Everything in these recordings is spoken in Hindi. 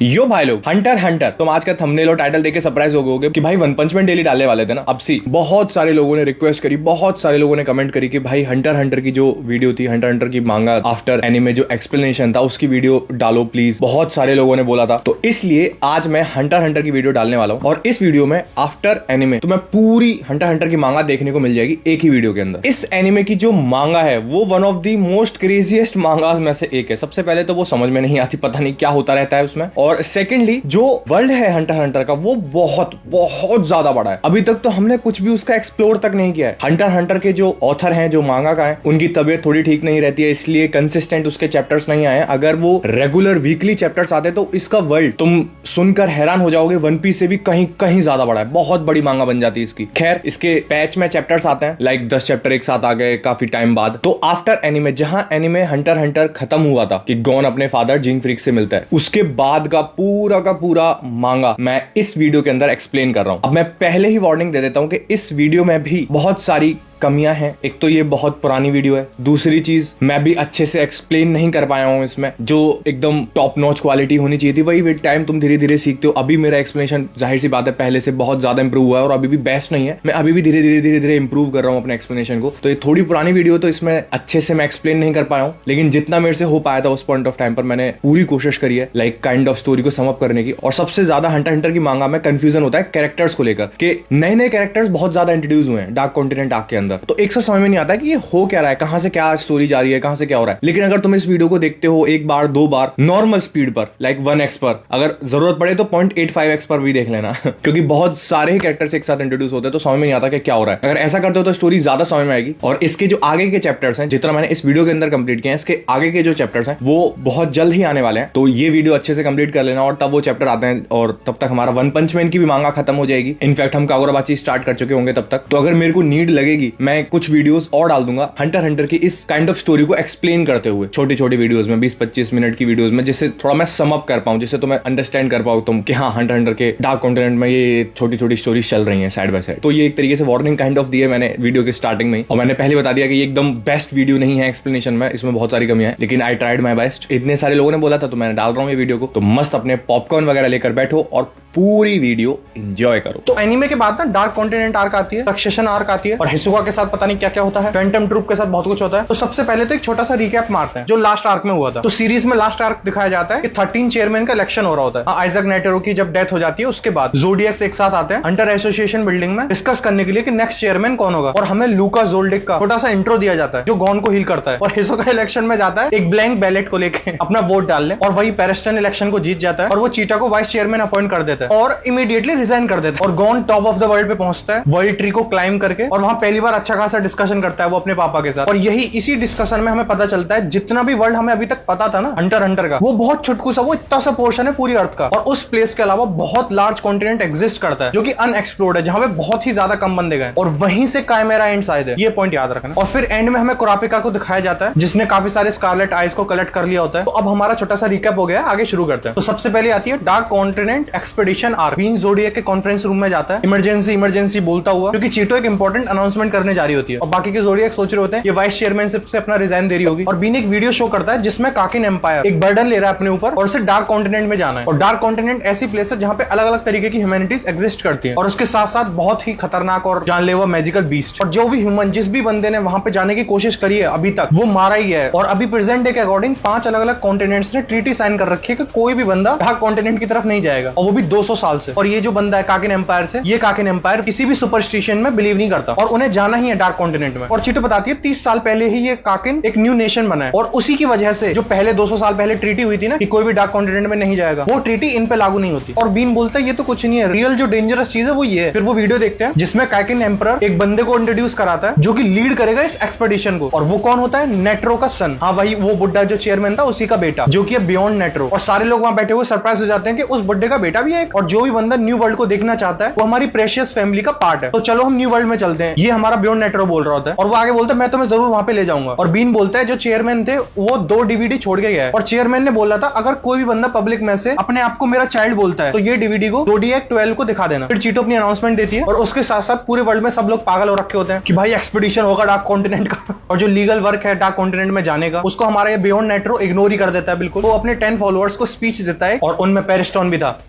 यो भाई लोग, हंटर हंटर तुम आज का थंबनेल और टाइटल देख के सरप्राइज हो गए कि भाई वन पंच मैन डेली डालने वाले थे ना। अब सी बहुत सारे लोगों ने रिक्वेस्ट करी, बहुत सारे लोगों ने कमेंट करी कि भाई हंटर हंटर की जो वीडियो थी, हंटर हंटर की मांगा आफ्टर एनीमे जो एक्सप्लेनेशन था उसकी वीडियो डालो प्लीज। बहुत सारे लोगों ने बोला था, तो इसलिए आज मैं हंटर हंटर की वीडियो डालने वाला हूँ। और इस वीडियो में आफ्टर एनीमे तुम्हें पूरी हंटर हंटर की मांगा देखने को मिल जाएगी एक ही वीडियो के अंदर। इस एनीमे की जो मांगा है वो one of the most craziest मांगास में से एक है। सबसे पहले तो वो समझ में नहीं आती, पता नहीं क्या होता रहता है उसमें। और सेकेंडली जो वर्ल्ड है हंटर हंटर का वो बहुत बहुत ज्यादा बड़ा है। अभी तक तो हमने कुछ भी उसका एक्सप्लोर तक नहीं किया है। हंटर हंटर के जो ऑथर हैं, जो मांगा का है, उनकी तबीयत थोड़ी ठीक नहीं रहती है, इसलिए कंसिस्टेंट उसके चैप्टर्स नहीं आए। अगर वो रेगुलर वीकली चैप्टर्स आते तो इसका वर्ल्ड तुम सुनकर हैरान हो जाओगे, वन पीस से भी कहीं कहीं ज्यादा बड़ा है। बहुत बड़ी मांगा बन जाती है इसकी। खैर, इसके पैच में चैप्टर्स आते हैं, लाइक 10 चैप्टर एक साथ आ गए काफी टाइम बाद। तो आफ्टर एनीमे, जहां एनीमे हंटर हंटर खत्म हुआ था कि गॉन अपने फादर जिन फ्रीक से मिलता है, उसके बाद का पूरा मांगा मैं इस वीडियो के अंदर एक्सप्लेन कर रहा हूं। अब मैं पहले ही वार्निंग दे देता हूं कि इस वीडियो में भी बहुत सारी कमियां हैं। एक तो ये बहुत पुरानी वीडियो है, दूसरी चीज मैं भी अच्छे से एक्सप्लेन नहीं कर पाया हूं इसमें। जो एकदम टॉप नॉच क्वालिटी होनी चाहिए थी वही विद टाइम तुम धीरे धीरे सीखते हो। अभी मेरा एक्सप्लेनेशन जाहिर सी बात है पहले से बहुत ज्यादा इंप्रूव हुआ है और अभी भी बेस्ट नहीं है। मैं अभी भी धीरे धीरे इंप्रूव कर रहा हूं अपने एक्सप्लेनेशन को। तो ये थोड़ी पुरानी वीडियो, तो इसमें अच्छे से मैं एक्सप्लेन नहीं कर पाया हूं, लेकिन जितना मेरे से हो पाया था उस पॉइंट ऑफ टाइम पर मैंने पूरी कोशिश करी है, लाइक काइंड ऑफ स्टोरी को सम अप करने की। और सबसे ज्यादा हंटर हंटर की मांगा में कंफ्यूजन होता है कैरेक्टर्स को लेकर, कि नए नए कैरेक्टर्स बहुत ज्यादा इंट्रोड्यूस हुए हैं डार्क कॉन्टिनेंट आर्क के अंदर। तो एक से समझ नहीं आता कि ये हो क्या रहा है, कहां से क्या स्टोरी जा रही है, कहां से क्या हो रहा है। लेकिन अगर तुम इस वीडियो को देखते हो एक बार दो बार नॉर्मल स्पीड पर, लाइक 1x पर, अगर जरूरत पड़े तो 0.85x पर भी देख लेना क्योंकि बहुत सारे ही कैरेक्टर्स एक साथ इंट्रोड्यूस होते हैं तो समझ में नहीं आता कि क्या हो रहा है। अगर ऐसा करते हो तो स्टोरी ज्यादा समझ में आएगी। और इसके जो आगे के चैप्टर्स हैं, जितना मैंने इस वीडियो के अंदर कंप्लीट किया है, इसके आगे के जो चैप्टर्स हैं वो बहुत जल्द ही आने वाले हैं। तो ये वीडियो अच्छे से कंप्लीट कर लेना और तब वो चैप्टर आते हैं और तब तक हमारा वन पंच मैन की भी मांगा खत्म हो जाएगी। इनफैक्ट हम कागुराबाची स्टार्ट कर चुके होंगे तब तक। तो अगर मेरे को नीड लगेगी मैं कुछ वीडियोस और डाल दूंगा हंटर हंटर की इस काइंड ऑफ स्टोरी को एक्सप्लेन करते हुए, छोटी छोटी वीडियोस में, 20-25 मिनट की वीडियोस में, जिससे थोड़ा मैं सम अप कर पाऊं, जिससे तुम्हें अंडरस्टैंड कर पाओ तुम कि हाँ हंटर हंटर के डार्क कॉन्टिनेंट में ये छोटी छोटी स्टोरी चल रही है साइड बाय साइड। तो ये एक तरीके से वार्निंग काइंड ऑफ दी है मैंने वीडियो के स्टार्टिंग में। और मैंने पहले बता दिया कि ये एकदम बेस्ट वीडियो नहीं है एक्सप्लेनेशन में, इसमें बहुत सारी कमियां हैं, लेकिन आई ट्राइड माई बेस्ट। इतने सारे लोगों ने बोला था तो मैंने डाल रहा हूँ ये वीडियो को। तो मस्त अपने पॉपकॉर्न वगैरह लेकर बैठो और पूरी वीडियो एंजॉय करो। तो एनीमे के बाद ना डार्क कॉन्टिनेंट आर्क आती है, सक्सेशन आर्क आती है, और हिसुका के साथ पता नहीं क्या क्या होता है, फैंटम ट्रूप के साथ बहुत कुछ होता है। तो सबसे पहले तो एक छोटा सा रिकैप मारते हैं जो लास्ट आर्क में हुआ था। तो सीरीज में लास्ट आर्क दिखाया जाता है कि 13 चेयरमैन का इलेक्शन हो रहा होता है। आइजक नेटेरो की जब डेथ हो जाती है उसके बाद जोडियक्स एक साथ आते हैं हंटर एसोसिएशन बिल्डिंग में डिस्कस करने के लिए कि नेक्स्ट चेयरमैन कौन होगा। और हमें लूका जोल्डिक का छोटा सा इंट्रो दिया जाता है जो गॉन को हील करता है। और हिसुका इलेक्शन में जाता है एक ब्लैंक बैलेट को लेकर अपना वोट डाल ले, और वही पेरिस्टन इलेक्शन को जीत जाता है और वो चीटा को वाइस चेयरमैन अपॉइंट कर देता है और इमीडिएटली रिजाइन कर देता है। और gone top of the world पे पहुंचता है वर्ल्ड ट्री को क्लाइम करके, और वहां पहली बार अच्छा खासा डिस्कशन करता है वो अपने पापा के साथ। और यही इसी डिस्कशन में हमें पता चलता है जितना भी वर्ल्ड हमें अभी तक पता था ना हंटर हंटर का, वो बहुत छुटकू सा, वो इतना सा पोर्शन है पूरी अर्थ का। और उस प्लेस के अलावा बहुत लार्ज कॉन्टिनेंट एग्जिस्ट करता है जो कि अनएक्सप्लोर्ड है, जहां पे बहुत ही ज्यादा कम बंदे गए, और वहीं से काइमेरा एंड्स आए थे। ये पॉइंट याद रखना। और फिर एंड में हमें कुरापिका को दिखाया जाता है जिसने काफी सारे स्कारलेट आइज को कलेक्ट कर लिया होता है। तो अब हमारा छोटा सा रिकैप हो गया, आगे शुरू करते हैं। तो सबसे पहले आती है dark continent expedition arc. Queen zodiac के कॉन्फ्रेंस रूम में जाता है इमरजेंसी बोलता हुआ, क्योंकि चीटो एक इंपॉर्टेंट अनाउंसमेंट करने जा रही होती है और बाकी के जोडियक सोच रहे होते हैं ये वाइस चेयरमैनशिप से अपना रिजाइन दे रही होगी। और बीन एक वीडियो शो करता है जिसमें काकिन एम्पायर एक बर्डन ले रहा है अपने ऊपर और उसे डार्क कॉन्टिनेंट में जाना है। और डार्क कॉन्टिनेंट ऐसी प्लेस है जहां पे अलग अलग तरीके की ह्यूमैनिटीज एग्जिस्ट करती है, और उसके साथ साथ बहुत ही खतरनाक और जानलेवा मैजिकल बीस्ट। और जो भी ह्यूमन, जिस भी बंदे ने वहां पे जाने की कोशिश करी है अभी तक, वो मारा ही है। और अभी प्रेजेंट डे के अकॉर्डिंग 5 अलग अलग कॉन्टिनेंट्स ने ट्रीटी साइन कर रखी है कि कोई भी बंदा डार्क कॉन्टिनेंट की तरफ नहीं जाएगा, और वो भी 200 साल से। और ये जो बंदा है काकिन एम्पायर से, ये काकिन एम्पायर किसी भी सुपरस्टिशन में बिलीव नहीं करता और उन्हें जाना ही है डार्क कॉन्टिनेंट में। और चीटो बताती है 30 साल पहले ही ये काकिन एक न्यू नेशन बना है, और उसी की वजह से जो पहले 200 साल पहले ट्रीटी हुई थी ना कि कोई भी डार्क कॉन्टिनेंट में नहीं जाएगा, वो ट्रीटी इन पे लागू नहीं होती। और बीन बोलता है ये तो कुछ नहीं है, रियल जो डेंजरस चीज है वो ये है। फिर वो वीडियो देखते हैं जिसमें काकिन एम्परर एक बंदे को इंट्रोड्यूस कराता है जो कि लीड करेगा इस एक्सपेडिशन को। और वो कौन होता है? नेट्रो का सन। हाँ, वही वो बुड्ढा जो चेयरमैन था उसी का बेटा, जो कि है बियॉन्ड नेट्रो। और सारे लोग वहां बैठे हुए सरप्राइज हो जाते हैं कि उस बुड्ढे का बेटा भी है। और जो भी बंदा न्यू वर्ल्ड को देखना चाहता है वो हमारी प्रेशियस फैमिली का पार्ट है। तो चलो हम न्यू वर्ल्ड में चलते हैं। ये हमारा बियॉन्ड नेट्रो बोल रहा होता है और वो आगे बोलता है मैं तुम्हें जरूर वहां पे ले जाऊंगा। और बीन बोलता है जो चेयरमैन थे वो 2 डीवीडी छोड़ के गया है और चेयरमैन ने बोला था अगर कोई भी बंदा पब्लिक में से अपने आप को मेरा चाइल्ड बोलता है तो ये डीवीडी को Zodiac 12 को दिखा देना। फिर चीटो अपनी अनाउंसमेंट देती है और उसके साथ साथ पूरे वर्ल्ड में सब लोग पागल हो रखे होते हैं कि भाई एक्सपीडिशन होगा डार्क कॉन्टिनेंट का और जो लीगल वर्क है डार्क कॉन्टिनेंट में जाने का उसको हमारा ये बियॉन्ड नेट्रो इग्नोर ही कर देता है बिल्कुल। वो अपने 10 फॉलोअर्स को स्पीच देता है और उनमें पेरिस्टोन भी था,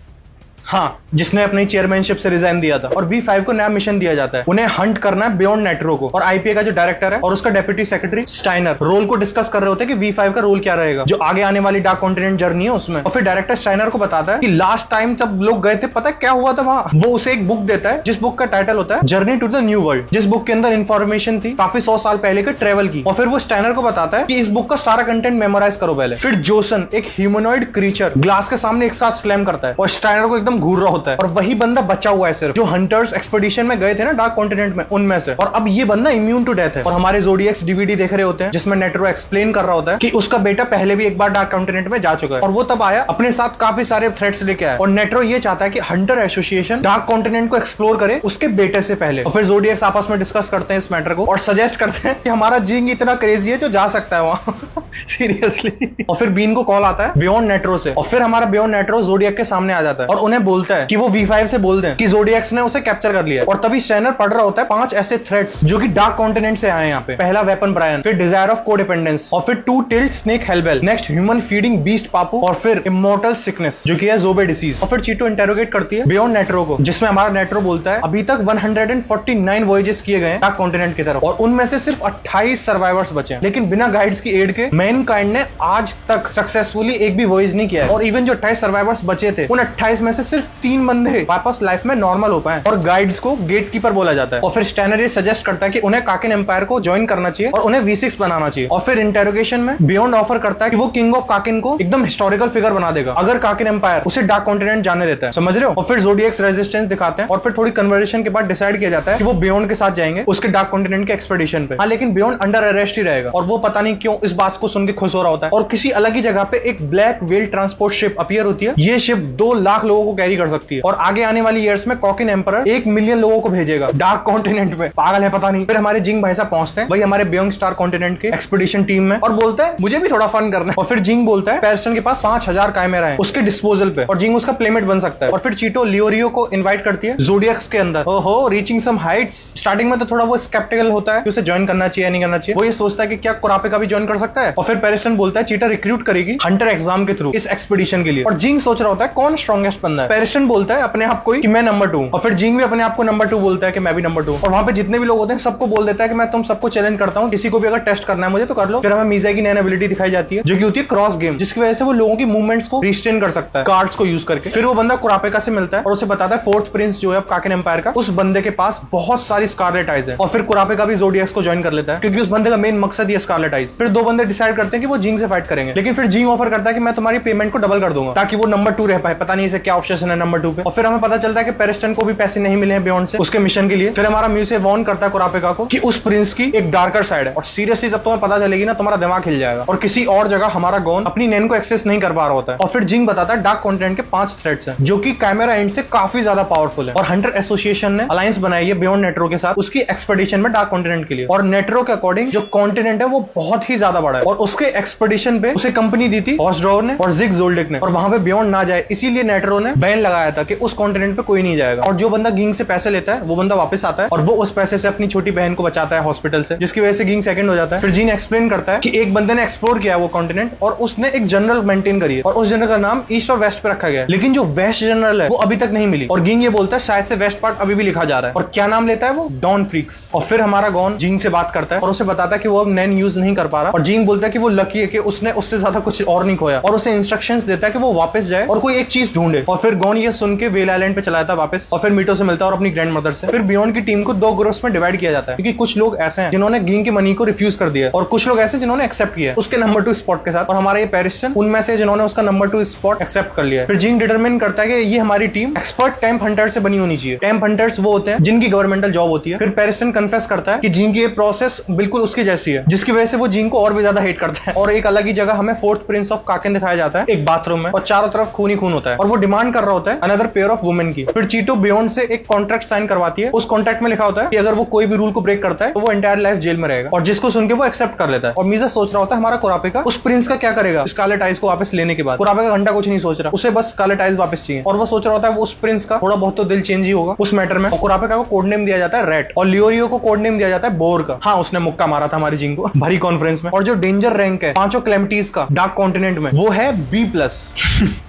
हाँ, जिसने अपनी चेयरमैनशिप से रिजाइन दिया था। और V5 को नया मिशन दिया जाता है, उन्हें हंट करना है बियॉन्ड नेट्रो को। और आईपीए का जो डायरेक्टर है और उसका डेप्यूटी सेक्रेटरी स्टाइनर रोल को डिस्कस कर रहे होते हैं कि V5 का रोल क्या रहेगा जो आगे आने वाली डार्क कॉन्टिनेंट जर्नी है उसमें। और फिर डायरेक्टर स्टाइनर को बताता है कि लास्ट टाइम जब लोग गए थे पता है क्या हुआ था वहां। वो उसे एक बुक देता है जिस बुक का टाइटल होता है journey to the new world, जिस बुक के अंदर इंफॉर्मेशन थी काफी 100 साल पहले के ट्रेवल की। और फिर वो स्टाइनर को बताता है कि इस बुक का सारा कंटेंट मेमोराइज करो पहले। फिर जोसन एक ह्यूमनॉइड क्रीचर ग्लास के सामने एक साथ स्लैम करता है और स्टाइनर को एकदम घूर रहा होता है और वही बंदा बचा हुआ है सिर्फ जो हंटर्स एक्सपेडिशन में गए थे ना डार्क कॉन्टिनेंट में उनमें से। और अब ये बंदा इम्यून टू डेथ है। और हमारे ज़ोडिएक्स डीवीडी देख रहे होते हैं जिसमें नेट्रो एक्सप्लेन कर रहा होता है कि उसका बेटा पहले भी एक बार डार्क कॉन्टिनेंट में जा चुका है और वो तब आया अपने साथ काफी सारे थ्रेट्स लेके आया। और नेट्रो ये चाहता है कि हंटर एसोसिएशन डार्क कॉन्टिनेंट को एक्सप्लोर करे उसके बेटे से पहले। और फिर ज़ोडिएक्स आपस में डिस्कस करते हैं इस मैटर को और सजेस्ट करते हैं कि हमारा जिंग इतना क्रेजी है जो जा सकता है वहां सीरियसली। और फिर बीन को कॉल आता है बियॉन्ड नेट्रो से और फिर हमारा बियॉन्ड नेट्रो ज़ोडिएक के सामने आ जाता है और उन्हें बोलता है कि वो V5 से बोल दें कि ज़ोडिएक्स ने उसे कैप्चर कर लिया। और तभी स्टैनर पढ़ रहा होता है 5 ऐसे थ्रेट्स जो कि डार्क कॉन्टिनेंट से आए हैं यहाँ पे। पहला वेपन ब्रायन, फिर डिजायर ऑफ कोडिपेंडेंस और फिर 2 tailed snake hellbell, next human feeding beast Papu और फिर इमोर्टल सिकनेस जो कि है ज़ोबे डिसीज। और फिर चीटो इंटेरोगेट करती है बियॉन्ड नेट्रो को जिसमें हमारा नेट्रो बोलता है अभी तक 149 वॉयजेस किए गए हैं डार्क कॉन्टिनेंट की तरफ और उनमें से सिर्फ 28 सर्वाइवर्स बचे हैं। लेकिन बिना गाइड्स की एड के मैनकाइंड ने आज तक सक्सेसफुली एक भी वॉयज नहीं किया है। और इवन जो 28 सर्वाइवर्स बचे थे उन 28 में से सिर्फ 3 बंदे वापस लाइफ में नॉर्मल हो पाए और गाइड्स को गेटकीपर बोला जाता है। और फिर स्टैनर ये सजेस्ट करता है कि उन्हें काकिन एम्पायर को ज्वाइन करना चाहिए और उन्हें V6 बनाना चाहिए। और फिर इंटेरोगेशन में बियॉन्ड ऑफर करता है कि वो किंग ऑफ काकिन को एकदम हिस्टोरिकल फिगर बना देगा अगर काकिन एम्पायर उसे डार्क कॉन्टिनेंट जाने देता है, समझ रहे हो। और फिर ज़ोडिएक्स रेजिस्टेंस दिखाते हैं और फिर थोड़ी कन्वर्सेशन के बाद डिसाइड किया जाता है कि वो बियॉन्ड के साथ जाएंगे उसके डार्क कॉन्टिनेंट के एक्सपेडिशन पे। हाँ, लेकिन बियॉन्ड अंडर अरेस्ट ही रहेगा और वो पता नहीं क्यों इस बात को सुन के खुश हो रहा होता है। और किसी अलग ही जगह पे एक black whale transport ship appear होती है। ये शिप 2 लाख लोगों को कैरी कर सकती है और आगे आने वाली ईयर्स में कॉकिन एम्परर 1 मिलियन लोगों को भेजेगा डार्क कॉन्टिनेंट में। पागल है पता नहीं। फिर हमारे जिंग भाई साहब पहुंचते हैं वही हमारे बियॉन्ड स्टार कॉन्टिनेंट के एक्सपेडिशन टीम में और बोलता है मुझे भी थोड़ा फन करना है। और फिर जिंग बोलता है पेरिस्टन के पास 5000 कैमरा है उसके डिस्पोजल पे और जिंग उसका प्लेमेट बन सकता है। और फिर चीटो लियोरियो को इनवाइट करती है ज़ोडिएक्स के अंदर। ओहो, रीचिंग सम हाइट्स। स्टार्टिंग में तो थोड़ा वो स्केप्टिकल होता है कि उसे ज्वाइन करना चाहिए नहीं करना चाहिए। वो ये सोचता है कि क्या कुरापे का भी ज्वाइन कर सकता है। और फिर पेरिस्टन बोलता है चीटा रिक्रूट करेगी हंटर एग्जाम के थ्रू इस एक्सपेडिशन के लिए। और जिंग सोच रहा होता है कौन स्ट्रॉन्गेस्ट बंदा है। पेरिस्टन बोलता है अपने आप को कि मैं नंबर 2 और फिर जिंग भी अपने आप को नंबर 2 बोलता है कि मैं भी नंबर 2। और वहां पे जितने भी लोग होते हैं सबको बोल देता है कि मैं तुम सबको चैलेंज करता हूं, किसी को भी अगर टेस्ट करना है मुझे तो कर लो। फिर हमें मीजा की नई एबिलिटी दिखाई जाती है जो कि होती है क्रॉस गेम, जिसकी वजह से वो लोगों की मूवमेंट्स को रिस्ट्रेन कर सकता है कार्ड्स को यूज करके। फिर वो बंदा कुरापेका से मिलता है और उसे बताता है 4th प्रिंस जो है काकिन एम्पायर का उस बंदे के पास बहुत सारी स्कारलेट आइज है। और फिर कुरापेका भी ज़ोडिएक्स को ज्वाइन कर लेता है क्योंकि उस बंदे का मेन मकसद ये स्कारलेट आइज। फिर 2 बंदे डिसाइड करते हैं कि वो जिंग से फाइट करेंगे लेकिन फिर जिंग ऑफर करता है कि मैं तुम्हारी पेमेंट को डबल कर दूंगा ताकि वो नंबर 2 रह पाए। पता नहीं इसे क्या ऑब्सेशन है नंबर 2 पे। और फिर हमें पता चलता है कि पेरिस्टन को भी पैसे नहीं मिले हैं बियॉन्ड से उसके मिशन के लिए। फिर हमारा म्यू से वॉर्न करता है कुरापेका को कि उस प्रिंस की एक डार्कर साइड है और सीरियसली जब तुम्हें पता चलेगी ना तुम्हारा दिमाग हिल जाएगा। और किसी और जगह हमारा गॉन अपनी नैन को एक्सेस नहीं कर पा रहा होता है। और फिर जिंग बताता है डार्क कॉन्टिनेंट के 5 थ्रेट्स हैं जो कि कैमरा एंड से काफी ज्यादा पावरफुल है और हंटर एसोसिएशन ने अलायंस बनाई है बियॉन्ड नेट्रो के साथ उसकी एक्सपेडिशन में डार्क कॉन्टिनेंट के लिए। और नेट्रो के अकॉर्डिंग जो कॉन्टिनेंट है वो बहुत ही ज्यादा बड़ा है और उसके एक्सपेडिशन पे उसे कंपनी दी थी हॉर्सड्रॉवर ने और जिग ज़ोल्डिक ने और वहां पे बियॉन्ड ना जाए इसीलिए नेट्रो ने बैन लगाया था कि उस कॉन्टिनेंट पे कोई नहीं जाएगा। और जो बंदा गिंग से पैसे लेता है वो बंदा वापस आता है और वो उस पैसे से अपनी छोटी बहन को बचाता है हॉस्पिटल से, जिसकी वजह से गिंग सेकंड हो जाता है। फिर जीन एक्सप्लेन करता है कि एक बंदे ने एक्सप्लोर किया वो कॉन्टिनेंट और उसने एक जनरल मेंटेन करी है और उस जनरल का नाम ईस्ट और वेस्ट पे रखा गया है लेकिन जो वेस्ट जनरल है वो अभी तक नहीं मिली। और गिंग ये बोलता है शायद से वेस्ट पार्ट अभी भी लिखा जा रहा है। और क्या नाम लेता है वो? Don Freecss. और फिर हमारा गॉन जिंग से बात करता है और उसे बताता है कि वो अब नैन यूज नहीं कर पा रहा और जिंग बोलता है कि वो लकी है कि उसने उससे ज्यादा कुछ और नहीं खोया और उसे इंस्ट्रक्शंस देता है कि वो वापस जाए और कोई एक चीज ढूंढे। और फिर गॉन ये सुन के वेल आइलैंड पे चला जाता है वापस और फिर मीटो से मिलता है और अपनी ग्रैंड मदर से। फिर बियॉन्ड की टीम को 2 ग्रुप्स में डिवाइड किया जाता है क्योंकि कुछ लोग ऐसे हैं जिन्होंने गिंग की मनी को रिफ्यूज कर दिया और कुछ लोग ऐसे जिन्होंने एक्सेप्ट किया उसके नंबर 2 स्पॉट के साथ। और हमारे ये पेरिस्टन उनमें से जिन्होंने उसका नंबर 2 स्पॉट एक्सेप्ट कर लिया। फिर जिंग डिटरमिन करता है कि ये हमारी टीम एक्सपर्ट टेम्प हंटर से बनी होनी चाहिए। टेम्प हंटर्स वो होते हैं जिनकी गवर्नमेंटल जॉब होती है। फिर पेरिस्टन कन्फेस करता है कि जिंग की ये प्रोसेस बिल्कुल उसकी जैसी है जिसकी वजह से वो जिंग को और भी ज्यादा हेट करता है। और एक अलग ही जगह हमें फोर्थ प्रिंस ऑफ काकेन दिखाया जाता है एक बाथरूम में, और चारों तरफ खून ही खून होता है, और वो डिमांड कर रहा होता है अनदर पेयर ऑफ वुमेन की। फिर चीटो बियॉन्ड से एक कॉन्ट्रैक्ट साइन करवाती है। उस कॉन्ट्रैक्ट में लिखा होता है कि अगर वो कोई भी रूल को ब्रेक करता है तो वो एंटायर लाइफ जेल में रहेगा, और जिसको सुन के वो एक्सेप्ट कर लेता है। और मीजा सोच रहा होता है हमारा कुरापिका उस प्रिंस का क्या करेगा स्कारलेट आइज को वापस लेने के बाद। कुरापिका घंटा कुछ नहीं सोच रहा, उसे बस स्कारलेट आइज वापस चाहिए, और वो सोच रहा होता है उस प्रिंस का थोड़ा बहुत तो दिल चेंज ही होगा उस मैटर में। और कुरापिका को कोड नेम दिया जाता है रेड, और लियोरियो को कोड नेम दिया जाता है बोर का। हाँ, उसने मुक्का मारा था हमारी जिंग को भरी कॉन्फ्रेंस में। और जो डेंजर रैंक है पांचों क्लेमिटीज का डार्क कॉन्टिनेंट में, वो है B+,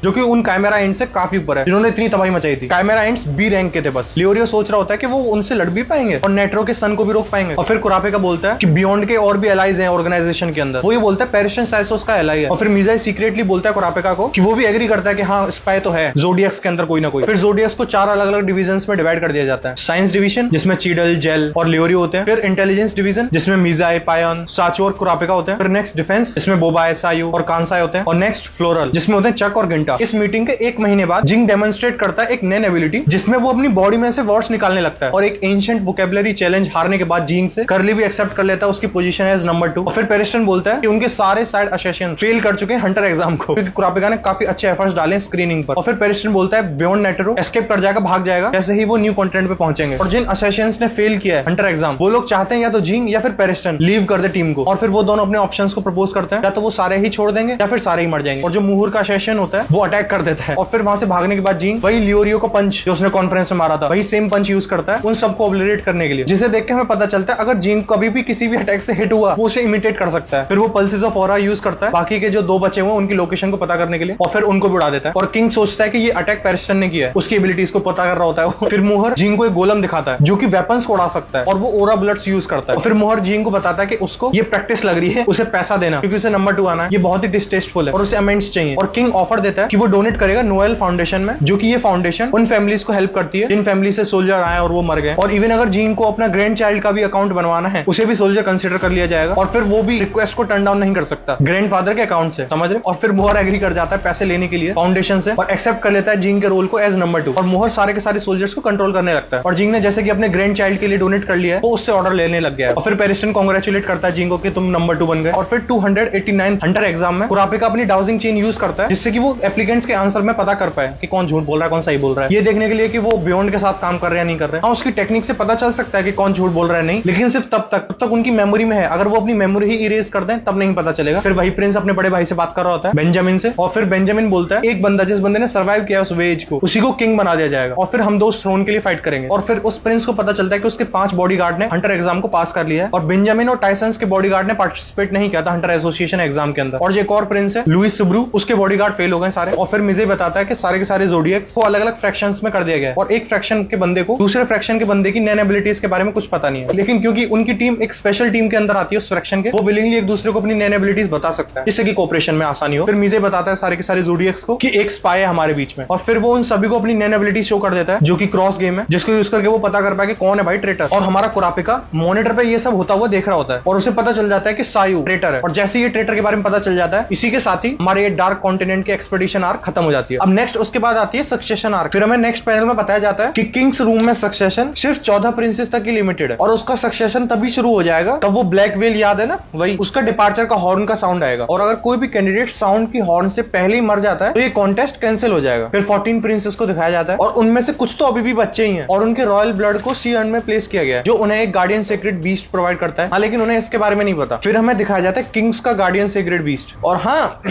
जो कि उन काइमेरा एंड से काफी ऊपर है, जिन्होंने इतनी तबाही मचाई थी। काइमेरा एंड्स B रैंक के थे बस। लियोरियो सोच रहा होता है कि वो उनसे लड़ भी पाएंगे और नेट्रो के सन को भी रोक पाएंगे। और फिर कुरापिका बोलता है कि बियॉन्ड के और भी एलाइज हैं ऑर्गेनाइजेशन के अंदर। वो ये बोलता है पेरिशन साइसोस का एलाई है। और फिर मीजा सीक्रेटली बोलता है कुरापिका को कि वो भी एग्री करता है कि हाँ स्पाई तो है ज़ोडिएक्स के अंदर कोई ना कोई। फिर ज़ोडिएक्स को 4 अलग अलग डिविजन्स में डिवाइड कर दिया जाता है। साइंस डिवीजन जिसमें चीडल, जेल और लियोरियो होते हैं। फिर इंटेलिजेंस डिवीजन जिसमें मीजाई, पायन, साचो और कुरापिका होते हैं। फिर नेक्स्ट डिफेंस जिसमें बोबाई, सायू और कांसाई होते हैं। और नेक्स्ट फ्लोरल जिसमें होते हैं चक और गिंटा। इस मीटिंग के 1 महीने बाद जिंग डेमोन्स्ट्रेट करता है एक नई एबिलिटी जिसमें वो अपनी बॉडी में से वर्ड्स निकालने लगता है। और एक एंशिएंट वोकैबुलरी चैलेंज हारने के बाद जिंग से करली भी एक्सेप्ट कर लेता है उसकी पोजीशन एज नंबर 2। और फिर पेरिस्टन बोलता है कि उनके सारे साइड असैसिन्स फेल कर चुके हैं हंटर एग्जाम को, क्योंकि कुरापिका ने काफी अच्छे एफर्ट्स डाले स्क्रीनिंग पर। और फिर पेरिस्टन बोलता है बियॉन्ड नेटरो एस्केप कर जाएगा, भाग जाएगा जैसे ही वो न्यू कॉन्टिनेंट पे पहुंचेंगे। और जिन असैसिन्स ने फेल किया है हंटर एग्जाम, वो लोग चाहते हैं या तो जिंग या फिर पेरिस्टन लीव कर दे टीम को। और फिर वो दोनों अपने ऑप्शंस को प्रपोज करते हैं, या तो वो सारे ही छोड़ देंगे या फिर सारे ही मर जाएंगे। और जो मुहूर का असैसिन होता है वो अटैक कर देता है। और फिर वहां से भागने के बाद जिंग वही लियोरियो को पंच जो उसने कॉन्फ्रेंस में मारा था, वही सेम पंच यूज करता है उन सबको ऑब्लिटरेट करने के लिए, जिसे देख के हमें पता चलता है अगर जिंग कभी भी किसी भी अटैक से हिट हुआ वो उसे इमिटेट कर सकता है। फिर वो पल्सेस ऑफ ऑरा यूज करता है बाकी के जो 2 बचे हुए उनकी लोकेशन को पता करने के लिए, और फिर उनको भी उड़ा देता है। और किंग सोचता है कि ये अटैक पेरिस्टन ने किया है, उसकी एबिलिटीज को पता कर रहा होता है। फिर मोहर जिंग को एक गोलम दिखाता है जो कि वेपन्स को उड़ा सकता है, और वो ओरा बुलेट्स यूज करता है। और फिर मोहर जिंग को बताता है कि उसको ये प्रैक्टिस लग रही है, उसे पैसा देना क्योंकि उसे नंबर 2 आना है, ये बहुत ही डिस्टेस्टफुल है और उसे अमेंड्स चाहिए। और किंग ऑफर देता है कि वो डोनेट करेगा नोएल फाउंडेशन में, जो कि ये फाउंडेशन उन फैमिलीज को हेल्प करती है जिन फैमिली से सोल्जर आए और वो मर गए। और इवन अगर जिंग को अपना ग्रैंड चाइल्ड का भी अकाउंट बनवाना है उसे भी सोल्जर कंसीडर कर लिया जाएगा, और फिर वो भी रिक्वेस्ट को टर्न डाउन नहीं कर सकता ग्रैंडफादर के अकाउंट से, समझ रहे। और फिर मोहर एग्री कर जाता है पैसे लेने के लिए फाउंडेशन से, और एक्सेप्ट कर लेता है जिंग के रोल को एज नंबर 2। और मोहर सारे के सारे सोल्जर्स को कंट्रोल करने लगता है। और जिंग ने जैसे कि अपने ग्रैंड चाइल्ड के लिए डोनेट कर लिया है, वो उससे ऑर्डर लेने लग गया है। और फिर पेरिस्टन कांग्रेचुलेट करता है जिंग को कि तुम नंबर 2 बन गए। और फिर 289 हंटर एग्जाम में कुरापिका अपनी डाउजिंग चेन यूज करता है जिससे कि वो एप्लीकेंट्स के आंसर में पता कर पाए कि कौन झूठ बोल रहा है कौन सही बोल रहा है, ये देखने के लिए कि वो बियॉन्ड के साथ काम कर रहे हैं नहीं कर रहे हैं। हाँ, उसकी टेक्निक से पता चल सकता है कि कौन झूठ बोल रहा है नहीं, लेकिन सिर्फ तब तक उनकी मेमोरी में है। अगर वो अपनी मेमोरी ही इरेज कर दें तब नहीं पता चलेगा। फिर वही प्रिंस अपने बड़े भाई से बात कर रहा होता है बेंजामिन से, और फिर बेंजामिन बोलता है एक बंदा जिस बंदे ने सर्वाइव किया उस वेज को, उसी को किंग बना दिया जाएगा, और फिर हम 2 थ्रोन के लिए फाइट करेंगे। और फिर उस प्रिंस को पता चलता है कि उसके 5 बॉडीगार्ड ने हंटर एग्जाम को पास कर लिया है, और बेंजामिन और टाइसन्स के बॉडीगार्ड ने पार्टिसिपेट नहीं किया था हंटर एसोसिएशन एग्जाम के अंदर। और जो एक और प्रिंस है लुइस सुब्रू, उसके बॉडीगार्ड फेल हो गए सारे। और फिर मिजे बताता है कि सारे के सारे ज़ोडिएक्स को अलग अलग फ्रैक्शंस में कर दिया गया है, और एक फ्रैक्शन के बंदे को दूसरे फ्रैक्शन के बंदे की नैन एबिलिटीज के बारे में कुछ पता नहीं है, लेकिन क्योंकि उनकी टीम एक स्पेशल टीम के अंदर आती है उस फ्रैक्शन के, वो विलिंगली एक दूसरे को अपनी नैन एबिलिटीज बता सकता है जिससे कि कोऑपरेशन में आसानी हो। फिर मिजे बताता है सारे के सारे ज़ोडिएक्स को कि एक स्पाई है हमारे बीच में, और फिर वो उन सभी को अपनी नैन एबिलिटी शो कर देता है जो कि क्रॉस गेम है, जिसको यूज करके वो पता कर पाए कि कौन है भाई ट्रेटर। और हमारा कुरापिका मॉनिटर पे ये सब होता हुआ देख रहा होता है, और उसे पता चल जाता है कि सायू ट्रेटर है। और जैसे ये ट्रेटर के बारे में पता चल जाता है, इसी के साथ ही हमारे ये डार्क कॉन्टिनेंट की एक्सपेडिशन आर्क खत्म हो जाती है। अब नेक्स्ट उसके बाद आती है सक्सेशन आर्क। फिर हमें नेक्स्ट पैनल में बताया जाता है कि किंग्स रूम में सक्सेशन सिर्फ 14 प्रिंसेस तक ही लिमिटेड है, और उसका सक्सेशन तभी शुरू हो जाएगा तब वो ब्लैक व्हेल, याद है ना, वही उसका डिपार्चर का हॉर्न का साउंड आएगा। और अगर कोई भी कैंडिडेट साउंड की हॉर्न से पहले ही मर जाता है तो ये कॉन्टेस्ट कैंसिल हो जाएगा। फिर 14 प्रिंसेस को दिखाया जाता है, और उनमें से कुछ तो अभी भी बच्चे ही हैं, और उनके रॉयल ब्लड को सी अर्न में प्लेस किया गया है, जो उन्हें एक गार्डियन सीक्रेट बीस्ट प्रोवाइड करता है। हाँ, लेकिन उन्हें इसके बारे में नहीं पता। फिर हमें दिखाया जाता है किंग्स का गार्डियन सीक्रेट बीस्ट, और हाँ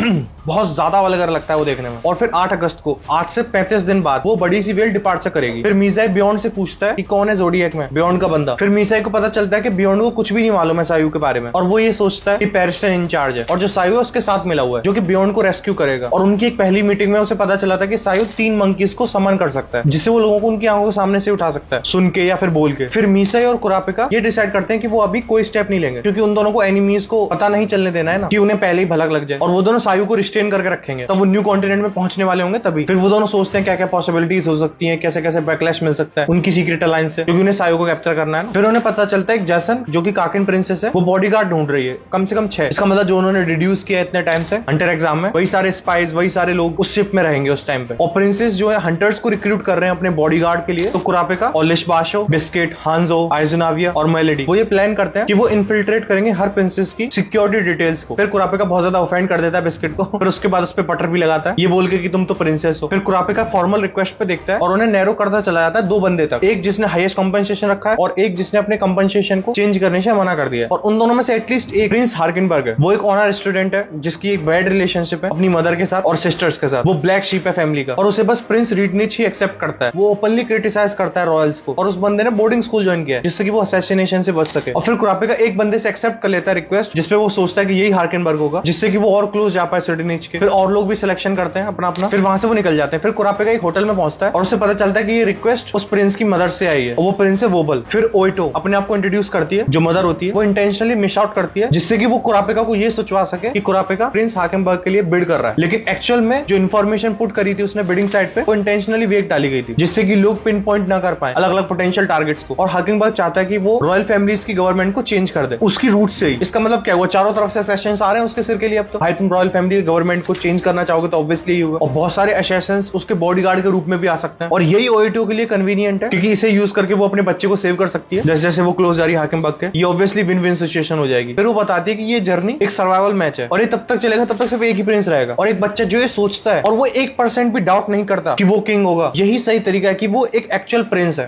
बहुत ज्यादा वल्गर लगता है वो देखने में। और फिर 8 अगस्त को, आज से 35 दिन बाद, वो बड़ी सी वेल डिपार्चर करेगी। फिर मीसाई बियॉन्ड से पूछता है कि कौन है ज़ोडिएक में बियॉन्ड का बंदा। फिर मीसाई को पता चलता है कि बियॉन्ड को कुछ भी नहीं मालूम है सायू के बारे में, और वो ये सोचता है कि पेरिस्टन इंचार्ज है, और जो सायू है उसके साथ मिला हुआ है जो कि बियॉन्ड को रेस्क्यू करेगा। और उनकी एक पहली मीटिंग में उसे पता चला था कि सायू 3 मंकीज को समन कर सकता है, जिससे वो लोगों को उनकी आंखों के सामने से उठा सकता है, सुन के या फिर बोल के। फिर मीसाई और कुरापिका ये डिसाइड करते हैं कि वो अभी कोई स्टेप नहीं लेंगे, क्योंकि उन दोनों को एनिमीज को पता नहीं चलने देना है ना, कि उन्हें पहले ही भलक लग जाए, और वो दोनों सायू को रिस्ट्रेन करके रखेंगे, तब वो न्यू कॉन्टिनेंट में पहुंचने वाले होंगे तभी। फिर वो दोनों सोचते हैं क्या क्या पॉसिबिलिटीज हो सकती हैं, कैसे कैसे बैकलैश मिल सकता है उनकी सीक्रेट अलायंस से, क्योंकि उन्हें सायू को कैप्चर करना है ना। फिर उन्हें पता चलता है कि जैसन जो कि काकिन प्रिंसेस है वो बॉडीगार्ड ढूंढ रही है, कम से कम 6। इसका मतलब जो उन्होंने रिड्यूस किया इतने टाइम से हंटर एग्जाम में, वही सारे स्पाइस, वही सारे लोग उस शिप में रहेंगे उस टाइम पे। और प्रिंसेस जो है हंटर्स को रिक्रूट कर रहे हैं अपने बॉडीगार्ड के लिए। तो कुरापिका और लिशबाशो, बिस्किट, हांजो, आइजुनाविया और मेलेडी वो ये प्लान करते हैं कि वो इन्फिल्ट्रेट करेंगे हर प्रिंसेस की सिक्योरिटी छोटी डिटेल्स को। फिर कुरापिका बहुत ज्यादा ऑफेंड कर देता है बिस्किट को, फिर उसके बाद उस पर बटर भी लगाता है, ये बोल के कि तुम तो प्रिंसेस हो। फिर कुरापिका फॉर्मल रिक्वेस्ट पे देखता है और उन्हें नैरो करता चला जाता है 2 बंदे तक, एक जिसने हाईएस्ट कंपनसेशन रखा है और एक जिसने अपने कंपनसेशन को चेंज करने से मना कर दिया। और उन दोनों में से एटलीस्ट एक प्रिंस हार्किनबर्ग है, वो एक ऑनर स्टूडेंट है जिसकी एक बैड रिलेशनशिप है अपनी मदर के साथ और सिस्टर्स के साथ। वो ब्लैक शीप है फैमिली का और उसे बस प्रिंस रीडनिच ही एक्सेप्ट करता है। वो ओपनली क्रिटिसाइज करता है रॉयल्स को और उस बंदे ने बोर्डिंग स्कूल ज्वाइन किया है जिससे कि वो असैसिनेशन से बच सके। और फिर कुरापिका एक बंदे से एक्सेप्ट कर लेता है रिक्वेस्ट जिसपे वो सोचता है कि यही हार्किनबर्ग होगा, जिससे कि वो और क्लोज जा पाए रीडनिच के। फिर और लोग भी सिलेक्शन करते हैं अपना अपना, फिर वहां से वो निकल जाते हैं। फिर कुरापिका एक होटल में पहुंचता है और उसे पता चलता है कि ये रिक्वेस्ट उस प्रिंस की मदर से आई है और वो प्रिंस है वोबल। फिर ओइटो अपने आप को इंट्रोड्यूस करती है, जो मदर होती है वो इंटेंशनली मिस आउट करती है जिससे कि वो कुरापिका को ये सोचवा सके कि कुरापिका प्रिंस हार्किनबर्ग के लिए बिड कर रहा है। लेकिन एक्चुअल में जो इन्फॉर्मेशन पुट करी थी उसने बिडिंग साइट पे, वो इंटेंशनली वेग डाली गई थी जिससे कि लोग पिन पॉइंट ना कर पाए अलग अलग पोटेंशियल टारगेट्स को। और हार्किनबर्ग चाहता है कि वो रॉयल फैमिलीज की गवर्नमेंट को चेंज कर दे उसकी रूट से ही। इसका मतलब क्या, वो चारों तरफ से असैसिन्स आ रहे हैं उसके सिर के लिए। अब तो भाई तुम रॉयल फैमिली गवर्नमेंट को चेंज करना चाहोगे तो ऑब्वियसली होगा। और बहुत सारे असैसिन्स उसके बॉडीगार्ड के रूप में भी आ सकते हैं और यही ओएटो के लिए कन्वीनियंट है क्योंकि इसे यूज करके वो अपने बच्चे को सेव कर सकती है। जैसे जैसे वो क्लोज जा रही है हार्किनबर्ग के, ये ऑब्वियसली विन विन सिचुएशन हो जाएगी। फिर वो बताती है कि ये जर्नी एक सर्वाइवल मैच है और ये तब तक चलेगा तब तक सिर्फ एक ही प्रिंस रहेगा। और एक बच्चा जो ये सोचता है और वो 1% भी डाउट नहीं करता कि वो किंग होगा, यही सही तरीका है कि वो एक एक्चुअल प्रिंस है।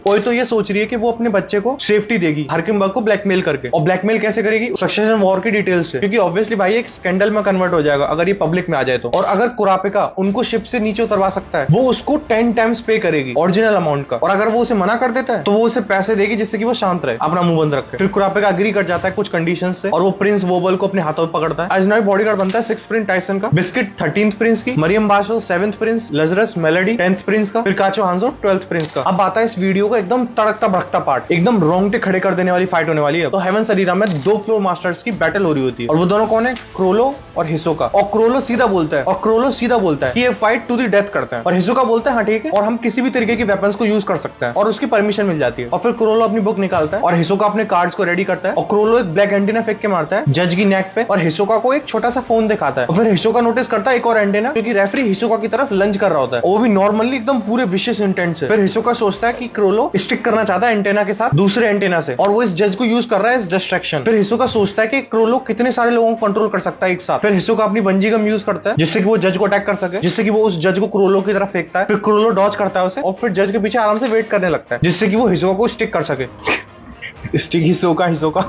ओएटो ये सोच रही है कि वो अपने बच्चे को सेफ्टी देगी हार्किनबर्ग को ब्लैकमेल करके। और ब्लैकमेल कैसे करेगी, सक्सेशन वॉर की डिटेल्स से, क्योंकि ऑब्वियसली भाई एक स्कैंडल में कन्वर्ट हो जाएगा अगर ये पब्लिक में आ जाए तो। और अगर कुरापिका उनको शिप से नीचे उतरवा सकता है वो उसको 10 टाइम्स पे करेगी ओरिजिनल अमाउंट का। और अगर वो उसे मना कर देता है तो वो उसे पैसे देगी जिससे कि वो शांत रहे, अपना मुंह बंद रखे। फिर कुरापिका एग्री कर जाता है कुछ कंडीशंस से और वो प्रिंस वोबल को अपने हाथों में पकड़ता है। अजनबी बॉडीगार्ड बनता है 6th प्रिंस टाइसन का, बिस्किट 13th प्रिंस की, Mariam Basho 7th prince, Lazarus melody 10th prince का, फिर काचो हांजो 12th प्रिंस का। अब आता है इस वीडियो का एकदम तड़कता भड़कता पार्ट, एकदम रोंगटे खड़े कर देने वाली फाइट होने वाली है। तो हेवन सरीरा में 2 फ्लोर मास्टर्स की बैटल हो रही होती है और वो दोनों कौन है, क्रोलो और हिसोका। और क्रोलो सीधा बोलता है कि ये फाइट टू द डेथ करते हैं और हिसोका बोलता है हाँ ठीक है और हम किसी भी तरीके की वेपन्स को यूज कर सकते हैं और उसकी परमिशन मिल जाती है। और फिर क्रोलो अपनी बुक निकालता है और हिसोका अपने कार्ड्स को रेडी करता है और क्रोलो एक ब्लैक एंटीना फेंक के मारता है जज की नेक पे और हिसोका को एक छोटा सा फोन दिखाता है। और फिर हिसोका नोटिस करता है एक और एंटीना क्योंकि रेफरी हिसोका की तरफ लंच कर रहा होता है, वो भी नॉर्मली एकदम पूरे विशेष इंटेंट से। फिर हिसोका सोचता है कि क्रोलो स्टिक करना चाहता है एंटीना के साथ दूसरे एंटीना से और वो इस जज को यूज कर रहा है इस डिस्ट्रैक्शन। फिर हिसोका सोचता है कि क्रोलो कितने सारे लोगों को कंट्रोल कर सकता है एक साथ। फिर हिसोका अपनी बंजी गम यूज करता है जिससे कि वो जज को अटैक कर सके, जिससे कि वो उस जज को क्रोलो की तरफ फेंकता है। फिर क्रोलो डॉज करता है उसे और फिर जज के पीछे आराम से वेट करने लगता है जिससे कि वो हिसोका को स्टिक कर सके। स्टिक हिसोका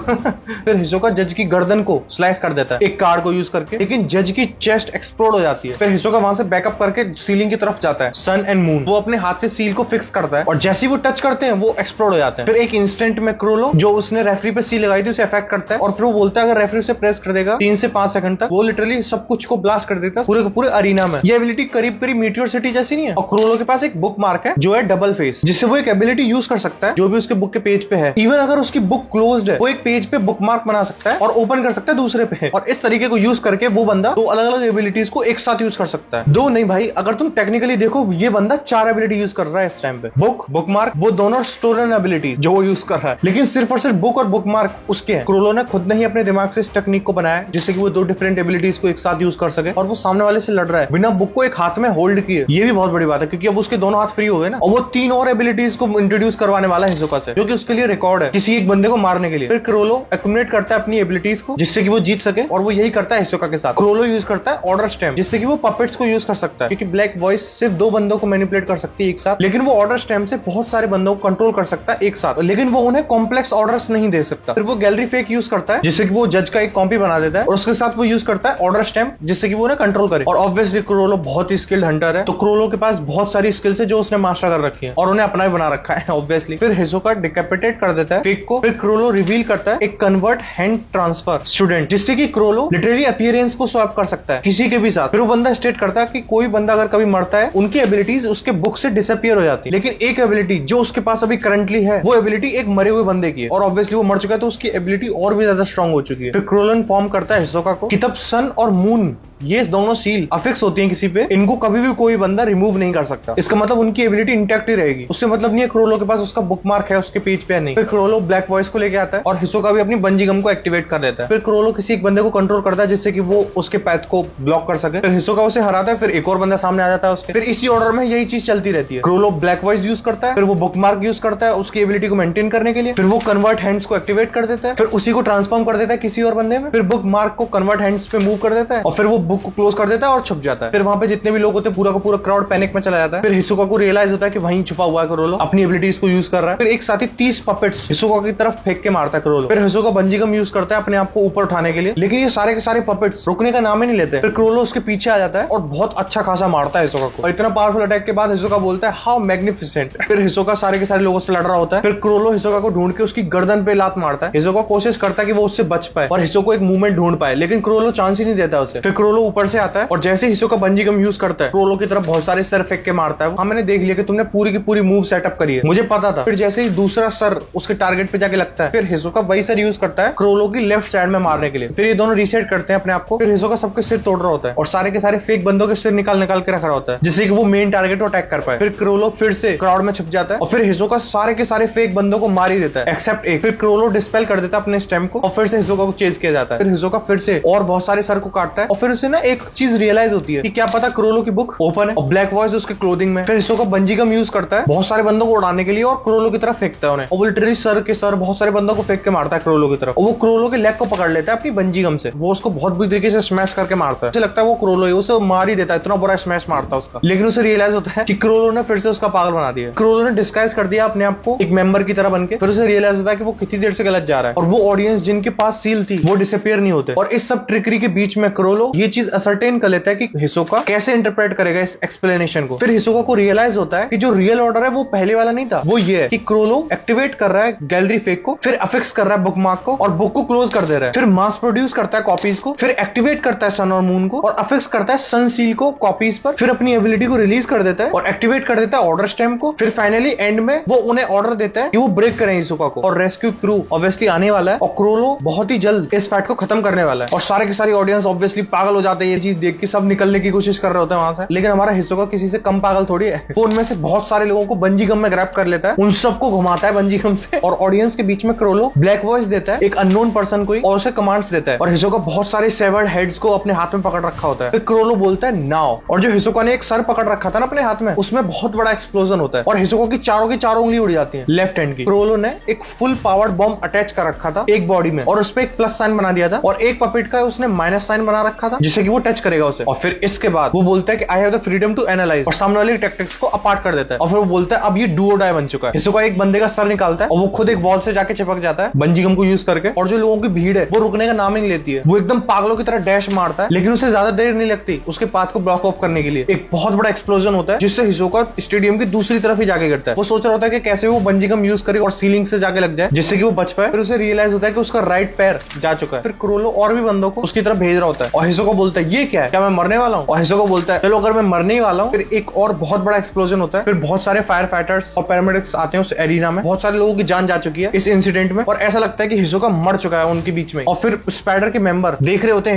फिर हिसोका जज की गर्दन को स्लाइस कर देता है एक कार्ड को यूज करके, लेकिन जज की चेस्ट एक्सप्लोड हो जाती है। फिर हिसोका वहां से बैकअप करके सीलिंग की तरफ जाता है, सन एंड मून। वो अपने हाथ से सील को फिक्स करता है और जैसे ही वो टच करते हैं वो एक्सप्लोड हो जाते हैं। फिर एक इंस्टेंट में क्रोलो जो उसने रेफरी पे सील लगाई थी उसे अफेक्ट करता है और फिर वो बोलता है अगर रेफरी उसे प्रेस कर देगा 3 से 5 सेकंड तक वो लिटरली सब कुछ को ब्लास्ट कर देता है पूरे पूरे अरीना में। ये एबिलिटी करीब करीब मीटियोर सिटी जैसी नहीं है। और क्रोलो के पास एक बुक मार्क है जो है डबल फेस, जिससे वो एक एबिलिटी यूज कर सकता है जो भी उसके बुक के पेज पे है। इवन अगर उसकी बुक क्लोज्ड है वो एक पेज पे बुकमार्क बना सकता है और ओपन कर सकता है दूसरे पे। और इस तरीके को यूज करके वो बंदा 2 अलग अलग एबिलिटीज को एक साथ यूज कर सकता है। 2 नहीं भाई, अगर तुम टेक्निकली देखो ये बंदा 4 एबिलिटी यूज कर रहा है इस टाइम पे। बुकमार्क वो दोनों स्टोलन एबिलिटीज जो वो यूज कर रहा है, लेकिन सिर्फ और सिर्फ बुक और बुकमार्क उसके हैं। क्रोलो ने खुद ने ही अपने दिमाग से इस टेक्निक को बनाया जिससे कि वो 2 डिफरेंट एबिलिटीज को एक साथ यूज कर सके और वो सामने वाले से लड़ रहा है बिना बुक को एक हाथ में होल्ड किए। ये भी बहुत बड़ी बात है क्योंकि अब उसके दोनों हाथ फ्री हो गए ना। और वो 3 और एबिलिटीज को इंट्रोड्यूस करवाने वाला है हिसोका से, जो कि उसके लिए रिकॉर्ड है किसी एक बंदे को मारने के लिए। फिर क्रोलो एक्यूमुलेट करता है अपनी एबिलिटीज को जिससे कि वो जीत सके और वो यही करता है हिसोका के साथ। क्रोलो यूज करता है ऑर्डर स्टैम्प जिससे कि वो पपेट्स को यूज कर सकता है क्योंकि ब्लैक वॉइस सिर्फ 2 बंदों को मैनिपुलेट कर सकती है एक साथ, लेकिन वो ऑर्डर स्टैम्प से बहुत सारे बंदों को कंट्रोल कर सकता है एक साथ, लेकिन वो उन्हें कॉम्प्लेक्स ऑर्डर्स नहीं दे सकता। फिर वो गैलरी फेक यूज करता है जिससे कि वो जज का एक कॉपी बना देता है और उसके साथ वो यूज करता है ऑर्डर स्टैम्प जिससे कि वो उन्हें कंट्रोल करे। और ऑब्वियसली क्रोलो बहुत ही स्किल्ड हंटर है तो क्रोलो के पास बहुत सारी स्किल्स है जो उसने मास्टर कर रखी है और उन्हें अपना भी बना रखा है ऑब्वियसली। फिर हिसोका डिकैपिटेट कर देता है फेक को। फिर क्रोलो रिवील करता है एक कन्वर्ट हैंड ट्रांसफर स्टूडेंट जिससे कि क्रोलो लिटरली अपीयरेंस को स्वैप कर सकता है किसी के भी साथ। फिर वो बंदा स्टेट करता है कि कोई बंदा अगर कभी मरता है उनकी एबिलिटीज उसके बुक से डिसअपियर हो जाती है, लेकिन एक एबिलिटी जो उसके पास अभी करंटली है वो एबिलिटी एक मरे हुए बंदे की है और ऑब्वियसली वो मर चुका है तो उसकी एबिलिटी और भी ज्यादा स्ट्रांग हो चुकी है। फिर क्रोलो इन्फॉर्म करता है हिसोका को कि तब सन और मून ये दोनों सील अफिक्स होती है किसी पे, इनको कभी भी कोई बंदा रिमूव नहीं कर सकता। इसका मतलब उनकी एबिलिटी इंटैक्ट ही रहेगी। उससे मतलब नहीं है क्रोलो के पास उसका बुक मार्क है उसके पेज पे नहीं। फिर क्रोलो ब्लैक वॉइस को लेके आता है और हिसोका भी अपनी बंजी गम को एक्टिवेट कर देता है। फिर क्रोलो किसी एक बंदे को कंट्रोल करता है जिससे कि वो उसके पैथ को ब्लॉक कर सके। फिर हिसोका उसे हराता है, फिर एक और बंदा सामने आ जाता है उसके। फिर इसी ऑर्डर में यही चीज चलती रहती है। क्रोलो ब्लैक वॉइस यूज करता है, फिर वो बुक मार्क यूज करता है उसकी एबिलिटी को मेंटेन करने के लिए। फिर वो कन्वर्ट हैंड्स को एक्टिवेट कर देता है, फिर उसी को ट्रांसफॉर्म कर देता है किसी और बंदे में। फिर बुक मार्क को कन्वर्ट हैंड्स पे मूव कर देता है और फिर वो बुक को क्लोज कर देता है और छुप जाता है। फिर वहां पे जितने भी लोग होते हैं पूरा का पूरा क्राउड पैनिक में चला जाता है। फिर हिसोका को रियलाइज होता है कि वहीं छुपा हुआ है क्रोलो, अपनी एबिलिटीज को यूज कर रहा है। फिर एक साथ ही 30 पपेट्स हिसोका की तरफ फेंक के मारता है क्रोलो। फिर हिसोका बंजी गम यूज करता है अपने आप को ऊपर उठाने के लिए, लेकिन ये सारे के सारे पपेट्स रुकने का नाम ही नहीं लेते। फिर क्रोलो उसके पीछे आ जाता है और बहुत अच्छा खासा मारता है हिसोका को। और इतना पावरफुल अटैक के बाद हिसोका बोलता है हाउ मैग्निफिसेंट। फिर हिसोका सारे के सारे लोगों से लड़ रहा होता है। फिर क्रोलो हिसोका को ढूंढ के उसकी गर्दन पे लात मारता है। हिसोका कोशिश करता है कि वो उससे बच पाए और हिसोका एक मूवमेंट ढूंढ पाए, लेकिन क्रोलो चांस ही नहीं देता उसे। फिर क्रोलो ऊपर से आता है और जैसे हिसोका बंजी गम यूज करता है क्रोलो की तरफ बहुत सारे सर फेंक के मारता है। हाँ मैंने देख लिया कि तुमने पूरी की पूरी मूव सेटअप करी है, मुझे पता था। फिर जैसे ही दूसरा सर उसके टारगेट पे जाके लगता है, फिर हिसोका वही सर यूज करता है क्रोलो की लेफ्ट साइड में मारने के लिए। फिर ये दोनों रीसेट करते हैं अपने आप को। फिर हिसोका सबके सिर तोड़ रहा होता है और सारे के सारे फेक बंदों के सिर निकाल निकाल के रख रहा होता है जिससे कि वो मेन टारगेट को अटैक कर पाए। फिर क्रोलो फिर से क्राउड में छुप जाता है और फिर हिसोका सारे के सारे फेक बंदों को मार ही देता है एक्सेप्ट एक। फिर क्रोलो डिस्पेल कर देता है अपने स्टेम को और फिर से हिसोका को चेज किया जाता है। फिर हिसोका फिर से और बहुत सारे सर को काटता है और फिर उसे ना एक चीज रियलाइज होती है कि क्या पता क्रोलो की बुक ओपन है और ब्लैक वॉइस उसके क्लोथिंग में। फिर हिसोका बंजी गम यूज करता है बहुत सारे बंदों को उड़ाने के लिए और क्रोलो की तरफ फेंकता है उन्हें, और वो लिटरली सर के सर बहुत सारे बंदों को फेंक के मारता है क्रोलो की तरफ। और वो क्रोलो के लेग को पकड़ लेता है अपनी बंजी गम से। वो उसको बहुत बुरी तरीके से स्मैश करके मारता है। मुझे लगता है वो क्रोलो है, उसे मार ही देता है, इतना बुरा स्मैश मारता है उसका। लेकिन उसे रियलाइज होता है कि क्रोलो ने फिर से उसका पागल बना दिया। क्रोलो ने डिस्गाइज कर दिया अपने आप को एक मेंबर की तरह बनके। फिर उसे रियलाइज होता है कि वो कितनी देर से गलत जा रहा है और वो ऑडियंस जिनके पास सील थी वो डिसअपीयर नहीं होते। और इस सब ट्रिकरी के बीच में क्रोलो ये चीज असर्टेन कर लेता है कि हिसोका कैसे इंटरप्रेट करेगा इस एक्सप्लेनेशन को। फिर हिसोका को रियलाइज होता है कि जो रियल ऑर्डर है वो पहले वाला नहीं था, वो ये है कि क्रोलो एक्टिवेट कर रहा है गैलरी फेक को, फिर अफिक्स कर रहा है बुक मार्क को और बुक को क्लोज कर दे रहा है, फिर मास प्रोड्यूस करता है कॉपीज को, फिर एक्टिवेट करता है सन और मून को और अफिक्स करता है सन सील को कॉपीज पर, फिर अपनी एबिलिटी को रिलीज कर देता है और एक्टिवेट कर देता है ऑर्डर स्टैम्प को। फिर फाइनली एंड में वो उन्हें ऑर्डर देता है कि वो ब्रेक करें हिसोका को और रेस्क्यू क्रू ऑब्वियसली आने वाला है और क्रोलो बहुत ही जल्द इस फाइट को खत्म करने वाला है। और सारे के सारी ऑडियंस ऑब्वियसली पागल हो जाते हैं ये चीज देख के, सब निकलने की कोशिश कर रहे होते हैं वहां से। लेकिन हमारा हिसोका किसी से कम पागल थोड़ी है, वो उनमें से बहुत सारे लोगों को बंजी गम में ग्रैब कर लेता है, उन सबको घुमाता है बंजी गम से और ऑडियंस के बीच में क्रोलो ब्लैक वॉइस देता है एक अननोन पर्सन को और उसे कमांड्स देता है। और हिसोका बहुत सारे सेवर्ड हेड्स को अपने हाथ में पकड़ रखा होता है। फिर क्रोलो बोलता है नाउ, और जो हिसोका ने एक सर पकड़ रखा था ना अपने हाथ में, उसमें बहुत बड़ा एक्सप्लोजन होता है और हिसोका की चारों उंगली उड़ जाती है लेफ्ट हैंड की। क्रोलो ने एक फुल पावर्ड बॉम्ब अटैच कर रखा था एक बॉडी में और उस पर एक प्लस साइन बना दिया था और एक पपेट का उसने माइनस साइन बना रखा था जिससे कि वो टच करेगा उसे। और फिर इसके बाद वो बोलता है कि I have the freedom to analyse और सामने वाले टैक्टिक्स को अपार्ट कर देता है। और फिर वो बोलता है अब ये डू और डाई बन चुका है। हिसोका एक बंदे का सर निकालता है और वो खुद एक वॉल से जाके चिपक जाता है बंजी गम को यूज करके। और जो लोगों की भीड़ है वो रुकने का नाम ही नहीं लेती है, वो एकदम पागलों की तरह डैश मारता है, लेकिन उसे ज्यादा देर नहीं लगती उसके पाथ को ब्लॉक ऑफ करने के लिए। एक बहुत बड़ा एक्सप्लोजन होता है जिससे हिसोका स्टेडियम की दूसरी तरफ ही जाके गिरता है। वो सोच रहा होता है कि कैसे वो बंजी गम यूज करे और सीलिंग से जाके लग जाए जिससे कि वो बच पाए। फिर उसे रियलाइज होता है कि उसका राइट पैर जा चुका है। फिर क्रोलो और भी बंदों को उसकी तरफ भेज रहा होता है और हिसोका बोलता है ये क्या है, क्या मैं मरने वाला हूँ? और हिसोका बोलता है चलो अगर मैं मरने ही वाला हूँ। फिर एक और बहुत बड़ा एक्सप्लोजन होता है। फिर बहुत सारे फायर फाइटर्स और पैरामेडिक्स आते हैं उस एरिना में। बहुत सारे लोगों की जान जा चुकी है इस इंसिडेंट में और ऐसा लगता है कि हिसोका मर चुका है उनके बीच में। और फिर स्पाइडर के मेंबर देख रहे होते हैं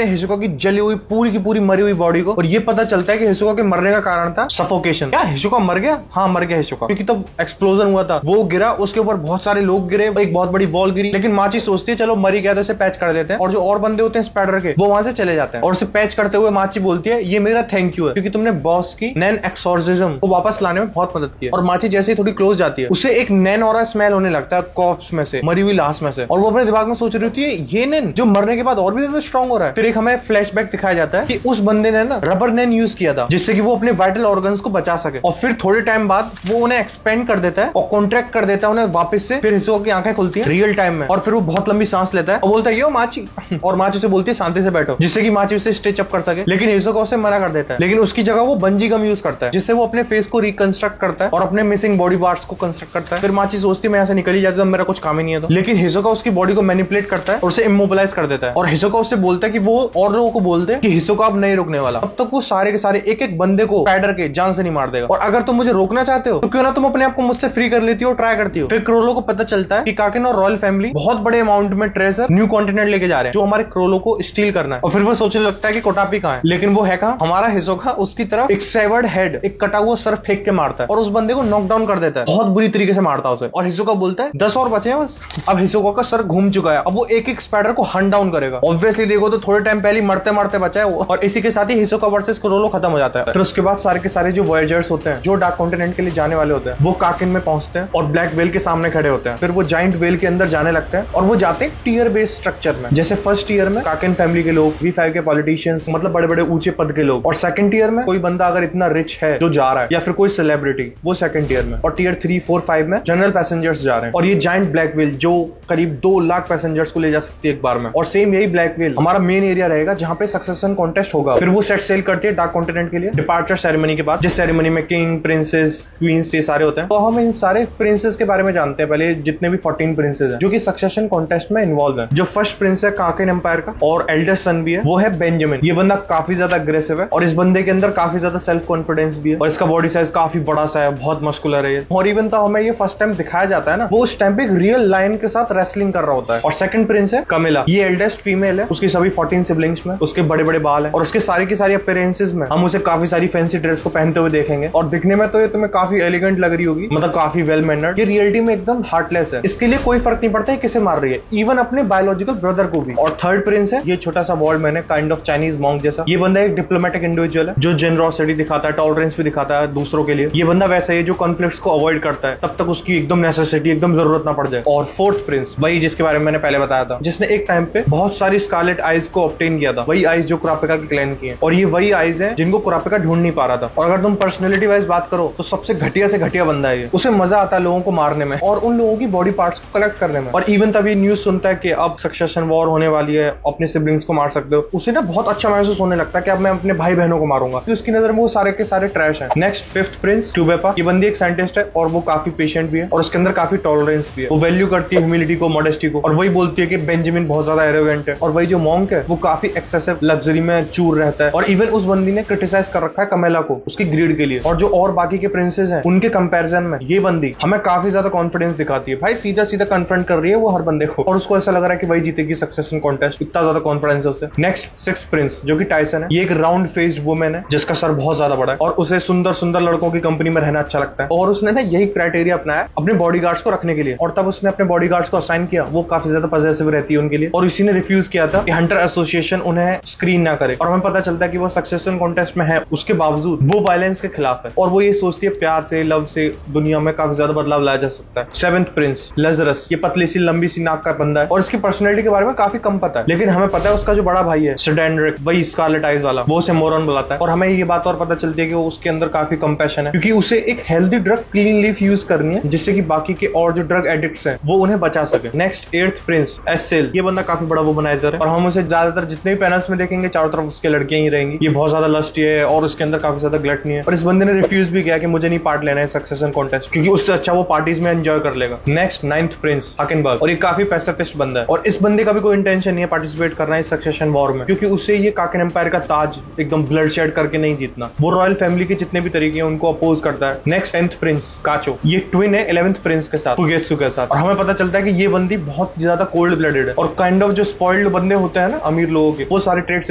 हिसोका की जली हुई पूरी की पूरी मरी हुई बॉडी को और ये पता चलता है कि हिसोका के मरने का कारण था सफोकेशन। क्या हिसोका मर गया? हाँ मर गया हिसोका, क्योंकि तब एक्सप्लोजन हुआ था, वो गिरा, उसके ऊपर बहुत सारे लोग गिरे, एक बहुत बड़ी वॉल गिरी। लेकिन माची सोचती है चलो मरी गया तो इसे पैच कर देते हैं और जो और बंदे होते हैं स्पाइडर के वो वहां से चले जाते हैं और उसे पैच करते हुए माची बोलती है ये मेरा थैंक यू है क्योंकि तुमने बॉस की नैन एक्सोर्सिज्म को वापस लाने में बहुत मदद की। और माची जैसे ही थोड़ी क्लोज जाती है उसे एक नैन और स्मेल होने लगता है कॉप्स में से, मरी हुई लाश में से, और वो अपने दिमाग में सोच रही होती है ये नैन जो मरने के बाद और भी ज्यादा स्ट्रॉन्ग हो रहा है। फिर एक हमें फ्लैशबैक दिखाया जाता है कि उस बंदे ने ना रबर नैन यूज किया था जिससे कि वो अपने वाइटल ऑर्गन्स को बचा सके और फिर थोड़े टाइम बाद वो उन्हें एक्सपेंड कर देता है और कॉन्ट्रैक्ट कर देता है उन्हें वापस से। फिर हिसोका की आंखें खुलती है रियल टाइम में और फिर वो बहुत लंबी सांस लेता है और बोलता है यो माची, और माची उसे बोलती है शांति से बैठो जिससे कि माची उसे स्टिच अप कर सके। लेकिन हिसोका उसे मना कर देता है, लेकिन उसकी जगह वो बंजी गम यूज करता है जिससे वो अपने फेस को रिकंस्ट्रक्ट करता है और अपने मिसिंग बॉडी पार्ट्स को कंस्ट्रक्ट करता है। फिर माची सोचती है मैं ऐसे निकल ही जाती हूं, मेरा कुछ काम ही नहीं है तो। लेकिन हिसोका उसकी बॉडी को मैनिपुलेट करता है और उसे इमोबिलाइज कर देता है और हिसोका उससे बोलता है कि वो और लोगों को बोलते हैं कि हिसोका अब नहीं रुकने वाला, अब तक वो सारे के सारे एक एक बंदे को स्पाइडर के जान से नहीं मार देगा और अगर तुम मुझे रोकना चाहते हो तो क्यों ना तुम अपने आप को मुझसे फ्री कर लेती हो, ट्राई करती हो। फिर क्रोलो को पता चलता है कि काकेन और रॉयल फैमिली बहुत बड़े अमाउंट में ट्रेजर न्यू कॉन्टिनेंट लेके जा रहे हैं जो हमारे क्रोलो को स्टील करना है और फिर वो सोचने लगता है कि कोटापी कहाँ है, लेकिन वो है कहाँ, हमारा हिसोका उसकी तरफ एक सेवर्ड हेड, एक कटा हुआ सर फेंक के मारता है और उस बंदे को नॉकडाउन कर देता है, बहुत बुरी तरीके से मारता है उसे। और हिसोका बोलता है 10 और बचे हैं बस। अब हिसोका का सर घूम चुका है, अब वो एक एक स्पाइडर को हंट डाउन करेगा। ऑब्वियसली देखो तो थोड़े टाइम पहले मरते मरते बचा है वो, और इसी के साथ ही हिसोका वर्सेस क्रोलो खत्म हो जाता है। फिर उसके बाद सारे के सारे जो वॉयेजर्स होते हैं, जो डार्क कॉन्टिनेंट के लिए जाने वाले होते हैं, वो काकिन में पहुंचते हैं और ब्लैक वेल के सामने खड़े होते हैं। फिर वो जाइंट वेल के अंदर जाने लगते हैं और वो जाते हैं टीयर बेस्ड स्ट्रक्चर में। जैसे फर्स्ट ईयर में काकिन फैमिली के लोग, V5 के पॉलिटिशियंस, मतलब बड़े बड़े ऊंचे पद के लोग, और सेकंड ईयर में कोई बंदा अगर इतना रिच है जो जा रहा है, या फिर कोई सेलिब्रिटी, वो सेकंड ईयर में। और टीयर 3, 4, 5 में जनरल पैसेंजर्स जा रहे हैं। और ये जाइंट ब्लैक व्हेल जो करीब 2 लाख पैसेंजर्स को ले जा सकती है एक बार में। और सेम यही ब्लैक व्हेल हमारा मेन एरिया रहेगा जहां पे सक्सेशन कॉन्टेस्ट होगा। फिर वो सेट सेल करती है डार्क कॉन्टिनेंट के लिए डिपार्चर सेरेमनी के बाद, जिस सेरेमनी में किंग, प्रिंसेस, क्वींस ये सारे होते हैं। तो हम इन सारे प्रिंसेस के बारे में जानते हैं पहले, जितने भी 14 प्रिंसेस हैं जो कि सक्सेशन कॉन्टेस्ट में इन्वॉल्व है। जो फर्स्ट प्रिंस है काकिन एम्पायर का और एल्डेस्ट सन भी है, वो है बेंजामिन। ये बंदा काफी ज्यादा अग्रेसिव है और इस बंदे के अंदर काफी ज्यादा सेल्फ कॉन्फिडेंस भी है और इसका बॉडी साइज काफी बड़ा सा है, बहुत मस्कुलर है। और इवन तो हमें ये फर्स्ट टाइम दिखाया जाता है ना, वो उस टाइम पे एक रियल लायन के साथ रेसलिंग कर रहा होता है। और सेकंड प्रिंस है कमिला, ये एल्डेस्ट फीमेल है, उसकी सभी 14 सिबलिंग्स में उसके बड़े बड़े बाल है और उसके सारी की सारी अपीयरेंसेस में हम उसे काफी सारी फैंसी ड्रेस को पहनते हुए देखेंगे। और दिखने में तो ये तुम्हें काफी एलिगेंट लग रही होगी, मतलब काफी वेल मैनर्ड। ये रियलिटी में एकदम हार्टलेस है, इसके लिए कोई फर्क नहीं पड़ता है किसे मार रही है, इवन अपने बायोलॉजिकल ब्रदर को भी। और थर्ड प्रिंस है ये छोटा सा बॉल्ड मैन है, काइंड ऑफ चाइनीज मॉन्क जैसा। ये बंदा एक डिप्लोमेटिक इंडिविजुअल है जो जेनरोसिटी दिखाता है, टॉलरेंस भी दिखाता है दूसरों के लिए। ये बंदा वैसा है जो कॉन्फ्लिक्ट्स को अवॉइड करता है तब तक उसकी एकदम नेसेसिटी, एकदम जरूरत ना पड़ जाए। और फोर्थ प्रिंस वही जिसके बारे में मैंने पहले बताया था, जिसने एक टाइम पे बहुत सारी स्कारलेट आइज को ऑब्टेन किया था, वही आइज जो कुरापिका के क्लैन की है। और ये वही आइज है जिनको कुरापिका ढूंढ नहीं पा रहा था। और अगर तुम पर्सनैलिटी वाइज बात करो तो सबसे घटिया से घटिया बंदा है ये। उसे मजा आता है लोगों को मारने में और उन लोगों की बॉडी पार्ट्स को कलेक्ट करने में। और इवन तभी न्यूज सुनता है कि अब सक्सेशन वॉर होने वाली है, अपने सिबलिंग्स को मार सकते हो, उसे ना बहुत अच्छा महसूस होने लगता है कि अब मैं अपने भाई बहनों को मारूंगा, तो उसकी नजर में वो सारे के सारे ट्रैश हैं। नेक्स्ट फिफ्थ प्रिंस ट्यूबेपा, ये बंदी एक साइंटिस्ट है और वो काफी पेशेंट भी है और उसके अंदर काफी टॉलरेंस भी है। वो वैल्यू करती है ह्यूमिलिटी को, मॉडेस्टी को, और वही बोलती है कि बेंजामिन बहुत ज्यादा एरोगेंट है। और वही जो मॉन्क है वो काफी एक्सेसिव लग्जरी में चूर रहता है। और इवन उस बंदी ने क्रिटिसाइज कर रखा है कमेला को उसकी ग्रीड के लिए। और जो और बाकी के प्रिंसेस हैं उनके कंपैरिजन में ये बंदी हमें काफी ज्यादा कॉन्फिडेंस दिखाती है। भाई सीधा सीधा कन्फ्रंट कर रही है वो हर बंदे को और उसको ऐसा लग रहा है कि वही जीतेगी सक्सेशन कॉन्टेस्ट, इतना ज्यादा कॉन्फिडेंस है उसे। नेक्स्ट सिक्स्थ प्रिंस जो कि टाइसन है, ये एक राउंड फेस्ड वुमेन है जिसका सर बहुत ज्यादा बड़ा है और उसे सुंदर सुंदर लड़कों की कंपनी में रहना अच्छा लगता है। और उसने ना यही क्राइटेरिया अपनाया अपने बॉडीगार्ड्स को रखने के लिए। और तब उसने अपने बॉडीगार्ड्स को असाइन किया, वो काफी ज्यादा पॉजिटिव रहती है उनके लिए। और इसी ने रिफ्यूज किया था कि हंटर एसोसिएशन उन्हें स्क्रीन ना करे। और हमें पता चलता है कि वो सक्सेशन कॉन्टेस्ट में है, उसके बावजूद वो वायलेंस के खिलाफ है और वो ये सोचती है प्यार से, लव से दुनिया में काफी ज्यादा बदलाव लाया जा सकता है। सेवेंथ प्रिंस लजरस, ये पतली सी लंबी सी नाक का बंदा है और इसकी पर्सनैलिटी के बारे में काफी कम पता है, लेकिन हमें पता है उसका जो बड़ा भाई है सिडेंड्रिक, वही स्कारलेट आइज वाला, वो उसे मोरन बुलाता है। और हमें ये बात और पता चलती है कि वो उसके अंदर काफी कंपैशन है क्योंकि उसे एक healthy drug clean leaf use करनी है जिससे कि बाकी के और जो ड्रग एडिक्ट्स हैं वो उन्हें बचा सके। नेक्स्ट एट्थ प्रिंस एसेल, ये बंदा काफी बड़ा वुमनाइजर है और हम उसे ज्यादातर जितने भी पैनल्स में देखेंगे चारों तरफ उसके लड़कियां ही रहेंगी। ये बहुत ज्यादा लस्टी है और उसके अंदर काफी ज्यादा ग्लटनी है। और इस बंदे ने रिफ्यूज भी किया कि मुझे नहीं पार्ट लेना है सक्सेशन कॉन्टेस्ट क्योंकि उससे अच्छा वो पार्टीज में एंजॉय कर लेगा। नेक्स्ट नाइन्थ प्रिंस हकिनबर्ग, और ये काफी पैसिफिस्ट बंदा है और इस बंदे का भी कोई इंटेंशन नहीं है पार्टिसिपेट करना है सक्सेशन वॉर में क्योंकि उसे ये काकिन एम्पायर का ताज एकदम ब्लड शेड करके नहीं जीतना। वो रॉयल फैमिली के जितने भी तरीके हैं उनको अपोज करता है। नेक्स्ट 10th प्रिंस काचो, ये ट्विन है 11th प्रिंस के साथ, फुगेत्सु के साथ। और हमें पता चलता है कि ये बंदी बहुत ज्यादा कोल्ड ब्लडेड है और काइंड ऑफ जो स्पॉइल्ड बंदे होते हैं ना अमीर लोगों के, वो सारे ट्रेड्स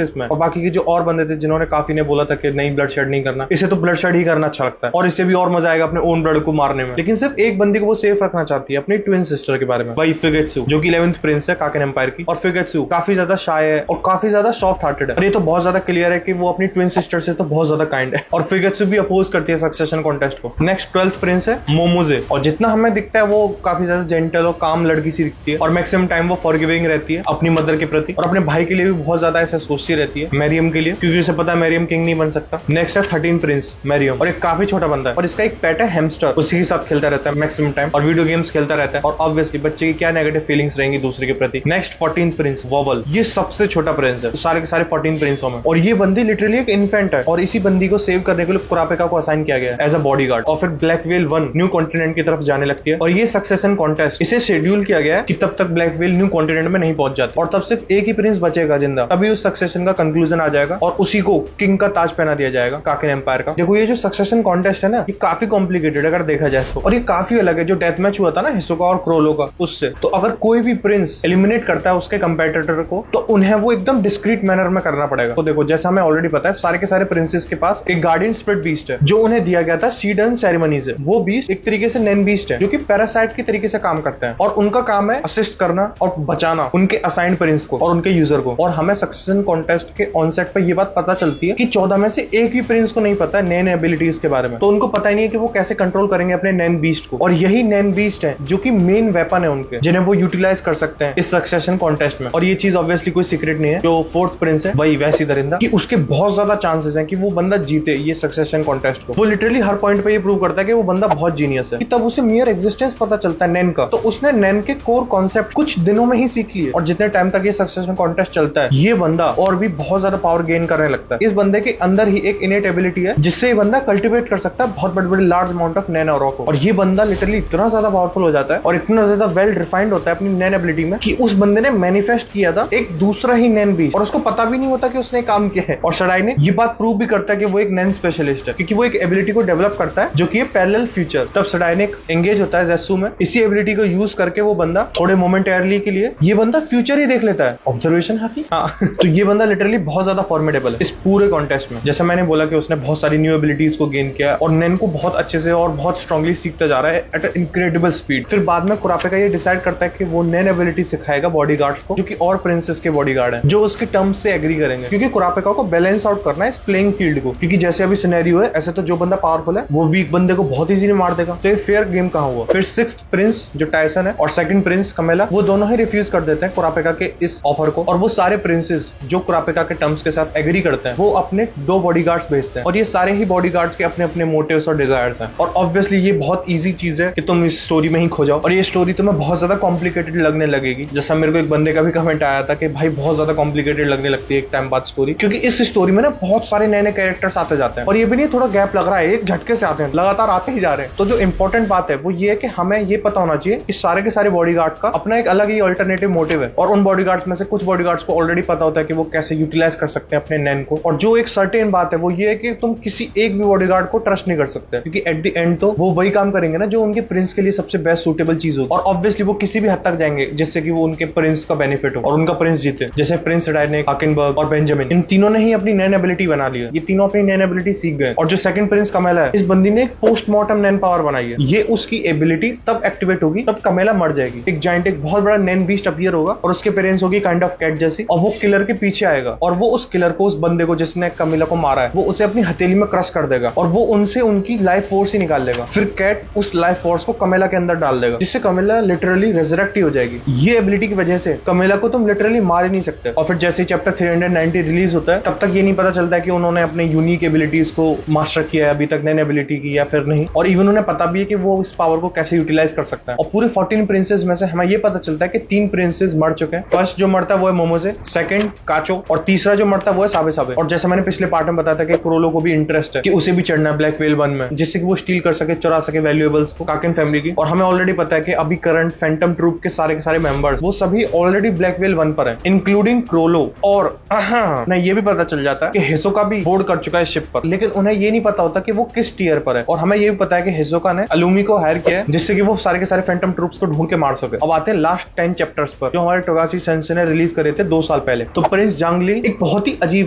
इसमें। और बाकी के जो और बंदे थे जिन्होंने काफी ने बोला था कि नहीं ब्लड शेड नहीं करना, इसे तो ब्लड शेड ही करना अच्छा लगता है और इसे भी और मजा आएगा अपने ओन ब्लड को मारने में। लेकिन सिर्फ एक बंदी को वो सेफ रखना चाहती है, अपनी ट्विन सिस्टर के बारे में, वही फुगेत्सु जो कि 11th प्रिंस है काकिन एम्पायर की। और फुगेत्सु काफी ज्यादा शाय है और काफी ज्यादा सॉफ्ट हार्टेड है और ये तो बहुत ज्यादा क्लियर है कि वो अपनी ट्विन सिस्टर से तो बहुत ज्यादा काइंड है। और फुगेत्सु भी अपोज करती है सक्सेशन कॉन्टेस्ट को। नेक्स्ट 12th प्रिंस है मोमोजे, और जितना हमें दिखता है वो काफी ज्यादा जेंटल और काम लड़की सी दिखती है और मैक्सिमम टाइम वो फॉरगिविंग रहती है अपनी मदर के प्रति और अपने भाई के लिए भी बहुत ज्यादा ऐसा सोचती रहती है, मैरियम के लिए, क्योंकि उसे पता है मैरियम किंग नहीं बन सकता। नेक्स्ट है 13 प्रिंस मैरियम, और एक काफी छोटा बंदा है और इसका एक पेट है हैमस्टर, उसी के साथ खेलता रहता है मैक्सिमम टाइम और वीडियो गेम्स खेलता रहता है। और ऑब्वियसली बच्चे की क्या नेगेटिव फीलिंग्स रहेंगी दूसरे के प्रति। नेक्स्ट 14 प्रिंस वॉबल, ये सबसे छोटा प्रिंस है सारे के सारे 14 प्रिंसों में और ये बंदी लिटरली एक इन्फेंट है और इसी बंदी को सेव करने के लिए कुरापिका को असाइन किया गया है एज अ बॉडीगार्ड। और फिर ब्लैक व्हेल 1 न्यू कॉन्टिनेंट की तरफ जाने लगती है और ये सक्सेशन कॉन्टेस्ट इसे शेड्यूल किया गया है कि तब तक ब्लैक व्हेल न्यू कॉन्टिनेंट में नहीं पहुंच जाती और तब सिर्फ एक ही प्रिंस बचेगा जिंदा, तभी उस सक्सेशन का कंक्लूजन आ जाएगा और उसी को किंग का ताज पहना दिया जाएगा काकिन एम्पायर का। देखो ये जो सक्सेशन कॉन्टेस्ट है ना, ये काफी कॉम्प्लिकेटेड अगर देखा जाए तो, और ये काफी अलग है जो डेथ मैच हुआ था ना हिसोका और क्रोलो का उससे। तो अगर कोई भी प्रिंस एलिमिनेट करता है उसके कंपेटिटर को तो उन्हें वो एकदम एकदम डिस्क्रीट मैनर में करना पड़ेगा। तो देखो जैसा हमें ऑलरेडी पता है सारे के सारे प्रिंसेस के पास एक गार्डियन स्पिरिट बीस्ट है जो उन्हें दिया गया था सीड एंड सेरेमनी से। वो बीस्ट एक तरीके से नैन बीस्ट है जो कि पैरासाइट की तरीके से काम करते हैं और उनका काम है असिस्ट करना और बचाना उनके असाइंड प्रिंस को और उनके यूजर को। और हमें सक्सेशन कॉन्टेस्ट के ऑनसेट पर यह बात पता चलती है कि 14 में से एक भी प्रिंस को नहीं पता है नैन एबिलिटीज के बारे में। तो उनको पता ही नहीं है कि वो कैसे कंट्रोल करेंगे अपने नैन बीस्ट को। और यही नैन बीस्ट है जो कि मेन वेपन है उनके, जिन्हें वो यूटिलाइज कर सकते हैं इस सक्सेशन कॉन्टेस्ट में। और ये चीज ऑब्वियसली कोई सीक्रेट नहीं है, जो फोर्थ प्रिंस है वही वैसी दरिंदा कि उसके बहुत ज्यादा चांसेस हैं कि वो बंदा जीते ये सक्सेशन कॉन्टेस्ट को। वो लिटरली हर पॉइंट पे ये प्रूव करता है कि वो बंदा बहुत जीनियस है। कि तब उसे मियर एग्जिस्टेंस पता चलता है नैन का, तो उसने नैन के कोर कॉन्सेप्ट कुछ दिनों में ही सीख लिए। और जितने टाइम तक ये सक्सेशन कॉन्टेस्ट चलता है ये बंदा और भी बहुत ज्यादा पावर गेन करने लगता है। इस बंदे के अंदर ही एक इनेट एबिलिटी है जिससे ये बंदा कल्टिवेट कर सकता है बहुत बड़े बड़े large amount of nen aura को। और ये बंदा लिटरली इतना ज्यादा पावरफुल हो जाता है और इतना ज्यादा वेल रिफाइंड होता है अपनी नैन एबिलिटी में कि उस बंदे ने मैनिफेस्ट किया था एक दूसरा ही नैन बीस्ट और उसको पता भी नहीं होता कि उसने काम किया है। और शडाई ने ये बात प्रूव भी करता है कि वो एक नैन स्पेशलिस्ट है क्योंकि वो एक एबिलिटी को डेवलप करता है जो कि पैरेलल फ्यूचर। तब शडाई ने एंगेज होता है जेसू में, इसी एबिलिटी को यूज करके वो बंदा थोड़े मोमेंटरली के लिए ये बंदा फ्यूचर ही देख लेता है। ऑब्जर्वेशन हाकी हाँ तो ये बंदा लिटरली बहुत ज्यादा फॉर्मेडेबल है इस पूरे कॉन्टेस्ट में। जैसे मैंने बोला कि उसने बहुत सारी न्यू एबिलिटीज को गेन किया और नैन को बहुत अच्छे से और बहुत स्ट्रांगली सीखता जा रहा है एट अ इनक्रेडिबल स्पीड। फिर बाद में कुरापे का ये डिसाइड करता है कि वो नैन एबिलिटी सिखाएगा बॉडीगार्ड्स को जो कि और प्रिंसेस के बॉडीगार्ड हैं जो उसके टर्म्स से एग्री करेंगे, क्योंकि कुरापेका को बैलेंस आउट करना है इस प्लेइंग फील्ड को। क्योंकि जैसे अभी सिनेरियो है ऐसे तो जो बंदा पावरफुल है वो वीक बंदे को बहुत इजीली मार देगा, तो ये फेयर गेम कहां हुआ। फिर सिक्स्थ प्रिंस जो टाइसन है और सेकंड प्रिंस कमेला वो दोनों ही रिफ्यूज कर देते हैं कुरापेका के इस ऑफर को। और वो सारे प्रिंसेस जो कुरापेका के टर्म्स के साथ एग्री करते हैं वो अपने 2 बॉडीगार्ड्स भेजते हैं और ये सारे ही बॉडीगार्ड्स के अपने अपने मोटिव्स और डिजायर्स हैं। और ऑब्वियसली ये बहुत इजी चीज है कि तुम इस स्टोरी में ही खो जाओ और ये स्टोरी तुम्हें बहुत ज्यादा कॉम्प्लिकेटेड लगने लगेगी। जैसा मेरे को एक बंदे का भी कमेंट आया था कि भाई बहुत ज्यादा कॉम्प्लिकेटेड लगने लगती है एक टाइम बाद स्टोरी, क्योंकि इस स्टोरी में ना बहुत सारे नए नए कैरेक्टर्स आते जाते हैं और ये भी नहीं थोड़ा गैप लग रहा है, एक झटके से आते हैं, लगातार आते ही जा रहे हैं। तो जो इंपॉर्टेंट बात है वो ये है कि हमें ये पता होना चाहिए कि सारे के सारे बॉडीगार्ड्स का अपना एक अलग ही अल्टरनेटिव मोटिव है और उन बॉडीगार्ड्स में से कुछ बॉडीगार्ड्स को ऑलरेडी पता होता है कि वो कैसे यूटिलाइज कर सकते हैं अपने नैन को। और जो एक सर्टेन बात है वो ये है कि तुम किसी एक भी बॉडीगार्ड को ट्रस्ट नहीं कर सकते, क्योंकि एट द एंड तो वो वही काम करेंगे ना जो उनके प्रिंस के लिए सबसे बेस्ट सूटेबल चीज हो। और ऑब्वियसली वो किसी भी हद तक जाएंगे जिससे कि वो उनके प्रिंस का बेनिफिट हो और उनका प्रिंस जीते। जैसे प्रिंस डायनेक, हाकिनबर्ग और बेंजामिन, इन तीनों ने ही अपनी नैन एबिलिटी बना ली है। ये तीनों अपनी नैन एबिलिटी सीख गए। और जो सेकंड प्रिंस कमेला है, इस बंदी ने एक पोस्टमार्टम नैन पावर बनाई है। ये उसकी एबिलिटी तब एक्टिवेट होगी तब कमेला मर जाएगी। एक जाइंट, एक बहुत बड़ा नैन बीस्ट अपीयर होगा और उसके पेरेंट्स होगी काइंड ऑफ कैट जैसी, और वो किलर के पीछे आएगा और वो उस किलर को, उस बंदे को जिसने कमेला को मारा है, वो उसे अपनी हथेली में क्रश कर देगा और वो उनसे उनकी लाइफ फोर्स ही निकाल लेगा। फिर कैट उस लाइफ फोर्स को कमेला के अंदर डाल देगा जिससे कमेला लिटरली रेजरेक्ट ही हो जाएगी। ये एबिलिटी की वजह से कमेला को तुम लिटरली मार ही नहीं सकते। और फिर जैसे चैप्टर 390 रिलीज होता है तब तक ये नहीं पता चलता है कि उन्होंने अपने यूनिक एबिलिटीज को मास्टर किया है अभी तक नैन एबिलिटी की या फिर नहीं। और इवन उन्हें पता भी है कि वो इस पावर को कैसे यूटिलाइज कर सकता है। और पूरे 14 प्रिंसेस में से हमें ये पता चलता है कि 3 प्रिंसेस मर चुके हैं। फर्स्ट जो मरता है वो है मोमोजे, सेकंड काचो और तीसरा जो मरता है वो है साबे साबे। और जैसे मैंने पिछले पार्ट में बताया था कि क्रोलो को भी इंटरेस्ट है कि उसे भी चढ़ना है ब्लैक व्हेल 1 में, जिससे कि वो स्टील कर सके, चुरा सके वैल्यूएबल्स को काकिन फैमिली की। और हमें ऑलरेडी पता है कि अभी करंट फैंटम ट्रूप के सारे मेंबर्स वो सभी ऑलरेडी ब्लैक व्हेल 1 पर है, इंक्लूडिंग क्रोलो। और नहीं ये भी पता चल जाता है कि हिसोका भी बोर्ड कर चुका है शिप पर, लेकिन उन्हें ये नहीं पता होता कि वो किस टीयर पर है। और हमें ये भी पता है कि हिसोका ने अलूमी को हायर किया है जिससे कि वो सारे के सारे फैंटम ट्रूप्स को ढूंढ के मार सके। अब आते हैं लास्ट 10 चैप्टर्स पर जो हमारे टोगाशी सेंसे ने रिलीज करे थे 2 साल पहले। तो प्रिंस जांगली एक बहुत ही अजीब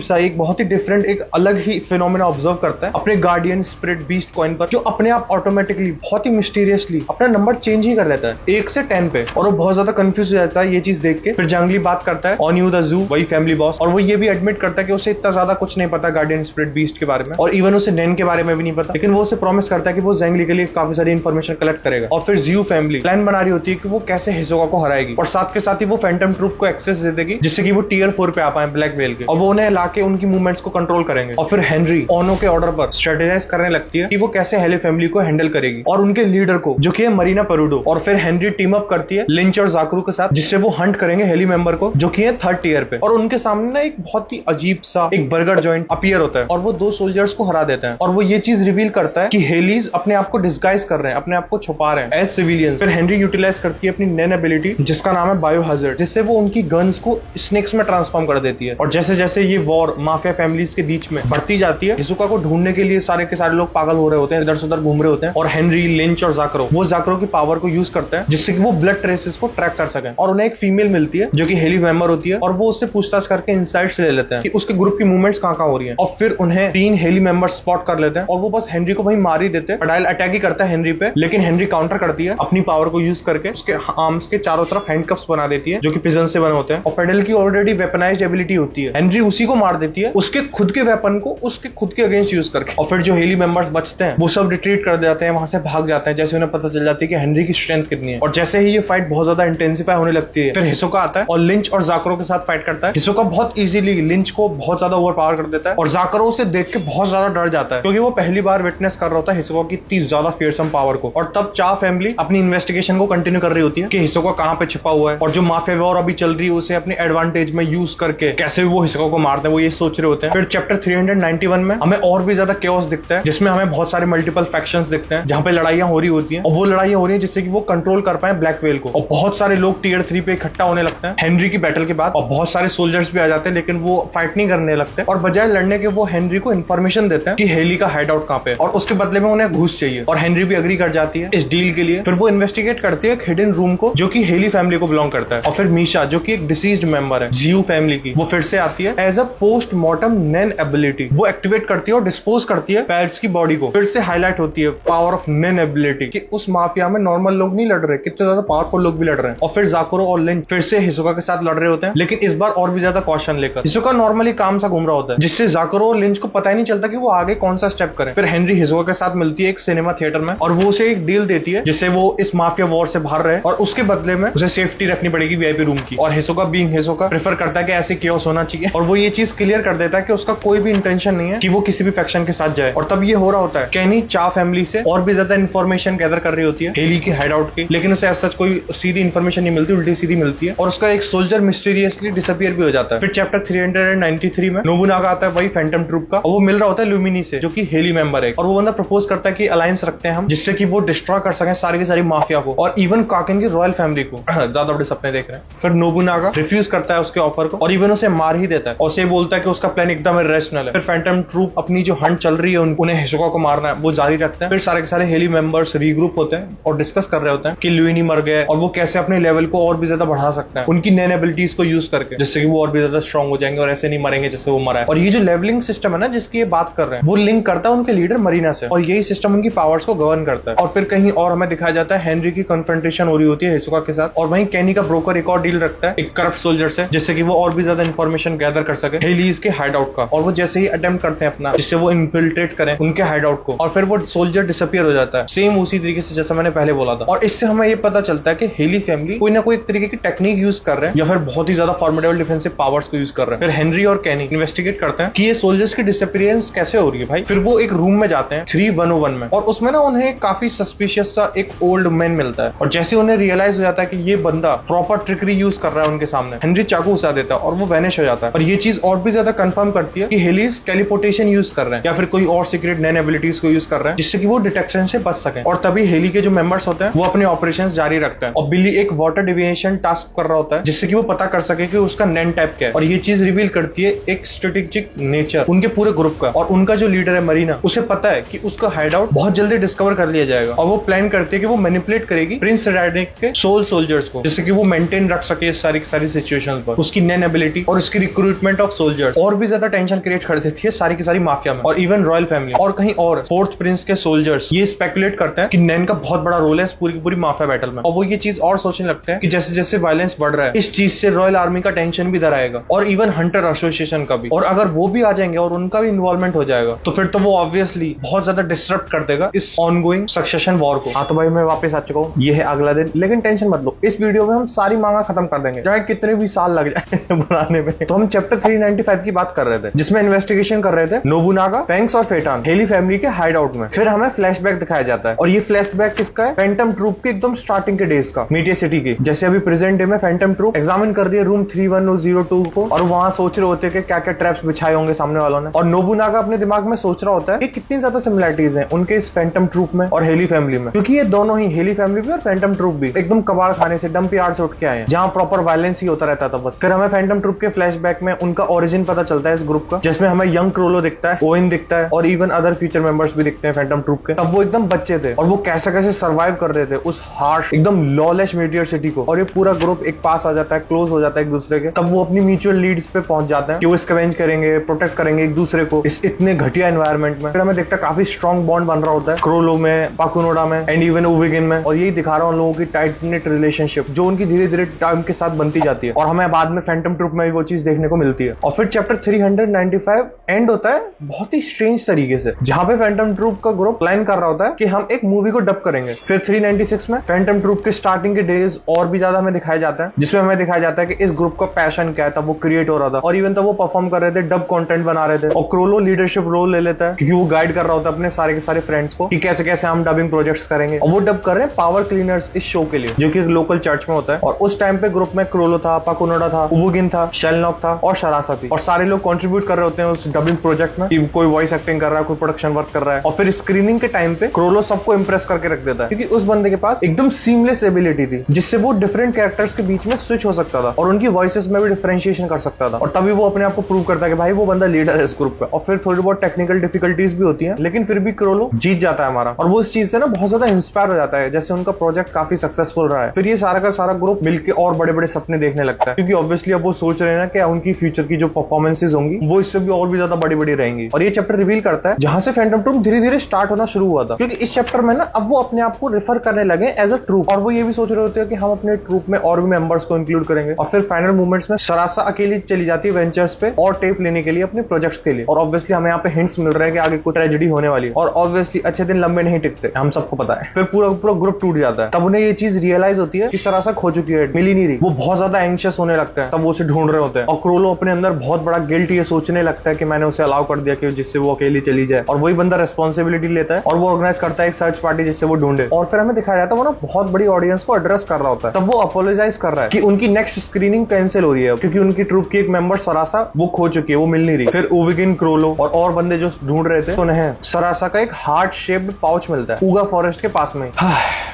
सा, एक बहुत ही डिफरेंट, एक अलग ही फिनोमेना ऑब्जर्व करता है अपने गार्डियन स्पिरिट बीस्ट कॉइन पर, जो अपने आप ऑटोमेटिकली बहुत ही मिस्टीरियसली अपना नंबर चेंज ही कर लेता है 1 से 10 पे। और वो बहुत ज्यादा कंफ्यूज हो जाता है ये चीज देख के। फिर जांगली बात करता है ऑन यू द जू, वही फैमिली बॉस, और वो ये भी एडमिट करता है कि उसे इतना ज्यादा कुछ नहीं पता गार्डियन स्पिरिट बीस्ट के बारे में और इवन उसे नैन के बारे में भी नहीं पता, लेकिन वो उसे प्रॉमिस करता है कि वो ज़ैंगली के लिए काफी सारी इंफॉर्मेशन कलेक्ट करेगा। और फिर जियो फैमिली प्लान बना रही होती है कि वो कैसे हिसोका को हराएगी और साथ के साथ ही वो फैंटम ट्रूप को एक्सेस दे देगी जिससे कि वो टियर 4 पे आ पाए ब्लैक व्हेल के, और वो उन्हें लाके उनकी मूवमेंट्स को कंट्रोल करेंगे। और फिर हेनरी ओनो के ऑर्डर पर स्ट्रेटेजाइज करने लगती है कि वो कैसे हेले फैमिली को हैंडल करेगी और उनके लीडर को जो कि है मरीना पेरुडो। और फिर हेनरी टीम अप करती है लिंच और जाकरू के साथ जिससे वो हंट करेंगे हेली मेंबर को जो कि है 3rd टियर पे। और उनके सामने ना एक बहुत ही अजीब सा एक बर्गर जॉइंट अपीयर होता है और वो 2 सोल्जर्स को हरा देते हैं। और वो ये चीज रिवील करता है कि हेलीज अपने आप को डिस्गाइज कर रहे हैं, अपने आप को छुपा रहे हैं एज सिविलियंस। फिर हेनरी यूटिलाइज करती है अपनी नैन एबिलिटी जिसका नाम है बायो हजार्ड, जिससे वो उनकी गन्स को स्नेक्स में ट्रांसफॉर्म कर देती है। और जैसे जैसे ये वॉर माफिया फैमिलीज के बीच में बढ़ती जाती है, हिसोका को ढूंढने के लिए सारे के सारे लोग पागल हो रहे होते हैं, इधर से उधर घूम रहे होते हैं। और हेनरी, लिंच और जाकरो वो जाकरो की पावर को यूज करते हैं जिससे कि वो ब्लड ट्रेसेस को ट्रैक कर सकें। और उन्हें एक फीमेल मिलती है जो कि हेली मेंबर होती है और वो उससे पूछताछ करके इंसाइट्स ले लेते हैं कि उसके ग्रुप की मूवमेंट्स कहाँ हो रही हैं, और फिर उन्हें 3 हेली मेंबर्स स्पॉट कर लेते हैं और वो बस हेनरी को वहीं मार ही देते हैं। पडाइल अटैक ही करता है हेनरी पे, लेकिन हेनरी काउंटर करती है अपनी पावर को यूज करके, उसके आर्म्स के चारों तरफ हैंडकफ्स बना देती है जो कि पिजन से बने होते हैं, और पेडल की ऑलरेडी वेपनाइज्ड एबिलिटी होती है। हेनरी उसी को मार देती है उसके खुद के वेपन को उसके खुद के अगेंस्ट यूज करके, और फिर जो हेली मेंबर्स बचते हैं वो सब रिट्रीट कर जाते हैं, वहां से भाग जाते हैं जैसे उन्हें पता चल जाती है कि हेनरी की स्ट्रेंथ कितनी है। और जैसे ही ये फाइट बहुत ज्यादा इंटेंसिफाई होने लगती है, फिर हिसोका आता है और लिंच और जाकरो के साथ फाइट करता है। हिसोका बहुत इजीली लिंच को बहुत ज्यादा ओवर पावर कर देता है, और जाकरो उसे देख के बहुत ज्यादा डर जाता है क्योंकि वो पहली बार विटनेस कर रहा होता है हिसोका की इतनी ज्यादा फियरसम पावर को। और तब चा फैमिली अपनी इन्वेस्टिगेशन को कंटिन्यू कर रही होती है कि हिसोका कहां पे छिपा हुआ है, और जो माफिया वॉर अभी चल रही है उसे अपने एडवांटेज में यूज करके कैसे वो हिसोका को मारते हैं, वो ये सोच रहे होते हैं। फिर चैप्टर 391 में हमें और भी ज्यादा केओस दिखता है, जिसमें हमें बहुत सारे मल्टीपल फैक्शंस दिखते हैं जहां पे लड़ाइयां हो रही होती हैं, और वो लड़ाइयां हो रही है जिससे कि वो कंट्रोल कर पाए ब्लैक व्हेल को, और बहुत सारे लोग टियर 3 पे इकट्ठा होने लगते हैं हेनरी की बैटल के बाद, और बहुत सारे सोल्जर्स भी आ जाते हैं, लेकिन वो फाइट नहीं करने लगते, और बजाय लड़ने के वो हेनरी को इन्फॉर्मेशन देते हैं कि हेली का हाइड आउट कहां पे है, और उसके बदले में उन्हें घूस चाहिए, और हेनरी भी एग्री कर जाती है इस डील के लिए। फिर वो इन्वेस्टिगेट करती है एक हिडन रूम को जो कि हेली फैमिली को बिलोंग करता है, और फिर मीशा जो कि एक डिसीज्ड मेंबर है जियो फैमिली की, वो फिर से आती है as a postmortem nen ability, वो एक्टिवेट करती है और डिस्पोज करती है पैड्स की बॉडी को। फिर से हाईलाइट होती है पावर ऑफ नैन एबिलिटी कि उस माफिया में नॉर्मल लोग नहीं लड़ रहे, कितने ज्यादा पावरफुल लोग भी लड़ रहे हैं। और फिर जाकुरो और लिंच फिर से हिसोका के साथ लड़ रहे होते हैं, लेकिन इस बार और भी ज्यादा कॉशन लेकर। हिसोका नॉर्मली काम सा घूम रहा होता है, जिससे जाकुरो और लिंच को पता ही नहीं चलता कि वो आगे कौन सा स्टेप करें। फिर हेनरी हिसोका के साथ मिलती है एक सिनेमा थिएटर में, और वो उसे एक डील देती है जिससे वो इस माफिया वॉर से बाहर रहे, और उसके बदले में उसे सेफ्टी रखनी पड़ेगी वीआईपी रूम की। और हिसोका बीइंग हिसोका प्रेफर करता है कि ऐसे केओस होना चाहिए, और वो ये चीज क्लियर कर देता है कि उसका कोई भी इंटेंशन नहीं है कि वो किसी भी फैक्शन के साथ जाए। और तब ये हो रहा होता है कैनी चा फैमिली से और भी ज्यादा इन्फॉर्मेशन गैदर कर रही होती है हेली के हाइड आउट की, लेकिन उसे सच कोई सीधी इन्फॉर्मेशन नहीं मिलती, उल्टी सीधी मिलती है, और उसका एक सोल्जर मिस्टीरियसली डिसअपियर भी हो जाता है। फिर चैप्टर 393 में नोबुनागा आता है, वही फैंटम ट्रूप का, और वो मिल रहा होता है लुमिनी से जो कि हेली मेंबर है, और वो बंदा प्रपोज करता है कि अलायंस रखते हैं हम, जिससे कि वो डिस्ट्रॉय कर सकें सारी की सारी माफिया को, और इवन काकेन की रॉयल फैमिली को। ज्यादा बड़े सपने देख रहे हैं। फिर नोबुनागा रिफ्यूज करता है उसके ऑफर को, और इवन उसे मार ही देता है, और उसे बोलता है कि उसका प्लान एकदम इरेशनल है। फिर फैंटम ट्रूप अपनी जो हंट चल रही है उन्हें हिसोका को मारना है वो जारी रखते हैं। फिर सारे के सारे हेली मेंबर्स रीग्रुप होते हैं और डिस्कस कर रहे होते हैं कि लुइनी मर गए और वो कैसे अपने लेवल को और भी ज्यादा बढ़ा सकते हैं उनकी नैन एबिलिटीज को यूज करके, जिससे कि वो और भी ज्यादा स्ट्रॉन्ग हो जाएंगे और ऐसे नहीं मरेंगे जैसे वो मरा है। और ये जो लेवलिंग सिस्टम है ना जिसकी ये बात कर रहे हैं, वो लिंक करता है उनके लीडर मरीना से, और यही सिस्टम उनकी पावर्स को गवर्न करता है। और फिर कहीं और हमें दिखाया जाता है हेनरी की कन्फ्रंटेशन हो रही होती है हिसोका के साथ, और वहीं कैनी का ब्रोकर एक और डील रखता है एक करप्ट सोल्जर से, जिससे कि वो और भी ज्यादा इंफॉर्मेशन गैदर कर सके हेलीज के हाइड आउट का। और वो जैसे ही अटेम्प्ट करते हैं अपना, जिससे वो इन्फिल्ट्रेट करें उनके हाइड आउट को, और फिर वो सोल्जर डिसअपियर हो जाता है, सेम उसी तरीके से जैसा मैंने पहले बोला था। और इससे हमें ये पता चलता है कि हेली फैमिली कोई ना कोई एक तरीके की टेक्निक यूज कर रहे हैं, या फिर बहुत ही ज्यादा फॉर्मिडेबल डिफेंसिव पावर्स को यूज कर रहे हैं। फिर हेनरी और कैनी इन्वेस्टिगेट करते हैं कि ये सोल्जर्स की डिसअपियरेंस कैसे हो रही है भाई। फिर वो एक रूम में जाते हैं 3101 में, और उसमें ना उन्हें काफी सस्पिशियस सा एक ओल्ड मैन मिलता है, और जैसे उन्हें रियलाइज हो जाता है कि ये बंदा प्रॉपर ट्रिकरी यूज कर रहा है उनके सामने, हेनरी चाकू उसा देता है और वो वैनिश हो जाता है। और ये चीज और भी ज्यादा कंफर्म करती है कि हेलीज टेलीपोर्टेशन यूज कर रहे हैं या फिर कोई और सीक्रेट नैन एबिलिटीज को यूज कर रहे हैं, जिससे कि वो डिटेक्शन से बच सके। और तभी हेली के जो मेंबर्स होते हैं वो अपने ऑपरेशंस जारी रखते हैं, और बिली एक वाटर डिविएशन टास्क कर रहा होता है, जिससे कि वो पता कर सके कि उसका नैन टाइप क्या है। और ये चीज रिवील करती है एक स्ट्रेटेजिक नेचर उनके पूरे ग्रुप का, और उनका जो लीडर है मरीना, उसे पता है कि उसका हाइड आउट बहुत जल्दी डिस्कवर कर लिया जाएगा, और वो प्लान करती है कि वो मैनिपुलेट करेगी प्रिंस राइडनिक के सोल सोल्जर्स को, जिससे कि वो मेंटेन रख सके सारी सिचुएशंस पर उसकी नैन एबिलिटी और उसकी रिक्रूटमेंट ऑफ सोल्जर्स। और भी ज्यादा टेंशन क्रिएट कर देती है सारी की सारी माफिया में, और इवन रॉयल फैमिली और कहीं और फोर्थ प्रिंस के सोल्जर्स ये स्पेकुलेट करते हैं कि नैन का बहुत बड़ा रोल है इस पूरी की पूरी माफिया बैटल में। और वो ये चीज और सोचने लगते हैं कि जैसे जैसे वायलेंस बढ़ रहा है, इस चीज से रॉयल आर्मी का टेंशन भी इधर आएगा, और इवन हंटर एसोसिएशन का भी। और अगर वो भी आ जाएंगे और उनका भी इन्वॉल्वमेंट हो जाएगा, तो फिर तो वो ऑब्वियसली बहुत ज्यादा डिस्टर्ब कर देगा इस ऑनगोइंग सक्सेशन वॉर को। हाँ तो भाई मैं वापस आ चुका हूँ, ये है अगला दिन। लेकिन टेंशन मत लो, इस वीडियो में हम सारी मांगा खत्म कर देंगे, चाहे कितने भी साल लग जाए बनाने में। तो हम चैप्टर 395 की बात कर रहे थे, जिसमें इन्वेस्टिगेशन कर रहे थे नोबुनागा, फैंक्स और फेटान हेली फैमिली के हाइड आउट में। फिर हमें फ्लैशबैक दिखाया जाता है, और ये फ्लैशबैक किसका है? फैंटम ट्रूप के एकदम स्टार्टिंग के डेज का, मीटिया सिटी के। जैसे अभी प्रेजेंट डे में फैंटम ट्रूप एग्जामिन कर रही है रूम 3102 को, और वहां सोच रहे होते हैं कि क्या क्या ट्रैप्स बिछाए होंगे सामने वालों ने। और नोबुनागा अपने दिमाग में सोच रहा होता है कि कितनी ज्यादा सिमिलरिटीज हैं उनके इस फैंटम ट्रूप में और हेली फैमिली में, क्योंकि ये दोनों ही हेली फैमिली भी और फैंटम ट्रूप भी एकदम कबाड़ खाने से, डंप यार्ड से उठ के आए हैं, जहां प्रॉपर वायलेंस ही होता रहता था बस। फिर हमें फैंटम ट्रूप के फ्लैशबैक में उनका ओरिजिन पता चलता है इस ग्रुप का, जिसमें हमें यंग क्रोलो दिखता है, ओइन दिखता है, और इवन अदर फीचर मेंबर्स भी दिखते हैं फैंटम ट्रूप के। तब वो एकदम बच्चे थे, और वो कैसे कैसे सर्वाइव कर रहे थे उस हार्श एकदम लॉलेस मीटियर सिटी को। और ये पूरा ग्रुप एक पास आ जाता है, क्लोज हो जाता है एक दूसरे दूसरे के, तब वो अपनी म्यूचुअल लीड्स पे पहुंच जाते हैं कि वो स्कैवेंज करेंगे, प्रोटेक्ट करेंगे एक दूसरे को इस इतने घटिया एनवायरमेंट में। फिर हमें देखता है काफी स्ट्रॉन्ग बॉन्ड बन रहा होता है क्रोलो में, पाकुनोडा में एंड इवन ओविगिन में, और यही दिखा रहा हूं उन लोगों की टाइट नेट रिलेशनशिप जो उनकी धीरे धीरे टाइम के साथ बनती जाती है, और हमें बाद में फैंटम ट्रूप में भी वो चीज देखने को मिलती है। और फिर चैप्टर 395 एंड होता है बहुत ही स्ट्रेंज तरीके से, जहां पे फैंटम ट्रूप का ग्रुप प्लान कर रहा होता है कि हम एक मूवी को डब करेंगे। फिर 396 में फैंटम ट्रूप के स्टार्टिंग के डेज और भी ज्यादा हमें दिखाया जाता है, जिसमें हमें दिखाया जाता है कि इस ग्रुप का पैशन क्या है, तब वो क्रिएट हो रहा था, और इवन तब वो परफॉर्म कर रहे थे, डब कंटेंट बना रहे थे, और क्रोलो लीडरशिप रोल ले लेता है क्योंकि वो गाइड कर रहा होता है अपने सारे के सारे फ्रेंड्स को कि कैसे कैसे हम डबिंग प्रोजेक्ट्स करेंगे, और वो डब कर रहे हैं पावर क्लीनर्स इस शो के लिए जो कि लोकल चर्च में होता है। और उस टाइम पे ग्रुप में क्रोलो था, पाकुनोडा था, उवुगिन था, शेलनॉक था और शरासा थी, और सारे लोग कंट्रीब्यूट कर रहे होते हैं उस डबिंग प्रोजेक्ट में कि कोई वॉइस एक्टिंग कर रहा है, कोई प्रोडक्शन वर्क कर रहा है। और फिर स्क्रीनिंग के टाइम पे क्रोलो सबको इंप्रेस करके रख देता है क्योंकि उस बंदे के पास एकदम सीमलेस एबिलिटी थी जिससे वो डिफरेंट कैरेक्टर्स के बीच में स्विच हो सकता था और उनकी वॉइसेस में भी डिफरेंशिएशन कर सकता था, और तभी वो अपने आप को प्रूव करता है कि भाई वो बंदा लीडर है इस ग्रुप का। और फिर थोड़ी बहुत टेक्निकल डिफिकल्टीज भी होती हैं, लेकिन फिर भी क्रोलो जीत जाता है हमारा, और वो इस चीज से ना बहुत ज्यादा इंस्पायर हो जाता है, जैसे उनका प्रोजेक्ट काफी सक्सेसफुल रहा है। फिर ये सारा का सारा ग्रुप मिलकर और बड़े बड़े सपने देखने लगता है क्योंकि ऑब्वियसली अब वो सोच रहे हैं ना कि उनकी फ्यूचर की जो परफॉर्मेंसेज होंगी वो इससे भी और भी ज्यादा बड़ी बड़ी रहेंगी। और ये चैप्टर रिवील करता है जहां से फैंटम ट्रूप धीरे धीरे स्टार्ट होना शुरू हुआ था, क्योंकि इस चैप्टर में ना अब वो अपने आप को रेफर करने लगे एज अ ट्रूप, और वो ये भी सोच रहे होते हैं कि हम अपने ट्रूप में और भी मेंबर्स को इंक्लूड करेंगे। और फिर फाइनल मूवमेंट्स में शरासा अकेली चली जाती है वेंचर्स पे और टेप लेने के लिए अपने प्रोजेक्ट्स के लिए, और ऑब्वियसली हमें यहाँ पे हिंट्स मिल रहे हैं कि आगे कोई ट्रेजेडी होने वाली है, और ऑब्वियसली अच्छे दिन लंबे नहीं टिकते, हम सबको पता है। फिर पूरा पूरा ग्रुप टूट जाता है, तब उन्हें ये चीज रियलाइज होती है कि शरासा खो चुकी है, मिली नहीं रही। वो बहुत ज्यादा एंग्शियस होने लगते हैं, तब वो उसे ढूंढ रहे होते हैं, और क्रोलो अपने अंदर बहुत बड़ा गिल्ट ये सोचने लगता है कि मैंने उसे अलाउ कर दिया कि जिससे वो अकेली चली जाए, और वही बंदा रेस्पॉन्सिबिलिटी लेता है और वो ऑर्गेनाइज करता है एक सर्च पार्टी जिससे वो ढूंढे। और फिर हमें दिखाया जाता है वो ना बहुत बड़ी ऑडियंस को एड्रेस कर रहा होता है, तब वो अपोलोजाइज कर रहा है कि उनकी नेक्स्ट स्क्रीनिंग कैंसिल हो रही है क्योंकि उनकी ट्रूप की एक मेंबर शरासा वो खो चुकी है, वो मिल नहीं रही। फिर ओविगिन, क्रोलो और बंदे जो ढूंढ रहे थे, तो उन्हें शरासा का एक हार्ट शेप्ड पाउच मिलता है ऊगा फॉरेस्ट के पास में,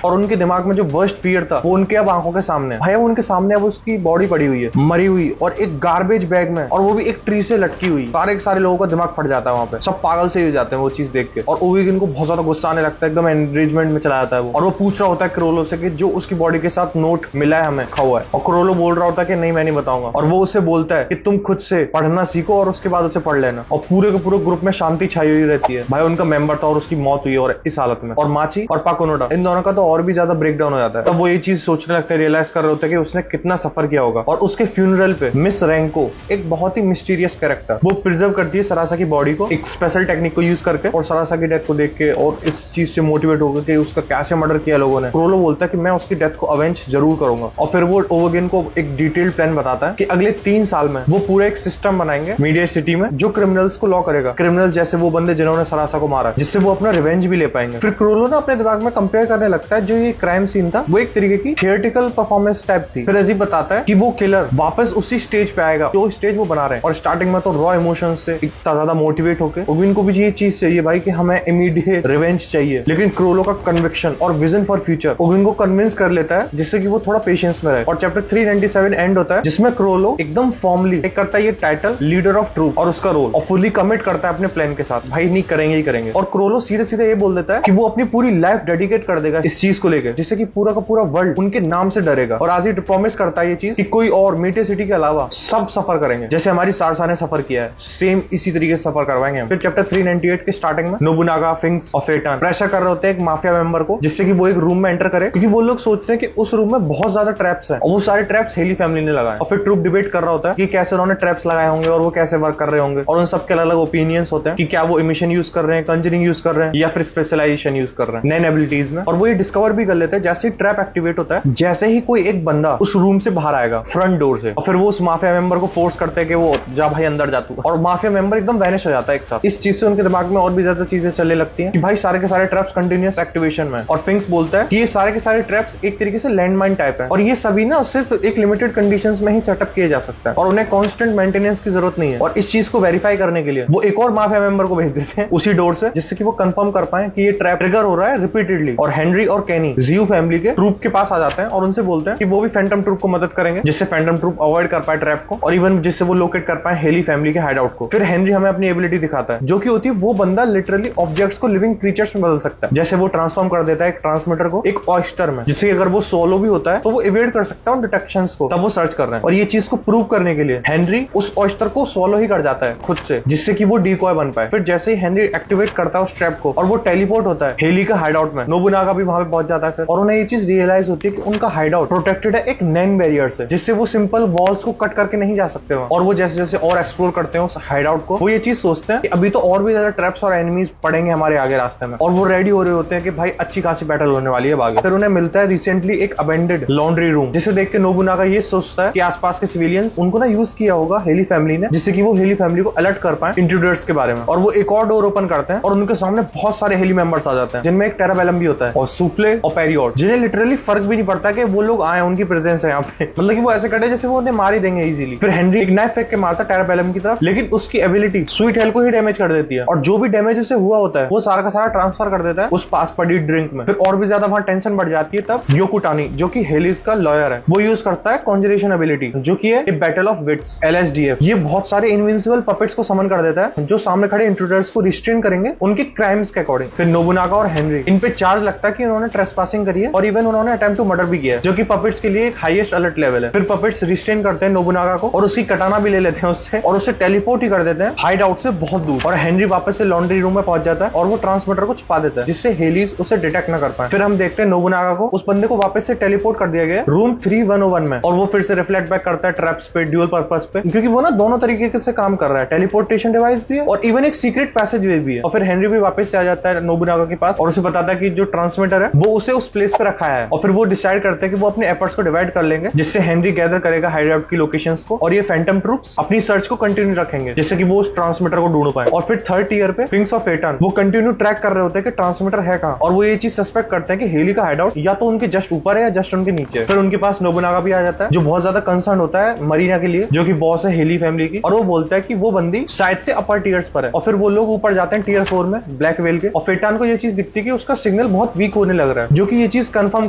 और उनके दिमाग में जो वर्स्ट फियर था वो उनके अब आंखों के सामने है। भाई अब उनके सामने अब उसकी बॉडी पड़ी हुई है मरी हुई, और एक गार्बेज बैग में, और वो भी एक ट्री से लटकी हुई। सारे लोगों का दिमाग फट जाता है वहां पे, सब पागल से ही हो जाते हैं वो चीज देख के, और ओविगिन को बहुत ज्यादा गुस्सा आने लगता है, एकदम एंगेजमेंट में चला जाता है वो, और वो पूछ रहा होता है क्रोलो से कि जो उसकी बॉडी के साथ नोट मिला है हमें खा हुआ है, और क्रोलो बोल रहा होता है कि नहीं मैं नहीं बताऊंगा, और वो उसे बोलता है कि तुम खुद से पढ़ना सीखो और उसके बाद उसे पढ़ लेना। और पूरे के पूरे ग्रुप में शांति छाई हुई रहती है। भाई उनका मेंबर था और उसकी मौत हुई और इस हालत में, और माची और पाकुनोडा इन दोनों का तो और भी ज्यादा ब्रेकडाउन हो जाता है। तब वो ये चीज सोचने लगता है, रियलाइज कर रहे होते हैं कि उसने कितना सफर किया होगा। और उसके फ्यूनरल पे मिस रैंको, एक बहुत ही मिस्टीरियस कैरेक्टर, वो प्रिजर्व करती है शरासा की बॉडी को एक स्पेशल टेक्निक को यूज करके, और शरासा की डेथ को देख के और इस चीज से मोटिवेट होकर कि उसका कैसे मर्डर किया लोगों ने। क्रोलो बोलता है कि मैं उसकी डेथ को अवेंज जरूर करूंगा, और फिर वो ओविगिन को एक डिटेल्ड प्लान बताता है कि अगले 3 साल में वो पूरा एक सिस्टम बनाएंगे मीडिया सिटी में जो क्रिमिनल्स को लॉ करेगा, क्रिमिनल जैसे वो बंदे जिन्होंने शरासा को मारा, जिससे वो अपना रिवेंज भी ले पाएंगे। फिर क्रोलो ना अपने दिमाग में कंपेयर करने लगता है जो ये क्राइम सीन था वो एक तरीके की थिएट्रिकल परफॉर्मेंस टाइप थी। फिर अजीब बताता है कि वो किलर वापस उसी स्टेज पे आएगा जो स्टेज वो बना रहे हैं, और स्टार्टिंग में तो रॉ इमोशंस से इतना ज्यादा मोटिवेट होकर ओविन को भी ये चीज चाहिए भाई कि हमें इमीडिएट रिवेंज चाहिए, लेकिन क्रोलो का कन्विक्शन और विजन फॉर फ्यूचर ओविन को कन्विंस कर लेता है जिससे कि वो थोड़ा पेशेंस में रहे। और चैप्टर 397 एंड होता है जिसमें क्रोलो एकदम फॉर्मली टेक करता है ये टाइटल लीडर ऑफ ट्रूप और उसका रोल, और फुली कमिट करता है अपने प्लान के साथ, भाई नहीं करेंगे ही करेंगे। और क्रोलो सीधे सीधे ये बोल देता है कि वो अपनी पूरी लाइफ डेडिकेट कर देगा इस चीज को लेकर, जिससे कि पूरा का पूरा वर्ल्ड उनके नाम से डरेगा। और आज ही प्रॉमिस करता है ये चीज कि कोई और मीटे सिटी के अलावा सब सफर करेंगे, जैसे हमारी सारसा ने सफर किया है सेम इसी तरीके से सफर करवाएंगे हम। फिर चैप्टर 398 के स्टार्टिंग में नोबुनागा, फिंक्स और फेटन प्रेशर कर रहे होते हैं एक माफिया मेंबर को, जिससे कि वो एक रूम में एंटर करे, क्योंकि वो लोग सोच रहे हैं कि उस रूम में बहुत ज्यादा ट्रैप्स हैं और वो सारे ट्रैप्स हेली फैमिली ने लगाए। और फिर ट्रूप डिबेट कर रहा होता है कि कैसे उन्होंने ट्रैप्स लगाए होंगे और वो कैसे वर्क कर रहे होंगे, और उन सबके अलग अलग ओपिनियंस होते हैं कि क्या वो इमिशन यूज कर रहे हैं, कंजरिंग यूज कर रहे हैं, या फिर स्पेशलाइजेशन यूज कर रहे हैं नए एबिलिटीज में। और वो ये डिस्कवर भी कर लेते हैं जैसे ही ट्रैप एक्टिवेट होता है, जैसे ही कोई एक बंदा उस रूम से बाहर आएगा फ्रंट डोर से, और फिर वो उस माफिया मेंबर को फोर्स करते हैं कि वो जा भाई अंदर जा तू, और माफिया मेंबर एकदम वैनिश हो जाता है एक साथ। इस चीज से उनके दिमाग में और भी ज्यादा चीजें चलने लगती हैं कि भाई सारे के सारे ट्रैप्स कंटिन्यूअस एक्टिवेशन में। और फिंक्स बोलता है कि ये सारे के सारे ट्रैप्स एक तरीके से लैंडमाइन टाइप है, और ये सभी ना सिर्फ एक लिमिटेड कंडीशंस में ही सेटअप किया जा सकता है, और उन्हें कांस्टेंट मेंटेनेंस की जरूरत नहीं है। और इस चीज को वेरीफाई करने के लिए वो एक और माफिया मेंबर को भेज देते हैं उसी डोर से, जिससे कि वो कंफर्म कर पाए कि ये ट्रैप ट्रिगर हो रहा है रिपीटेडली, और हेनरी और कैनी जियो फैमिली के ट्रूप के पास आ जाते हैं और उनसे बोलते हैं कि वो भी फैंटम ट्रूप को मदद करेंगे, जिससे फैंटम ट्रूप अवॉइड कर पाए ट्रैप को, और इवन जिससे वो लोकेट कर पाए हेली फैमिली के हाइड आउट को। फिर हेनरी हमें अपनी एबिलिटी दिखाता है, जो कि होती है वो बंदा लिटरली ऑब्जेक्ट्स को लिविंग क्रीचर्स में बदल सकता है। जैसे वो ट्रांसफॉर्म कर देता है एक ट्रांसमीटर को एक ऑयस्टर में, जिससे अगर वो सोलो भी होता है तो वो इवेड कर सकता है उन डिटेक्शंस को, तब वो सर्च कर रहे हैं। और ये चीज को प्रूव करने के लिए हेनरी उस ऑयस्टर को सोलो ही कर जाता है खुद से, जिससे कि वो डीकॉय बन पाए। फिर जैसे ही हेनरी एक्टिवेट करता है उस ट्रैप को और वो टेलीपोर्ट होता है हेली का हाइड आउट में, नोबुनागा भी वहां पे पहुंच जाता है फिर, और उन्हें ये चीज रियलाइज होती है कि उनका हाइड आउट प्रोटेक्टेड है एक नैन बैरियर से, जिससे वो सिंपल वॉल्स को कट करके नहीं जा सकते वहां। और वो जैसे जैसे और एक्सप्लोर करते हैं उस हाइड आउट को, वो ये चीज सोचते हैं कि अभी तो और भी ज्यादा ट्रैप्स और एनिमीज पड़ेंगे हमारे आगे रास्ते में, और वो रेडी हो रहे होते हैं कि भाई अच्छी खासी बैटल होने वाली है आगे। फिर उन्हें मिलता है रिसेंटली एक अबेंडेड लॉन्ड्री रूम, जिसे देख के नोबुनागा ये सोचता है कि आसपास के सिविलियंस उनको ना यूज किया होगा हेली फैमिली ने, जिससे कि वो हेली फैमिली को अलर्ट कर पाए इंट्रूडर्स के बारे में। और वो एक और डोर ओपन करते हैं और उनके सामने बहुत सारे हेली मेंबर्स आ जाते हैं, जिनमें एक टेराबेलम भी होता है और सूफ्ले और पेरियोड, जिन्हें लिटरली फर्क भी नहीं पड़ता कि वो लोग आए, उनकी प्रेजेंस है यहाँ पे, मतलब कि वो ऐसे कटे जैसे वो उन्हें मार ही देंगे इजीली। फिर हेनरी एक नाइफ फेंक के मारता है टेराबेलम की तरफ, लेकिन उसकी एबिलिटी स्वीट हेल को ही डैमेज कर देती है, और जो भी डैमेज उसे हुआ होता है वो सारा का सारा ट्रांसफर कर देता है उस पास पड़ी ड्रिंक में। फिर और भी ज्यादा वहां टेंशन बढ़ जाती है। तब योकुटानी, जो कि हेलिस का लॉयर है, वो यूज करता है कॉन्जरेशन एबिलिटी, जो कि है बैटल ऑफ विट्स LSDF। ये बहुत सारे इनविंसिबल पपेट्स को समन कर देता है, जो सामने खड़े इंट्रूडर्स को रिस्ट्रेन करेंगे उनके क्राइम्स के अकॉर्डिंग। फिर नोबुनागा और हेनरी इन पे चार्ज लगता है कि उन्होंने ट्रेसपासिंग करी है, और इवन उन्होंने अटेम्प्ट टू मर्डर भी किया है, जो कि पपेट्स के लिए एक हाईएस्ट अलर्ट लेवल है। फिर पपेट्स रिस्ट्रेन करते हैं नोबुनागा को और उसकी कटाना भी ले लेते हैं उससे, और उसे टेलीपोर्ट ही कर देते हैं हाइड आउट से बहुत दूर। और हेनरी वापस से लॉन्ड्री रूम में पहुंच जाता है और वो ट्रांसमीटर को छुपा देता है, जिससे हेलीज उसे डिटेक्ट न कर पाए। फिर हम देखते हैं नोबुनागा को उस बंदे को वापस से टेलीपोर्ट कर दिया गया रूम 3101 में, और वो फिर से रिफ्लेक्ट बैक करता है ट्रैप्स पे, ड्यूअल पर्पस पे, क्योंकि वो ना दोनों तरीके से काम कर रहा है, टेलीपोर्टेशन डिवाइस भी है और इवन एक सीक्रेट पैसेज वे भी है। और फिर हेनरी भी वापस से आ जाता है नोबुनागा के पास और उसे बताता है कि जो ट्रांसमीटर है वो उसे उस प्लेस पे रखा है, और फिर वो डिसाइड करते हैं कि वो अपने एफर्ट्स को डिवाइड कर लेंगे, जिससे हेनरी गैदर करेगा हाइड आउट की लोकेशंस को, और ये फैंटम ट्रूप्स अपनी सर्च को कंटिन्यू रखेंगे, जिससे कि वो उस ट्रांसमीटर को ढूंढ पाए। और फिर थर्ड टीयर पे विंग्स ऑफ एटर्न वो कंटिन्यू ट्रैक कर रहे होते हैं कि ट्रांसमीटर है कहां, और वो ये चीज सस्पेक्ट करते हैं कि हेली का हाइड आउट या तो उनके जस्ट ऊपर है या जस्ट उनके नीचे है। फिर उनके पास नोबुनागा भी आ जाता है, जो बहुत ज्यादा कंसर्न होता है मरीना के लिए, जो कि बॉस है हेली फैमिली की, और वो बोलता है कि वो बंदी शायद से अपर टीयर्स पर है। और फिर वो लोग ऊपर जाते हैं टीयर 4 में ब्लैक वेल के, और फेटान को ये चीज दिखती है कि उसका सिग्नल बहुत वीक होने लग रहा है, जो कि ये चीज कंफर्म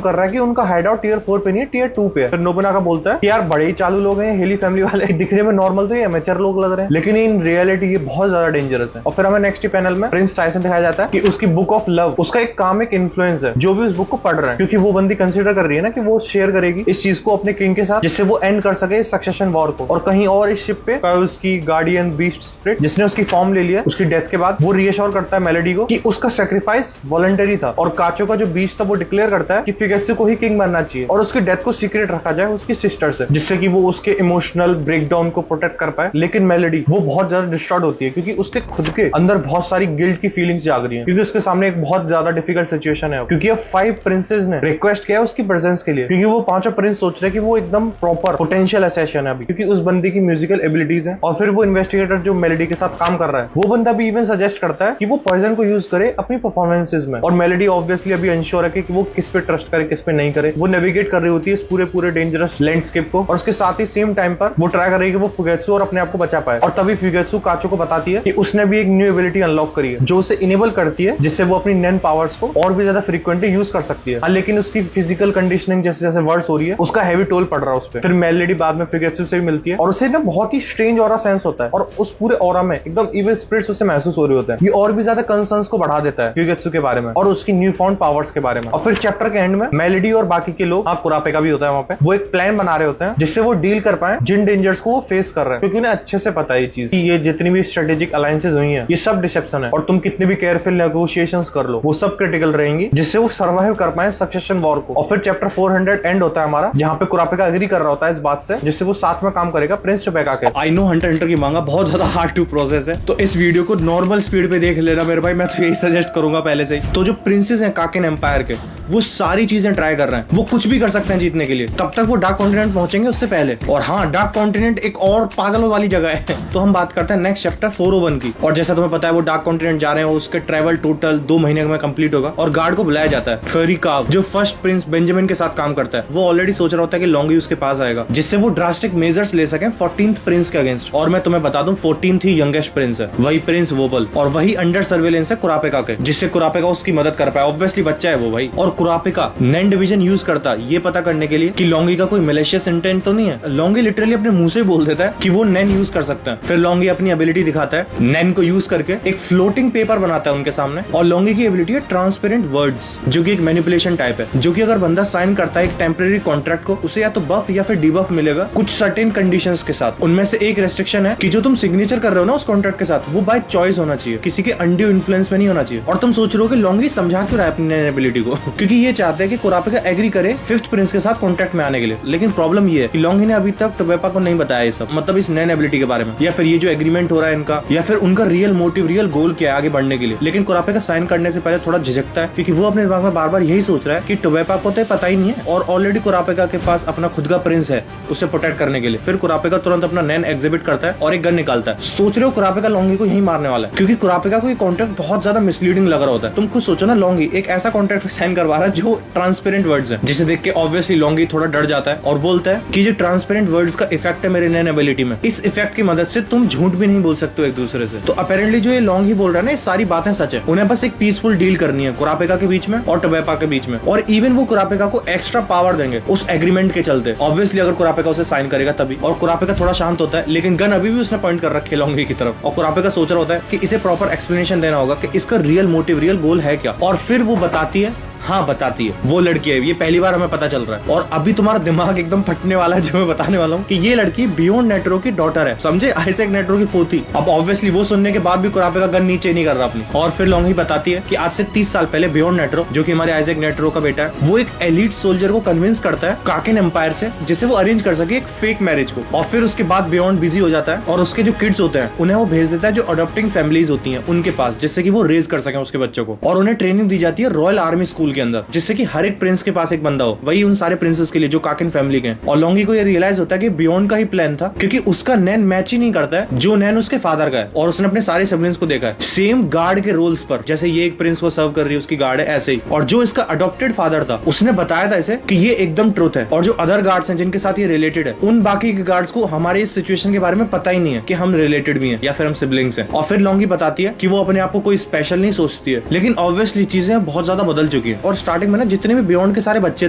कर रहा है कि उनका हाइड आउट टीयर 4 पे नहीं है, टीयर 2 पे है। फिर नोबुनागा बोलता है कि यार बड़े ही चालू लोग हैं हेली फैमिली वाले, दिखने में नॉर्मल तो ये अमेचर लोग लग रहे हैं, लेकिन इन रियलिटी ये बहुत ज्यादा डेंजरस है। और फिर हमें नेक्स्ट पैनल में प्रिंस टाइसन दिखाया जाता है कि उसकी बुक ऑफ लव उसका एक कामिक इन्फ्लुएंस है, जो भी उस बुक को पढ़ रहे हैं, क्योंकि वो बंदी कंसीडर कर रही है ना कि वो शेयर करेगी इस चीज को अपने किंग के साथ, जिससे वो एंड कर सके सक्सेशन वॉर को। और कहीं और इस शिप पे उसकी गार्डियन बीस्ट स्पिरिट, जिसने उसकी फॉर्म ले लिया उसकी डेथ के बाद, वो रीअश्योर करता है मेलोडी को कि उसका सैक्रिफाइस वॉलंटरी था, और काचो का जो बीस्ट था वो डिक्लेयर करता है कि फिगेत्सु को ही किंग बनना चाहिए, और उसकी डेथ को सीक्रेट रखा जाए उसकी सिस्टर से, जिससे कि वो उसके इमोशनल ब्रेकडाउन को प्रोटेक्ट कर पाए। लेकिन मेलोडी वो बहुत ज्यादा डिस्टर्ब होती है, क्योंकि उसके खुद के अंदर बहुत सारी गिल्ट की फीलिंग्स जाग रही है, क्योंकि उसके सामने एक बहुत ज्यादा डिफिकल्ट सिचुएशन है, क्योंकि अब 5 प्रिंसेस ने रिक्वेस्ट किया है उसकी प्रेजेंस के लिए, क्योंकि वो 5 प्रिंस सोच रहे हैं कि वो एकदम प्रॉपर पोटेंशियल असैसिन है अभी, क्योंकि उस बंदी की म्यूजिकल एबिलिटीज है। और फिर वो इन्वेस्टिगेटर जो मेलोडी के साथ काम कर रहा है, वो बंदा भी इवन सजेस्ट करता है कि वो पॉइजन को यूज करे अपनी परफॉर्मेंसेज में, और मेलोडी ऑब्वियसली अभी अनश्योर है कि वो किस पे ट्रस्ट करे किस पे नहीं करे। वो नेविगेट कर रही होती है इस पूरे डेंजरस लैंडस्केप को, और उसके साथ ही सेम टाइम पर वो ट्राई कर रही है कि वो फुगेत्सु और अपने आप को बचा पाए। और तभी फुगेत्सु काचो को बताती है कि उसने भी एक न्यू एबिलिटी अनलॉक करी है, जो उसे इनेबल करती है, जिससे वो अपनी नैन पावर्स को और भी ज्यादा फ्रीक्वेंटली यूज कर सकती है। लेकिन उसकी फिजिकल कंडीशनिंग जैसे जैसे वर्स हो रही है, उसका हैवी टोल पड़ रहा है उस पर। फिर मेलोडी बाद में फुगेत्सु से भी मिलती है, और उसे ना बहुत ही स्ट्रेंज ऑरा सेंस होता है, और उस पूरे ऑरा में एकदम इविल स्पिरिट्स उसे महसूस हो रहे होते हैं। ये और भी ज्यादा कंसर्न्स को बढ़ा देता है फुगेत्सु के बारे में और उसकी न्यू फाउंड पावर्स के बारे में। और फिर चैप्टर के एंड में मेलोडी और बाकी के लोग, कुरापे का भी होता है वहां पे, वो एक प्लान बना रहे होते हैं जिससे वो डील कर पाए जिन डेंजर्स को वो फेस कर रहे हैं, क्योंकि उन्हें अच्छे से पता है ये चीज कि ये जितनी भी स्ट्रेटेजिक अलायंसेस हुई हैं ये सब डिसेप्शन है, और तुम कितने भी केयरफुल नेगोशिएशंस कर लो वो सब क्रिटिकल रहेंगी, जिससे वो सर्वाइव कर पाए सक्सेशन वॉर को। और फिर चैप्टर 400 एंड होता है हमारा, जहां पे कुरापे का एग्री कर रहा होता है इस बात से, जिससे वो साथ में काम करेगा प्रिंस टोबैका के। आई नो हंटर की मांगा बहुत ज्यादा हार्ड टू प्रोसेस है, तो इस वीडियो को नॉर्मल स्पीड पे देख लेना मेरे भाई, मैं तो यही सजेस्ट करूंगा पहले से ही। तो जो प्रिंसेस हैं काकेन एम्पायर के, वो सारी चीजें ट्राई कर रहे हैं, वो कुछ भी कर सकते हैं जीतने के लिए, तब तक वो डार्क कॉन्टिनेंट पहुंचेंगे उससे पहले। और हाँ, डार्क कॉन्टिनेंट एक और पागल वाली जगह है। तो हम बात करते हैं नेक्स्ट चैप्टर 401 की, और जैसा तुम्हें पता है वो डार्क कॉन्टिनेंट जा रहे हैं, उसके ट्रैवल टोटल 2 महीने में कंप्लीट होगा, और गार्ड को बुलाया जाता है। फेरी काव जो फर्स्ट प्रिंस बेंजामिन के साथ काम करता है, वो ऑलरेडी सोच रहा होता है कि लॉन्गी उसके पास आएगा, जिससे वो ड्रास्टिक मेजर्स ले सके 14th प्रिंस के अगेंस्ट। और मैं तुम्हें बता दूं 14th ही यंगेस्ट प्रिंस है, वही प्रिंस वोबल, और वही अंडर सर्वेलेंस है कुरापेका के, जिससे कुरापेका उसकी मदद कर पाए। ऑब्वियसली बच्चा है वो भाई, और कुरापिका नैन डिवीजन यूज करता ये पता करने के लिए कि लॉन्गी का कोई मैलिशियस इंटेंट तो नहीं है। लॉन्गी लिटरली अपने मुंह से बोल देता है कि वो नैन यूज कर सकता है। फिर लॉन्गी अपनी एबिलिटी दिखाता है, नैन को यूज करके एक फ्लोटिंग पेपर बनाता है उनके सामने। और लॉन्गी की एबिलिटी है ट्रांसपेरेंट वर्ड्स, जो कि एक मैनिपुलेशन टाइप है, जो कि अगर बंदा साइन करता है एक टेम्परेरी कॉन्ट्रैक्ट को, उसे या तो बफ या फिर डिबफ मिलेगा कुछ सर्टेन कंडीशंस के साथ। उनमें से एक रेस्ट्रिक्शन है कि जो तुम सिग्नेचर कर रहे हो ना उस कॉन्ट्रैक्ट के साथ, वो बाय चॉइस होना चाहिए, किसी के अनड्यू इन्फ्लुएंस में नहीं होना चाहिए। और तुम सोच रहे हो कि लॉन्गी समझा क्यों रहा है अपनी एबिलिटी को, क्योंकि ये चाहते हैं कि कुरापिका एग्री करे फिफ्थ प्रिंस के साथ कॉन्ट्रैक्ट में आने के लिए। लेकिन प्रॉब्लम ये है कि लॉन्गी ने अभी तक टोबैपा को नहीं बताया ये सब, मतलब इस नैन एबिलिटी के बारे में, या फिर ये जो एग्रीमेंट हो रहा है इनका, या फिर उनका रियल मोटिव, रियल गोल क्या है आगे बढ़ने के लिए। लेकिन कुरापिका साइन करने से पहले थोड़ा झिझकता है, क्योंकि वो अपने दिमाग में बार बार यही सोच रहा है कि टोबैपा को तो पता ही नहीं है और ऑलरेडी कुरापिका के पास अपना खुद का प्रिंस है उसे प्रोटेक्ट करने के लिए। फिर कुरापिका तुरंत अपना नैन एग्जिबिट करता है और एक गन निकालता है। सोच रहे हो कुरापिका लॉन्गी को यही मारने वाला है, क्योंकि कुरापिका को ये कॉन्ट्रैक्ट बहुत ज्यादा मिसलीडिंग लग रहा होता है। तुम खुद सोचो ना, लॉन्गी एक ऐसा कॉन्ट्रैक्ट साइन करवा रहा है जो ट्रांसपेरेंट वर्ड्स है, जिसे देख के ऑब्वियसली लॉन्गी थोड़ा डर जाता है और बोलता है कि जो ट्रांसपेरेंट वर्ड्स का इफेक्ट है मेरे नैन एबिलिटी में, इस इफेक्ट की मदद से तुम झूठ भी नहीं बोल सकते हो एक दूसरे से। तो अपेरेंटली जो ये लॉन्गी बोल रहा है ना, ये सारी बातें सच है। उन्हें बस एक पीसफुल डील करनी है कुरापिका के बीच में और टोबैपा के बीच में, और इवन वो कुरापिका को एक्स्ट्रा पावर देंगे उस एग्रीमेंट के चलते। ऑब्वियसली अगर कुरापिका उसे साइन करेगा तभी। और कुरापिका थोड़ा शांत होता है, लेकिन गन अभी भी उसने पॉइंट कर रखी है लॉन्गी की तरफ। और कुरापिका सोच रहा होता है कि इसे प्रॉपर एक्सप्लेनेशन देना होगा कि इसका रियल मोटिव, रियल गोल है क्या। और फिर वो बताती है, हाँ बताती है, वो लड़की है, ये पहली बार हमें पता चल रहा है। और अभी तुम्हारा दिमाग एकदम फटने वाला है जो मैं बताने वाला हूँ कि ये लड़की बियॉन्ड नेट्रो की डॉटर है, समझे, आइजैक नेट्रो की पोती। अब ऑब्वियसली वो सुनने के बाद भी कुरापिका गन नीचे नहीं कर रहा अपनी। और फिर लॉन्गी बताती है कि आज से 30 साल पहले बियॉन्ड नेट्रो, जो कि हमारे आइजैक नेट्रो का बेटा है, वो एक एलीट सोल्जर को कन्विंस करता है काकेन एम्पायर से, जिससे वो अरेंज कर सके एक फेक मैरिज को। और फिर उसके बाद बियॉन्ड बिजी हो जाता है और उसके जो किड्स होते हैं उन्हें वो भेज देता है जो अडॉप्टिंग फैमिलीज होती हैं उनके पास, जिससे कि वो रेज कर सके उसके बच्चों को। और उन्हें ट्रेनिंग दी जाती है रॉयल आर्मी स्कूल के अंदर, जिससे कि हर एक प्रिंस के पास एक बंदा हो, वही उन सारे प्रिंसेस के लिए जो काकेन फैमिली के हैं। और लॉन्गी को ये रियलाइज होता है कि बियॉन्ड का ही प्लान था, क्योंकि उसका नैन मैच ही नहीं करता है जो नैन उसके फादर का है। और उसने अपने सारे सिबलिंग्स को देखा है सेम गार्ड के रोल्स पर, जैसे ये एक प्रिंस को सर्व कर रही है उसकी गार्ड है ऐसे ही। और जो इसका अडॉप्टेड फादर था उसने बताया था इसे कि ये एकदम ट्रुथ है, और जो अदर गार्ड्स हैं जिनके साथ ये रिलेटेड है, उन बाकी के गार्ड्स को हमारे इस सिचुएशन के बारे में पता ही नहीं है कि हम रिलेटेड भी हैं या फिर हम सिबलिंग्स हैं। और फिर लॉन्गी बताती है कि वो अपने आप को कोई स्पेशल नहीं सोचती है, लेकिन ऑब्वियसली चीजें बहुत ज्यादा बदल चुकी है। और स्टार्टिंग में ना जितने भी बियॉन्ड के सारे बच्चे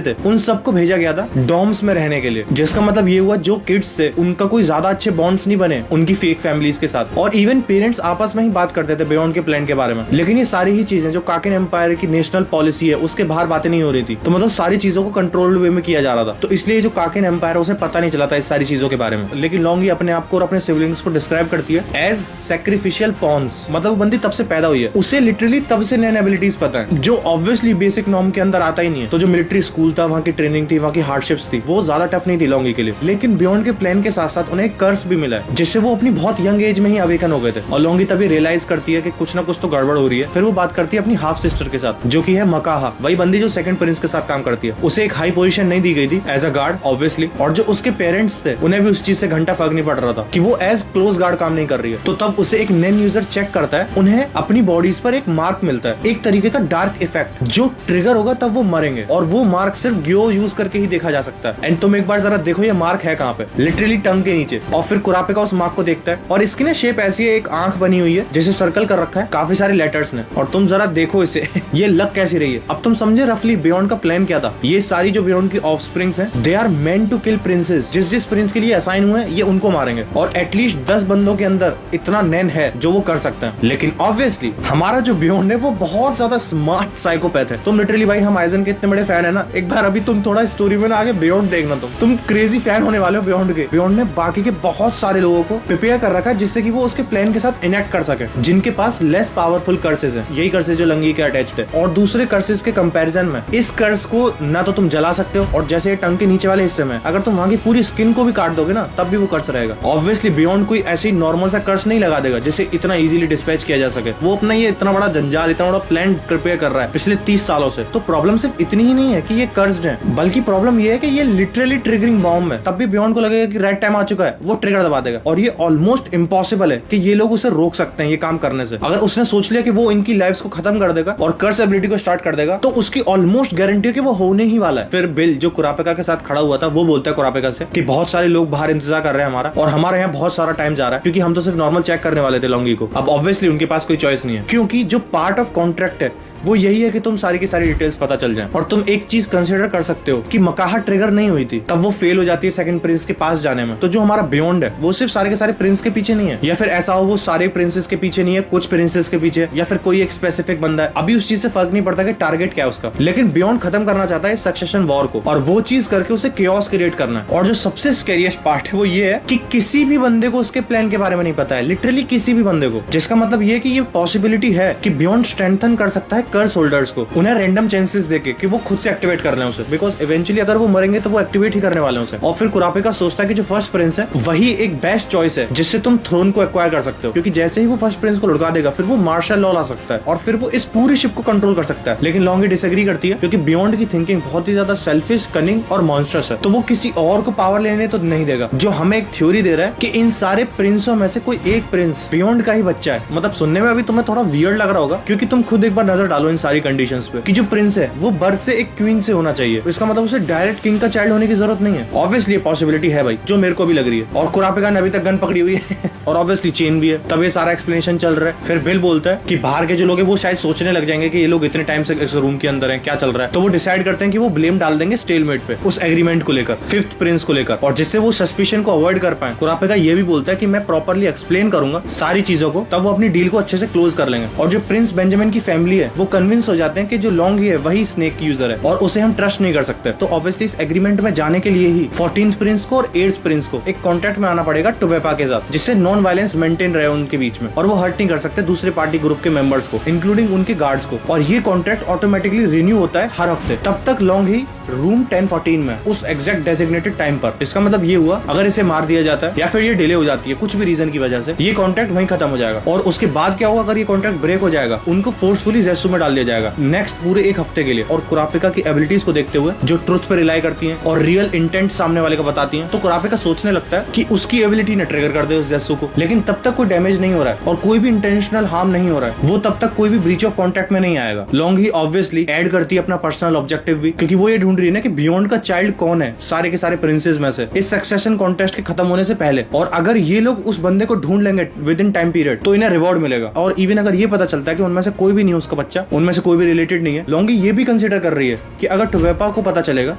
थे उन सबको भेजा गया था डॉम्स में रहने के लिए, जिसका मतलब ये हुआ जो किड्स थे उनका कोई ज्यादा अच्छे बॉन्ड्स नहीं बने उनकी फेक फैमिलीज के साथ। और इवन पेरेंट्स आपस में ही बात करते थे बियॉन्ड के प्लान के बारे में। लेकिन ये सारी ही चीजें जो काकेन एम्पायर की नेशनल पॉलिसी है उसके बाहर बातें नहीं हो रही थी, तो मतलब सारी चीजों को कंट्रोल्ड वे में किया जा रहा था। तो इसलिए जो काकेन एम्पायर उसे पता नहीं चला था इस सारी चीजों के बारे में। लेकिन लॉन्गी अपने आप को और अपने सिबलिंग्स को डिस्क्राइब करती है एज सैक्रिफिशियल पॉन्स, मतलब वो बंदी तब से पैदा हुई है, उसे लिटरली तब से नैन एबिलिटीज पता है, जो ऑब्वियसली बेसिक नॉर्म के अंदर आता ही नहीं है। तो जो मिलिट्री स्कूल था, वहाँ की ट्रेनिंग थी, वहाँ की हार्डशिप्स थी, वो ज्यादा टफ नहीं थी लॉन्गी के लिए। लेकिन बियॉन्ड के प्लान के साथ साथ उन्हें एक कर्स भी मिला है, जिससे वो अपनी बहुत यंग एज में ही अवेकन हो गए थे। और लॉन्गी तभी रियलाइज करती है कि कुछ ना कुछ तो गड़बड़ हो रही है। फिर वो बात करती है अपनी हाफ सिस्टर के साथ, जो कि है मकाहा, वही बंदी जो सेकंड प्रिंस के साथ काम करती है। उसे एक हाई पोजीशन नहीं दी गई थी एज अ गार्ड ऑब्वियसली, और जो उसके पेरेंट्स थे उन्हें भी उस चीज से घंटा फर्क नहीं पड़ रहा था कि वो एज क्लोज गार्ड काम नहीं कर रही है। तो तब उसे एक नैन यूजर चेक करता है, उन्हें अपनी बॉडीज पर एक मार्क मिलता है, एक तरीके का डार्क इफेक्ट, जो ट्रिगर होगा तब वो मरेंगे। और वो मार्क सिर्फ गियो यूज करके ही देखा जा सकता है। एंड तुम एक बार जरा देखो ये मार्क है कहाँ पे, लिटरली टंग के नीचे। और फिर कुरापिका उस मार्क को देखता है, और इसकी ना शेप ऐसी है, एक आंख बनी हुई है जिसे सर्कल कर रखा है काफी सारे लेटर्स ने। और तुम जरा देखो इसे ये लग कैसी रही है। अब तुम समझे रफली बियॉन्ड का प्लान क्या था। ये सारी जो बियॉन्ड की ऑफस्प्रिंग्स हैं, they are meant to kill princes. जिस जिस प्रिंस के लिए असाइन हुए ये उनको मारेंगे, और एटलीस्ट 10 बंदों के अंदर इतना नैन है जो वो कर सकते हैं। लेकिन ऑब्वियसली हमारा जो बियॉन्ड है वो बहुत ज्यादा स्मार्ट साइकोपैथ है। तुम लिटरली भाई, हम आइजन के इतने बड़े फैन है ना, एक बार अभी तुम थोड़ा स्टोरी में ना आगे बियॉन्ड देखना, तुम क्रेजी फैन होने वाले हो बियॉन्ड के। बियॉन्ड ने बाकी के बहुत सारे लोगों को प्रिपेयर कर रखा है जिससे कि वो उसके प्लान के साथ इनेक्ट कर सके, जिनके पास लेस पावरफुल कर्सेस हैं। यही कर्सेस जो लंगी के अटैच्ड है। और दूसरे कर्सेस के कंपैरिजन में इस कर्स को ना तो तुम जला सकते हो, और जैसे टंग के नीचे वाले हिस्से में अगर तुम वहां की पूरी स्किन को भी काट दोगे ना तब भी वो कर्स रहेगा। ऑब्वियसली बियॉन्ड कोई ऐसी नॉर्मल सा कर्स नहीं लगा देगा जिसे इतना इजीली डिस्पैच किया जा सके। वो अपना ये इतना बड़ा जंजाल, इतना बड़ा प्लान प्रिपेयर कर रहा है पिछले 30 सालों से। तो प्रॉब्लम सिर्फ इतनी ही नहीं है कि ये कर्स्ड है, बल्कि प्रॉब्लम ये है कि ये लिटरली ट्रिगरिंग बॉम्ब है। तब भी बियॉन्ड को लगेगा कि राइट टाइम आ चुका है, वो ट्रिगर दबा देगा। और ये ऑलमोस्ट इम्पॉसिबल है कि ये लोग उसे रोक सकते हैं ये काम करने से। अगर उसने सोच लिया कि वो इनकी लाइफ्स को खत्म कर देगा और कर्स एबिलिटी को स्टार्ट कर देगा, तो उसकी ऑलमोस्ट गारंटी है कि वो होने ही वाला है। फिर बिल जो कुरापिका के साथ खड़ा हुआ था, वो बोलता है कुरापिका से कि बहुत सारे लोग बाहर इंतजार कर रहे हैं हमारा, और हमारे यहाँ बहुत सारा टाइम जा रहा है, क्योंकि हम तो सिर्फ नॉर्मल चेक करने वाले थे लॉन्गी को। अब ऑब्वियसली उनके पास कोई चॉइस नहीं है, क्योंकि जो पार्ट ऑफ कॉन्ट्रैक्ट है वो यही है कि तुम सारी की सारी डिटेल्स पता चल जाए। और तुम एक चीज कंसिडर कर सकते हो कि मकाहा ट्रिगर नहीं हुई थी तब वो फेल हो जाती है सेकंड प्रिंस के पास जाने में, तो जो हमारा बियॉन्ड है वो सिर्फ सारे के सारे प्रिंस के पीछे नहीं है, या फिर ऐसा हो वो सारे प्रिंसेस के पीछे नहीं है, कुछ प्रिंसेस के पीछे, या फिर कोई एक स्पेसिफिक बंदा है। अभी उस चीज से फर्क नहीं पड़ता कि टारगेट क्या है उसका, लेकिन बियॉन्ड खत्म करना चाहता है सक्सेशन वॉर को, और वो चीज करके उसे केओस क्रिएट करना है। और जो सबसे स्कैरियस्ट पार्ट है वो ये है कि किसी भी बंदे को उसके प्लान के बारे में नहीं पता है, लिटरली किसी भी बंदे को, जिसका मतलब ये कि ये पॉसिबिलिटी है कि बियॉन्ड स्ट्रेंथन कर सकता है कर्स होल्डर्स को, उन्हें रैंडम चांसेस देके कि वो खुद से एक्टिवेट कर लें उसे, बिकॉज इवेंचुअली अगर वो मरेंगे तो वो एक्टिवेट ही करने वाले हैं उसे। और फिर कुरापिका सोचता है कि जो फर्स्ट प्रिंस है वही एक बेस्ट चॉइस है जिससे तुम थ्रोन को एक्वायर कर सकते हो, क्योंकि जैसे ही वो फर्स्ट प्रिंस को लुढ़का देगा फिर वो मार्शल लॉ ला सकता है और फिर वो इस पूरी शिप को कंट्रोल कर सकता है। लेकिन लॉन्गी डिसएग्री करती है क्योंकि बियॉन्ड की थिंकिंग बहुत ही ज्यादा सेल्फिश, कनिंग और मॉन्स्टरस है, तो वो किसी और को पावर लेने तो नहीं देगा। जो हमें एक थ्योरी दे रहा है कि इन सारे प्रिंसों में से कोई एक प्रिंस बियॉन्ड का ही बच्चा है। मतलब सुनने में अभी तुम्हें थोड़ा वियर्ड लग रहा होगा, क्योंकि तुम खुद एक बार नजर डालो इन सारी कंडीशंस पे कि जो प्रिंस है वो बर्थ से एक क्वीन से होना चाहिए, इसका मतलब उसे डायरेक्ट किंग का चाइल्ड होने की जरूरत नहीं है। ऑब्वियसली पॉसिबिलिटी है भाई, जो मेरे को भी लग रही है, और कुरापिका ने अभी तक गन पकड़ी हुई है और ऑब्वियसली चेन भी है, तब ये सारा एक्सप्लेनेशन चल रहा है। फिर बिल बोलता है कि बाहर के जो लोग हैं वो शायद सोचने लग जाएंगे कि ये लोग इतने टाइम से इस रूम के अंदर हैं, क्या चल रहा है, तो वो डिसाइड करते हैं कि वो ब्लेम डाल देंगे स्टेलमेट पे, उस एग्रीमेंट को लेकर, फिफ्थ प्रिंस को लेकर, और जिससे वो सस्पिशन को अवॉइड कर पाए। कुरापिका ये भी बोलता है कि मैं प्रॉपर्ली एक्सप्लेन करूंगा सारी चीजों को, तब वो अपनी डील को अच्छे से क्लोज कर लेंगे। और जो प्रिंस बेंजामिन की फैमिली है वो कन्विंस हो जाते हैं कि जो लॉन्गी है वही स्नेक यूजर है और उसे हम ट्रस्ट नहीं कर सकते। तो ऑब्वियसली इस एग्रीमेंट में जाने के लिए ही 14th प्रिंस को और 8th प्रिंस को एक कॉन्ट्रैक्ट में आना पड़ेगा टोबेपा के साथ, जिससे नॉन वायलेंस मेंटेन रहे उनके बीच में, और वो हर्ट नहीं कर सकते दूसरे पार्टी ग्रुप के मेंबर्स को, इंक्लूडिंग उनके गार्ड्स को। और ये कॉन्ट्रैक्ट ऑटोमेटिकली रिन्यू होता है हर हफ्ते। तब तक लॉन्ग ही रूम 1014 में उस एग्जैक्ट डेजिग्नेटेड टाइम पर। इसका मतलब ये हुआ अगर इसे मार दिया जाता है या फिर ये डिले हो जाती है कुछ भी रीजन की वजह से, ये कॉन्ट्रैक्ट वहीं खत्म हो जाएगा। और उसके बाद क्या होगा, अगर ये कॉन्ट्रैक्ट ब्रेक हो जाएगा उनको फोर्सफुली जेसू में डाल दिया जाएगा नेक्स्ट पूरे एक हफ्ते के लिए। और कुरापिका की एबिलिटीज को देखते हुए जो ट्रुथ पे रिलाई करती हैं और रियल इंटेंट सामने वाले का बताती हैं, तो कुरापिका सोचने लगता है कि उसकी एबिलिटी ने ट्रिगर कर दे उस जेसू को, लेकिन तब तक कोई डैमेज नहीं हो रहा है और कोई भी इंटेंशनल हार्म नहीं हो रहा है, वो तब तक कोई भी ब्रीच ऑफ कॉन्ट्रैक्ट में नहीं आएगा। लॉन्ग ही ऑब्वियसली ऐड करती है अपना पर्सनल ऑब्जेक्टिव भी, क्योंकि वो ये ढूंढ रही है ना कि बियॉन्ड का चाइल्ड कौन है सारे के सारे प्रिंसेस में से इस सक्सेशन कॉन्टेस्ट के खत्म होने से पहले। और अगर ये लोग उस बंदे को ढूंढ लेंगे विद इन टाइम पीरियड तो इन्हें रिवॉर्ड मिलेगा। और इवन अगर ये पता चलता है कि उनमें से कोई भी नहीं है उसका बच्चा, उनमें से कोई भी रिलेटेड नहीं है, लॉन्गी ये भी कंसिडर कर रही है कि अगर टोबेपा को पता चलेगा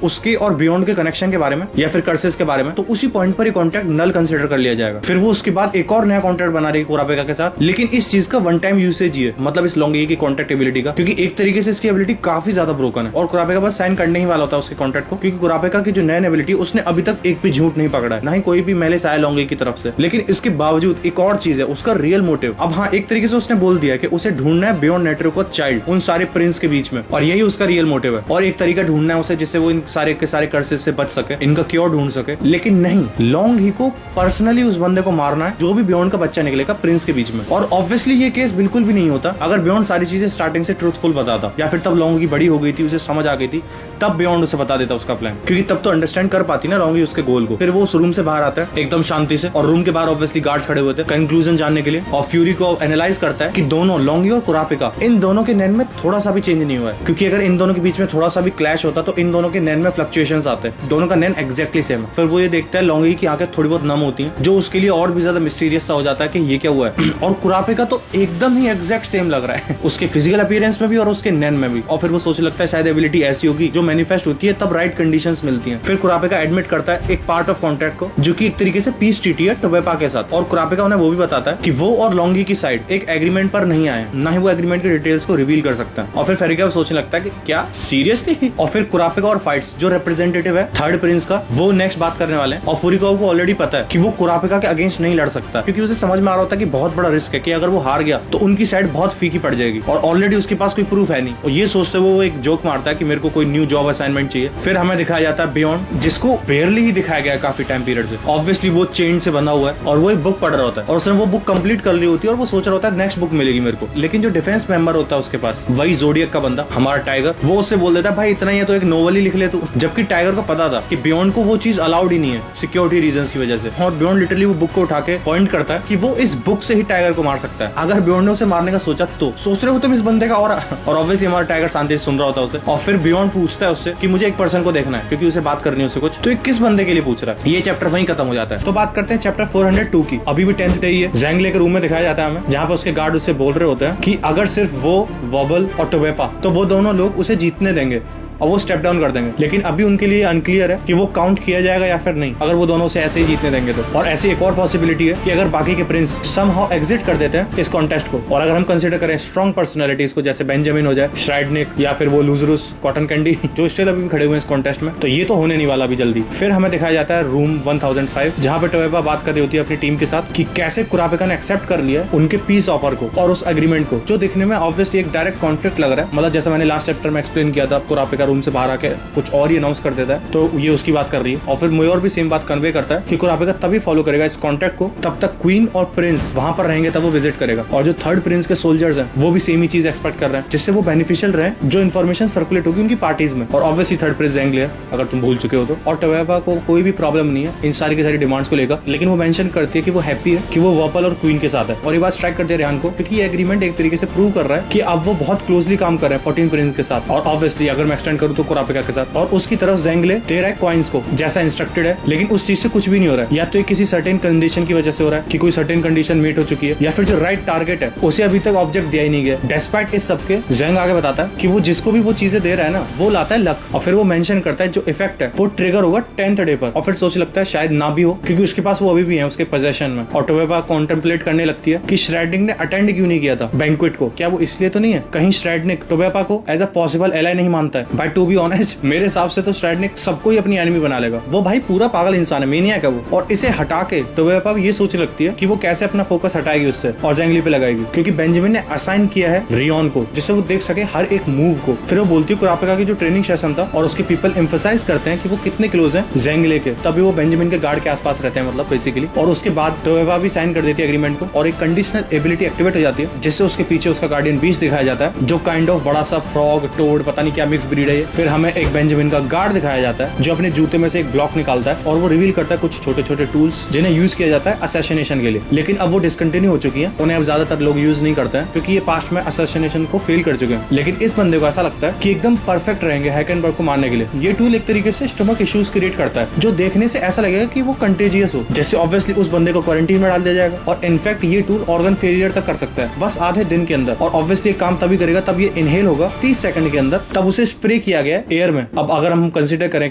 उसके और बियॉन्ड के कनेक्शन के बारे में या फिर कर्सेस के बारे में, तो उसी पॉइंट पर ये कॉन्ट्रैक्ट नल कंसिडर कर लिया जाएगा। फिर वो उसके बाद एक और नया कॉन्ट्रैक्ट बना रही है कुरापिका के साथ, लेकिन इस चीज का वन टाइम यूसेज ही है, मतलब इस लॉन्गी की कॉन्ट्रैक्ट एबिलिटी का, क्योंकि एक तरीके से इसकी एबिलिटी काफी ज्यादा ब्रोकन है और कुरापिका बस साइन करने ही वाला होता है उसके कॉन्ट्रैक्ट को, क्योंकि कुरापिका की जो नैन एबिलिटी उसने अभी तक एक भी झूठ नहीं पकड़ा है, ना ही कोई भी मैलेस आया लॉन्गी की तरफ से। लेकिन इसके बावजूद एक और चीज है, उसका रियल मोटिव। अब हाँ, एक तरीके से उसने बोल दिया कि उसे ढूंढना है बियॉन्ड नेटवर्क का चाइल्ड उन सारे प्रिंस के बीच में, और यही उसका रियल मोटिव है। और एक तरीका ढूंढना है उसे जिससे वो इन सारे के सारे कर्सेस से बच सके, इनका क्योर ढूंढ सके। लेकिन नहीं, लॉन्ग ही को पर्सनली उस बंदे को मारना है जो भी बियॉन्ड का बच्चा निकलेगा प्रिंस के बीच में। और ऑब्वियसली ये केस बिल्कुल भी नहीं होता अगर बियॉन्ड सारी चीजें स्टार्टिंग से ट्रूथफुल बताता, या फिर तब लॉन्ग की बड़ी हो गई थी, उसे समझ आ गई थी, तब बियॉन्ड उसे बता देता उसका प्लान, क्योंकि तब तो अंडरस्टैंड कर पाती ना लॉन्ग उसके गोल को। फिर वो उस रूम से बाहर आता है एकदम शांति से, और रूम के बाहर ऑब्वियसली गार्ड्स खड़े हुए थे कंक्लूजन जानने के लिए, और फ्यूरी को एनालाइज करता है कि दोनों लॉन्गी और कुरापिका इन दोनों के नैन में थोड़ा सा भी चेंज नहीं हुआ है, क्योंकि अगर इन दोनों के बीच में थोड़ा सा भी क्लैश होता तो इन दोनों के नैन में फ्लक्चुएशंस आते हैं, दोनों का नैन एक्जैक्टली सेम है। फिर वो ये देखता है लॉन्गी की आंखें थोड़ी बहुत नम होती हैं, जो उसके लिए और भी ज्यादा मिस्टीरियस सा हो जाता है कि ये क्या हुआ है। और कुरापिका तो एकदम ही एग्जैक्ट सेम लग रहा है उसके फिजिकल अपीयरेंस में भी और उसके नैन में भी। और फिर वो सोचने लगता है शायद एबिलिटी ऐसी होगी जो मैनिफेस्ट होती है तब राइट कंडीशंस मिलती हैं। फिर कुरापिका एडमिट करता है एक पार्ट ऑफ कॉन्ट्रैक्ट को, जो कि एक तरीके से पीस ट्रीटी है टोबेपा के साथ, और कुरापिका उन्हें वो भी बताता है कि वो और लॉन्गी की साइड एक एग्रीमेंट पर नहीं आए, ना ही वो एग्रीमेंट के डिटेल्स को रिवील कर सकता है। और फिर फेरिका सोचने लगता है कि क्या सीरियसली। और फिर कुरापिका और फाइट्स जो रिप्रेजेंटेटिव है थर्ड प्रिंस का, वो नेक्स्ट बात करने वाले हैं। और फुरिकावा को ऑलरेडी पता है कि वो कुरापिका के अगेंस्ट नहीं लड़ सकता, क्योंकि उसे समझ में आ रहा होता है कि बहुत बड़ा रिस्क है कि अगर वो हार गया तो उनकी साइड बहुत फीकी पड़ जाएगी, और ऑलरेडी उसके पास कोई प्रूफ है नहीं। और ये सोचते हुए वो एक जोक मारता है कि मेरे को कोई न्यू जॉब असाइनमेंट चाहिए। फिर हमें दिखाया जाता है बियॉन्ड, जिसको बेयरली ही दिखाया गया है काफी टाइम पीरियड से। ऑब्वियसली वो चेन से बंधा हुआ है और वो एक बुक पढ़ रहा होता है, और उसने वो बुक कंप्लीट कर ली होती है और वो सोच रहा होता है नेक्स्ट बुक मिलेगी मेरे को। लेकिन जो डिफेंस मेंबर होता है उसके पास, वही जोडियक का बंदा हमारा टाइगर, वो उससे बोल देता है भाई इतना ही है तो एक नोवेल ही लिख ले तू। जबकि टाइगर को पता था कि बियॉन्ड को वो चीज अलाउड ही नहीं है सिक्योरिटी रीजंस की वजह से। और बियॉन्ड लिटरली वो बुक को उठा के पॉइंट करता है कि वो इस बुक से ही टाइगर को मार सकता है। अगर बियॉन्ड ने उसे मारने का सोचा तो सोच रहे हो तुम इस बंदे का, और ऑब्वियसली हमारा टाइगर शांति से सुन रहा होता है उसे। और फिर बियॉन्ड पूछता है उससे कि मुझे एक पर्सन को देखना है क्योंकि उसे बात करनी है उससे कुछ, तो ये किस बंदे के लिए पूछ रहा है, ये चैप्टर वहीं खत्म हो जाता है। तो बात करते हैं चैप्टर 402 की। अभी भी 10th डे ही है। ज़ैंगले के रूम में दिखाया जाता है हमें, जहाँ पे उसके गार्ड उससे बोल रहे होते हैं कि अगर सिर्फ वो, वॉबल और टोबेपा, तो वो दोनों लोग उसे जीतने देंगे और वो स्टेप डाउन कर देंगे। लेकिन अभी उनके लिए अनक्लियर है कि वो काउंट किया जाएगा या फिर नहीं, अगर वो दोनों से ऐसे ही जीतने देंगे तो। और ऐसी एक और पॉसिबिलिटी है कि अगर बाकी के प्रिंस समहाउ एग्जिट कर देते हैं इस कॉन्टेस्ट को, और अगर हम कंसीडर करें स्ट्रॉन्ग पर्सनैलिटीज को, जैसे बेंजामिन हो जाए, श्राइडनिक या फिर वो लूजरूस, कॉटन कैंडी, जो स्टिल अभी भी खड़े हुए हैं इस कॉन्टेस्ट में, तो ये तो होने नहीं वाला अभी जल्दी। फिर हमें दिखाया जाता है रूम 1005, जहाँ पे टोबेपा बात कर रही होती है अपनी टीम के साथ कि कैसे कुरापिका ने एक्सेप्ट कर लिया उनके पीस ऑफर को और उस एग्रीमेंट को, जो दिखने में ऑब्वियसली एक डायरेक्ट कॉन्फ्लिक्ट लग रहा है। मतलब जैसा मैंने लास्ट चैप्टर में एक्सप्लेन किया था, कुरापिका रूम से बाहर आके कुछ और ही अनाउंस कर देता है, तो ये उसकी बात कर रही है। और फिर मेयोर भी सेम बात कन्वे करता है कि कुरापिका तभी फॉलो करेगा इस कॉन्ट्रैक्ट को तब तक क्वीन और प्रिंस वहां पर रहेंगे, तब वो विजिट करेगा। और जो थर्ड प्रिंस के सोल्जर्स हैं वो भी सेम ही चीज एक्सपेक्ट कर रहे हैं, जिससे वो बेनिफिशियल रहे, जो इन्फॉर्मेशन सर्कुलेट होगी उनकी पार्टीज में। और ऑब्वियसली थर्ड प्रिंस ज़ैंगले है, अगर तुम भूल चुके हो तो। और टोबेपा को कोई भी प्रॉब्लम नहीं है इन सारी की सारी डिमांड्स को लेकर, लेकिन वो मेंशन करती है कि वो हैप्पी है कि वो वॉपल और क्वीन के साथ है। और ये बात स्ट्राइक करती है रेहान को, क्योंकि ये एग्रीमेंट एक तरीके से प्रूव कर रहा है कि अब वो बहुत क्लोजली काम कर रहे हैं 14 प्रिंस के साथ, और ऑब्वियसली अगर मैं एक्सटेंड करूँ तो कुरापिका के साथ। और उसकी तरफ ज़ैंगले दे रहा है कॉइन्स को जैसा इंस्ट्रक्टेड है, लेकिन उस चीज से कुछ भी नहीं हो रहा है। या तो किसी सर्टेन कंडीशन की वजह से हो रहा है कि कोई सर्टेन कंडीशन मीट हो चुकी है, या फिर जो राइट टारगेट है उसे अभी तक ऑब्जेक्ट दिया ही नहीं गया। डेस्पाइट इस सबके ज़ैंग आगे बताता है कि वो जिसको भी वो चीजें दे रहा है ना, वो लाता है लक। और फिर वो मेंशन करता है जो इफेक्ट है वो ट्रिगर होगा 10th डे पर। और फिर सोच लगता है शायद ना भी हो, क्योंकि उसके पास वो अभी भी है उसके पोजेशन में। और टोबेपा कॉन्टेम्पलेट करने लगती है कि श्राइडनिक ने अटेंड क्यों नहीं किया था बैंक्वेट को, क्या वो इसलिए तो नहीं है कहीं श्राइडनिक टोबेपा को एज अ पॉसिबल एलाई नहीं मानता है। बट टू बी ऑनेस्ट मेरे हिसाब से तो श्राइडनिक सबको ही अपनी एनिमी बना लेगा। वो भाई पूरा पागल इंसान है, मेनियाक है वो। और इसे हटा के टोबेपा ये सोचने लगती है कि वो कैसे अपना फोकस हटाएगी उससे और ज़ैंगली पे लगाएगी, क्योंकि बेंजामिन ने असाइन किया है रियोन को, जिससे वो देख सके हर एक मूव को। फिर वो बोलती है कुरापिका की जो ट्रेनिंग सेशन था और उसके पीपल एम्फसाइज करते हैं कि वो कितने क्लोज हैं ज़ैंगले के, तभी वो बेंजामिन के गार्ड के आसपास रहते हैं, मतलब बेसिकली। और उसके बाद टोबेपा भी साइन कर देती है एग्रीमेंट को, और एक कंडीशनल एबिलिटी एक्टिवेट हो जाती है, जिससे उसके पीछे उसका गार्डियन बीस्ट दिखाया जाता है, जो काइंड ऑफ बड़ा सा फ्रॉग, टोड, पता नहीं क्या मिक्स ब्रीड है। फिर हमें एक बेंजामिन का गार्ड दिखाया जाता है जो अपने जूते में से एक ब्लॉक निकालता है और वो रिवील करता है कुछ छोटे छोटे टूल्स जिन्हें यूज किया जाता है असैसिनेशन के लिए। लेकिन अब वो डिसकंटिन्यू हो चुकी है, उन्हें अब ज्यादातर लोग यूज नहीं करते हैं, क्योंकि ये पास्ट में असैसिनेशन को फेल कर चुके हैं। लेकिन इस बंदे को ऐसा लगता है कि एकदम परफेक्ट रहेंगे हैकेनबर्ग को मारने के लिए। ये टूल एक तरीके से स्टमक इश्यूज क्रिएट करता है, जो देखने से ऐसा लगेगा कि वो कंटेजियस हो, जिससे ऑब्वियसली उस बंदे को क्वारंटीन में डाल दिया जाएगा। और इनफैक्ट ये टूल ऑर्गन फेलियर तक कर सकता है बस आधे दिन के अंदर। और ऑब्वियसली काम तभी करेगा तब ये इनहेल होगा 30 सेकंड के अंदर, तब उसे स्प्रे किया गया एयर में। अब अगर हम कंसिडर करें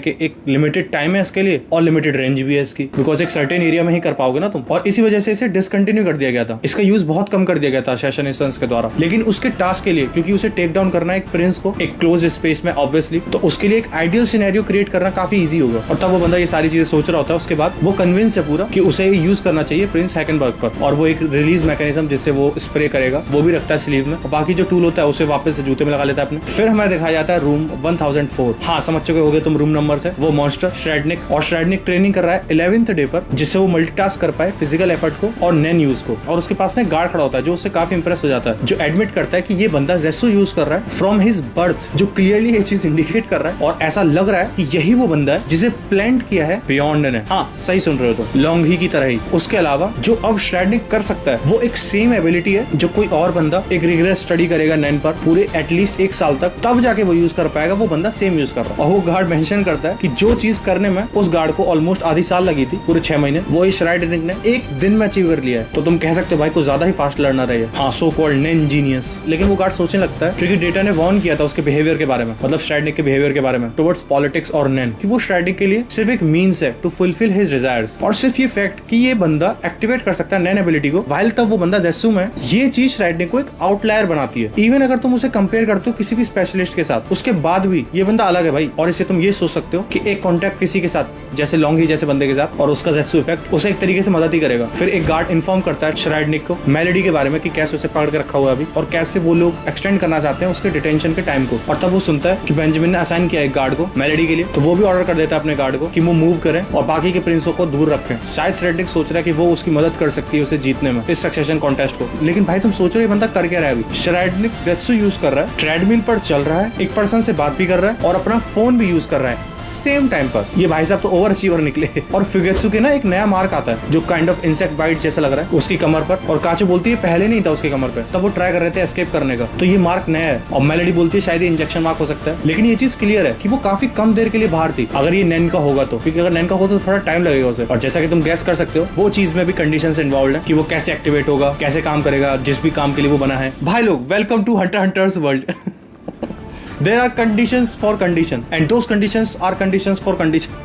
कि एक लिमिटेड टाइम है इसके लिए और लिमिटेड रेंज भी है इसकी, बिकॉज एक सर्टेन एरिया में ही कर पाओगे ना तुम, और इसी वजह से इसे डिसकंटिन्यू कर दिया गया था। इसका यूज बहुत कम कर दिया गया था असैसिनेशंस के द्वारा। लेकिन उसके टास्क के लिए, क्योंकि उसे टेक डाउन करना है एक प्रिंस को एक क्लोज स्पेस में ऑब्वियसली, तो उसके लिए एक आइडियल सिनेरियो क्रिएट करना काफी इजी होगा। और तब वो बंदा ये सारी चीजें सोच रहा होता है। उसके बाद वो कन्विंस है पूरा कि उसे यूज करना चाहिए प्रिंस हैकेनबर्ग पर, और वो एक रिलीज मैकेनिज्म जिससे वो स्प्रे करेगा वो भी रखता है स्लीव में, और बाकी जो टूल होता है उसे वापस से जूते में लगा लेता है अपने। फिर हमें दिखाया जाता है रूम 1004। हाँ, समझ चुके होगे तुम रूम नंबर से, वो मॉन्स्टर श्राइडनिक। और श्राइडनिक ट्रेनिंग कर रहा है 11th डे पर, जिससे वो मल्टीटास्क कर पाए फिजिकल एफर्ट को और नैन यूज को। और उसके पास ना गार्ड खड़ा होता है जो उससे काफी इंप्रेस हो जाता है, जो एडमिट करता है कि ये बंदा जेसु यूज कर रहा है फ्रॉम हिज बर्थ, जो क्लियरली ये चीज इंडिकेट कर रहा है। और ऐसा लग रहा है कि यही वो बंदा है जिसे प्लांट किया है बियॉन्ड ने। हाँ, सही सुन रहे हो तो, लॉन्ग ही की तरह ही। उसके अलावा जो अब श्राइडनिक कर सकता है वो एक सेम एबिलिटी है जो कोई और बंदा एक रिग्रेस स्टडी करेगा नैन पर पूरे एटलीस्ट 1 साल तक, तब जाके वो यूज कर पाएगा। वो बंदा सेम यूज कर रहा है। और वो गार्ड मेंशन करता है कि जो चीज करने में उस गार्ड को ऑलमोस्ट आधी साल लगी थी, पूरे 6 महीने, वो इस श्राइडनिक ने 1 दिन में अचीव कर लिया है। तो तुम कह सकते हो भाई कुछ ज्यादा ही फास्ट लर्नर है। हाँ, सो कॉल्ड नैन जीनियस। लेकिन वो गार्ड सोचने लगता है, क्योंकि डेटा ने वार्न किया था उसके बिहेवियर के बारे में, मतलब श्राइडनिक के बिहेवियर के बारे में टुवर्ड्स पॉलिटिक्स और नैन, कि वो श्राइडनिक के लिए सिर्फ एक मींस है टू फुलफिल हिज डिजायर्स। और सिर्फ ये फैक्ट कि ये बंदा एक्टिवेट कर सकता है नैन एबिलिटी को, वाइल तब वो बंदा जेसु में, ये चीज श्राइडनिक को एक आउटलायर बनाती है। इवन अगर तुम उसे कंपेयर करते हो किसी भी स्पेशलिस्ट के साथ, उसके बाद भी ये बंदा अलग है भाई। और इसे तुम ये सोच सकते हो कि एक कॉन्टैक्ट किसी के साथ, जैसे लॉन्गी जैसे बंदे के साथ, और उसका जेसु इफेक्ट उसे एक तरीके से मदद ही करेगा। फिर एक गार्ड इन्फॉर्म करता है श्राइडनिक को मेलेडी के बारे में कि कैसे उसे पकड़ के रखा हुआ है अभी, और कैसे वो लोग एक्सटेंड करना चाहते हैं उसके डिटेंशन के टाइम को। और तब वो सुनता है कि बेंजामिन ने असाइन किया एक गार्ड को मेलेडी के लिए, तो वो भी ऑर्डर कर देता है अपने गार्ड को कि वो मूव करें और बाकी के प्रिंसों को दूर रखें। शायद श्राइडनिक सोच रहा है कि वो उसकी मदद कर सकती है उसे जीतने में इस सक्सेशन कॉन्टेस्ट को। लेकिन भाई तुम सोच रहे हो ये बंदा कर क्या रहा है अभी? श्राइडनिक जेसु यूज कर रहा है, ट्रेडमिल पर चल रहा है, एक पर्सन से बात भी कर रहा है और अपना फोन भी यूज कर रहा है सेम टाइम पर। ये भाई साहब तो ओवर अचीवर निकले। और फिगेत्सु के ना एक नया मार्क आता है जो काइंड ऑफ इंसेक्ट बाइट जैसा लग रहा है उसकी कमर पर, और काचो बोलती है पहले नहीं था उसकी कमर पे, तब वो ट्राई कर रहे थे एस्केप करने का, तो ये मार्क नया है। और मेलेडी बोलती है शायद ये इंजेक्शन मार्क हो सकता है, लेकिन ये चीज क्लियर है कि वो काफी कम देर के लिए बाहर थी अगर ये नैन का होगा तो, क्योंकि अगर नैन का होगा तो थोड़ा टाइम लगेगा उसे। और जैसा कि तुम गैस कर सकते हो वो चीज में भी कंडीशंस इन्वॉल्व है कि वो कैसे एक्टिवेट होगा, कैसे काम करेगा, जिस भी काम के लिए वो बना है। भाई लोग, welcome to hunter hunter's world. There are conditions for condition and those conditions are conditions for condition।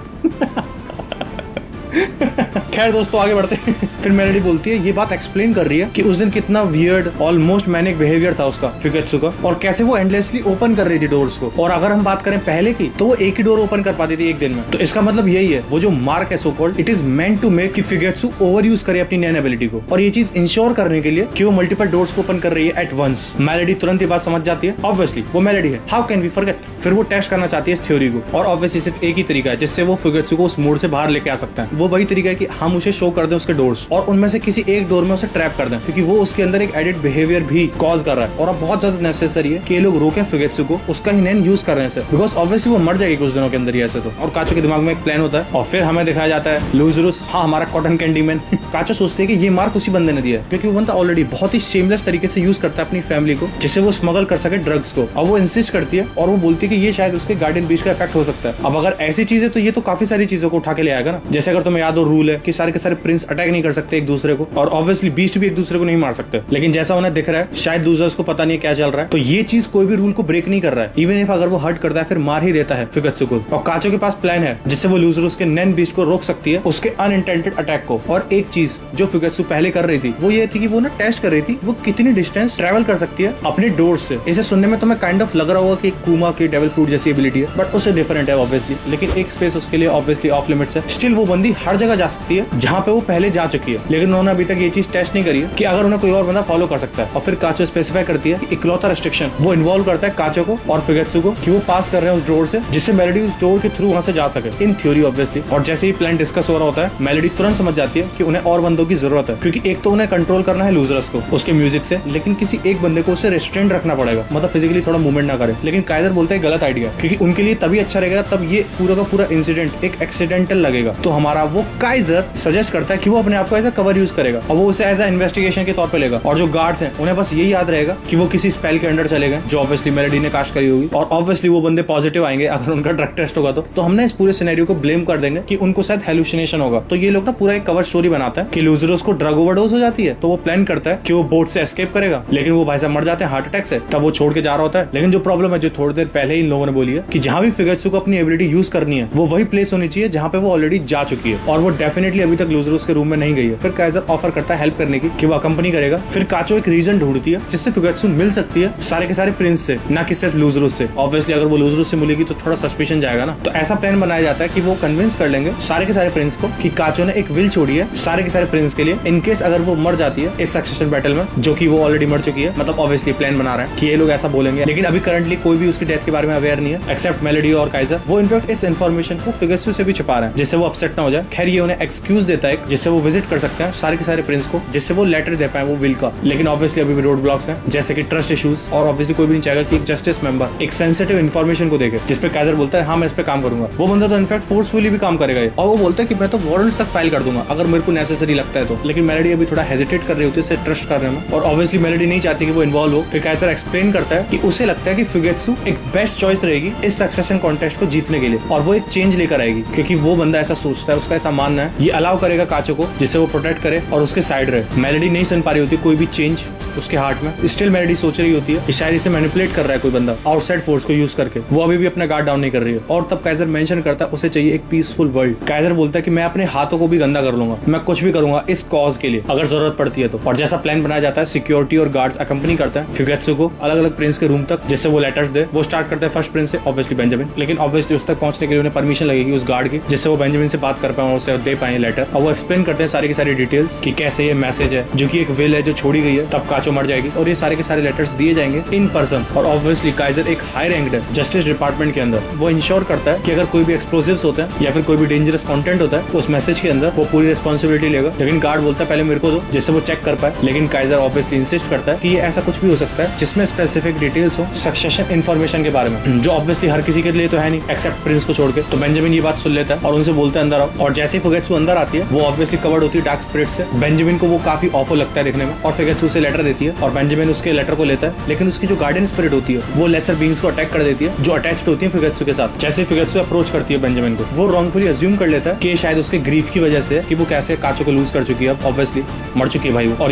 खैर दोस्तों आगे बढ़ते हैं। फिर मेलेडी बोलती है, ये बात एक्सप्लेन कर रही है कि उस दिन कितना वियर्ड ऑलमोस्ट मैनिक बिहेवियर था उसका फिगेत्सु का, और कैसे वो एंडलेसली ओपन कर रही थी डोर्स को। और अगर हम बात करें पहले की तो वो एक ही डोर ओपन कर पाती थी एक दिन में। तो इसका मतलब यही है, वो जो मार्क है so called, it is meant to make कि फिगेत्सु ओवर यूज करे अपनी नैन एबिलिटी को, और ये चीज इंश्योर करने के लिए कि वो मल्टीपल डोर्स को ओपन कर रही है एट वंस। मेलेडी तुरंत ये बात समझ जाती है, ऑब्वियसली वो मेलेडी है, हाउ कैन वी फॉरगेट। फिर वो टेस्ट करना चाहती है इस थ्योरी को, और ऑब्वियसली सिर्फ एक ही तरीका है जिससे वो फिगेत्सु को उस मोड से बाहर लेके आ सकता है। वो वही तरीका है कि हम उसे शो कर दें उसके डोर्स और उनमें से किसी एक डोर में उसे ट्रैप कर दें, क्योंकि वो उसके अंदर एक एडिट बिहेवियर भी कॉज कर रहा है। और अब बहुत ज्यादा नेसेसरी है कि ये लोग रोकें फिगेत्सु को उसका ही नैन यूज कर रहे हैं, बिकॉज ऑब्वियसली वो मर जाएगी कुछ दिनों के अंदर ही ऐसे तो। और काचो के दिमाग में एक प्लान होता है, और फिर हमें दिखाया जाता है लूजरूस, हाँ हमारा कॉटन कैंडी मैन। काचो सोचते है कि ये मार्क उसी बंदे ने दिया है, क्योंकि वो बंदा ऑलरेडी बहुत ही शेमलेस तरीके से यूज करता है अपनी फैमिली को, जिससे वो स्मगल कर सके ड्रग्स को। अब वो इंसिस्ट करती है और वो बोलती है कि ये शायद उसके गार्डियन बीच का इफेक्ट हो सकता है। अब अगर ऐसी चीज है तो ये तो काफी सारी चीजों को उठा के ले आएगा ना। जैसे अगर तुम्हें याद हो रूल है कि सारे के सारे प्रिंस अटैक नहीं कर सकते एक दूसरे को, और ऑब्वियसली बीस्ट भी एक दूसरे को नहीं मार सकते, लेकिन जैसा उन्हें दिख रहा है शायद लूजर्स को पता नहीं क्या चल रहा है, तो ये चीज कोई भी रूल को ब्रेक नहीं कर रहा है। इवन इफ अगर वो हर्ट करता है फिर मार ही देता है फिगेत्सु को। और काचो के पास प्लान है जिससे वो लूजर्स के नैन बीस्ट को रोक सकती है, उसके अनइंटेंडेड अटैक को। और एक चीज जो फिगेत्सु पहले कर रही थी वो ये थी कि वो ना टेस्ट कर रही थी वो कितनी डिस्टेंस ट्रेवल कर सकती है अपने डोर्स से। इसे सुनने में तुम्हें काइंड ऑफ लग रहा होगा कि कुमा की डेविल फ्रूट जैसी एबिलिटी है, बट उससे डिफरेंट है ऑब्वियसली, लेकिन एक स्पेस उसके लिए ऑब्वियसली ऑफ लिमिट्स है। स्टिल वो बंदी हर जगह जा सकती है जहां पे वो पहले जा चुकी है, लेकिन उन्होंने अभी तक ये चीज टेस्ट नहीं करी है कि अगर उन्हें कोई और बंदा फॉलो कर सकता है। और फिर काचो स्पेसिफाई करती है कि इकलौता रेस्ट्रिक्शन वो इन्वॉल्व करता है काचो को और फिगेत्सु को कि वो पास कर रहे हैं उस डोर से, जिससे मेलेडी उस डोर के थ्रू वहां से जा सके, इन थ्योरी ऑब्वियसली। और जैसे ही प्लान डिस्कस हो रहा होता है मेलेडी तुरंत समझ जाती है कि उन्हें और बंदों की जरूरत है, क्योंकि एक तो उन्हें कंट्रोल करना है लूजरस को उसके म्यूजिक से, लेकिन किसी एक बंदे को उसे रेस्ट्रेंट रखना पड़ेगा, मतलब फिजिकली थोड़ा मूवमेंट ना करे। लेकिन काइजर बोलते हैं गलत आइडिया, क्योंकि उनके लिए तभी अच्छा रहेगा तब ये पूरा का पूरा इंसिडेंट एक एक्सीडेंटल लगेगा। तो हमारा वो काइजर सजेस्ट करता है कि वो अपने आप को एज अ कवर यूज करेगा, और वो उसे एज अ इन्वेस्टिगेशन के तौर पे लेगा। और जो गार्ड्स हैं उन्हें बस यही याद रहेगा कि वो किसी स्पेल के अंडर चले गए, जो ऑब्वियसली मेलेडी ने कास्ट करी होगी, और ऑब्वियसली वो बंदे पॉजिटिव आएंगे अगर उनका ड्रग टेस्ट होगा तो हमने इस पूरे सिनेरियो को ब्लेम कर देंगे कि उनको शायद हेलुसिनेशन होगा। तो ये लोग ना पूरा एक कवर स्टोरी बनाता है कि लूजरस को ड्रग ओवरडोज हो जाती है, तो वो प्लान करता है कि वो बोट से एस्केप करेगा, लेकिन वो भाई साहब मर जाते हैं हार्ट अटैक से, तब वो छोड़ के जा रहा होता है। लेकिन जो प्रॉब्लम है जो थोड़ी देर पहले ही इन लोगों ने बोली है कि जहां भी फिगेत्सु को अपनी एबिलिटी यूज करनी है वो वही प्लेस होनी चाहिए जहां पे वो ऑलरेडी जा चुकी है, और वो डेफिनेटली अभी तक लूजरस के रूम में नहीं गई है। फिर काइजर ऑफर करता है हेल्प करने की कि वो अकंपनी करेगा। फिर काचो एक रीजन ढूंढती है जिससे फिगेत्सु मिल सकती है सारे के सारे प्रिंस से, ना कि सिर्फ लूजरस से। ऑब्वियसली अगर वो लूजरस से मिलेगी तो थोड़ा सस्पिशन जाएगा ना, तो ऐसा प्लान बनाया जाता है कि वो कन्विंस कर लेंगे सारे के सारे प्रिंस को कि काचो ने एक विल छोड़ी है सारे के सारे प्रिंस के लिए, इन केस अगर वो मर जाती है इस सक्सेशन बैटल में, जो कि वो ऑलरेडी मर चुकी है। मतलब ऑब्वियसली प्लान बना रहा है कि ये लोग ऐसा बोलेंगे, लेकिन अभी करंटली कोई भी उसकी डेथ के बारे में अवेयर नहीं है एक्सेप्ट मेलेडी और काइजर। वो इनफैक्ट इस इन्फॉर्मेशन को फिगेत्सु से भी छुपा रहे हैं जिससे वो अपसेट ना हो जाए। खैर ये उन्हें एक्सक्यूज देता है जिससे वो विजिट कर सकते हैं सारे के सारे प्रिंस को, जिससे वो लेटर दे पाए वो विल का। लेकिन ऑब्वियसली अभी भी रोड ब्लॉक्स हैं, जैसे कि ट्रस्ट इश्यूज, और ऑब्वियसली कोई भी नहीं चाहेगा कि एक जस्टिस मेंबर एक सेंसिटिव इन्फॉर्मेशन को देखे जिसपे काइजर बोलता है हाँ मैं इस पे काम करूंगा। वो बंदा तो इनफैक्ट फोर्सफुली भी काम करेगा, और वो बोलता है कि मैं तो वारंट्स तक फाइल कर दूंगा अगर मेरे को नेसेसरी लगता है तो। लेकिन मेलेडी अभी थोड़ा हेजिटेट कर रही होती है उसे ट्रस्ट करने में, और ऑब्वियसली मेलेडी नहीं चाहती कि वो इन्वॉल्व हो। फिर काइजर एक्सप्लेन करता है कि उसे लगता है कि फिगेत्सु एक बेस्ट चॉइस रहेगी इस सक्सेशन कॉन्टेस्ट को जीतने के लिए, और वो एक चेंज लेकर आएगी, क्योंकि वो बंदा ऐसा सोचता है, उसका ऐसा मानना है। ये अलाउ करेगा काचो को जिससे वो प्रोटेक्ट करे और उसके साइड रहे। मेलेडी नहीं सुन पा रही होती कोई भी चेंज उसके हार्ट में, स्टिल मेलेडी सोच रही होती है कि शायद इसे मैनिपुलेट कर रहा है कोई बंदा आउटसाइड फोर्स को यूज करके। वो अभी भी अपना गार्ड डाउन नहीं कर रही है, और तब काइजर मेंशन करता है उसे चाहिए एक पीसफुल वर्ल्ड। काइजर बोलता है कि मैं अपने हाथों को भी गंदा कर लूंगा, मैं कुछ भी करूंगा इस कॉज के लिए अगर जरूरत पड़ती है तो। और जैसा प्लान बनाया जाता है सिक्योरिटी और गार्ड्स अकंपनी करता है फिगेत्सु को अलग अलग प्रिंस के रूम तक जिससे वो लेटर्स दे। वो स्टार्ट करते हैं फर्स्ट प्रिंस से ऑब्वियसली बेंजामिन, लेकिन ऑब्वियसली उस तक पहुंचने के लिए उन्हें परमिशन लगेगी उस गार्ड की, जिससे वो बेंजामिन से बात कर पाए और उसे दे पाए लेटर। और वो एक्सप्लेन करते हैं सारी की सारी डिटेल्स कि कैसे ये मैसेज है जो कि एक विल है जो छोड़ी गई है, तब काचो फिगेत्सो मर जाएगी और ये सारे के सारे लेटर्स दिए जाएंगे इन पर्सन। और ऑब्वियसली काइजर एक हाई रैंक्ड है जस्टिस डिपार्टमेंट के अंदर, वो इंश्योर करता है कि अगर कोई भी एक्सप्लोसिव्स होते हैं या फिर कोई भी डेंजरस कंटेंट होता है उस मैसेज के अंदर वो पूरी रिस्पॉन्सिबिलिटी लेगा। लेकिन गार्ड बोलता है पहले मेरे को दो जिससे वो चेक कर पाए, लेकिन काइजर ऑब्वियसली इंसिस्ट करता है कि ये ऐसा कुछ भी हो सकता है जिसमें स्पेसिफिक डिटेल्स हो सक्सेशन इन्फॉर्मेशन के बारे में, जो ऑब्वियसली हर किसी के लिए तो है नहीं एक्सेप्ट प्रिंस को छोड़ के। तो बेंजामिन ये बात सुन लेता है और उनसे बोलता है अंदर आओ। और जैसे ही फिगेत्सो अंदर आती है वो ऑब्वियसली कवर्ड होती है डार्क स्पिरिट से। बेंजामिन को वो काफी ऑफर लगता है देखने में और फिगेत्सो उसे लेटर देती है और बेंजामिन उसके लेटर को लेता है, लेकिन उसकी जो गार्डियन स्पिरिट होती है वो लेसर बीइंग्स को अटैक कर देती है जो अटैच्ड होती है फिगेत्सो के साथ। जैसे फिगेत्सो अप्रोच करती है बेंजामिन को, वो रॉन्गफुली अज्यूम कर लेता है कि शायद उसके ग्रीफ की वजह से कि वो कैसे काचो को लूज कर चुकी है, ऑब्वियसली मर चुकी है भाई वो, और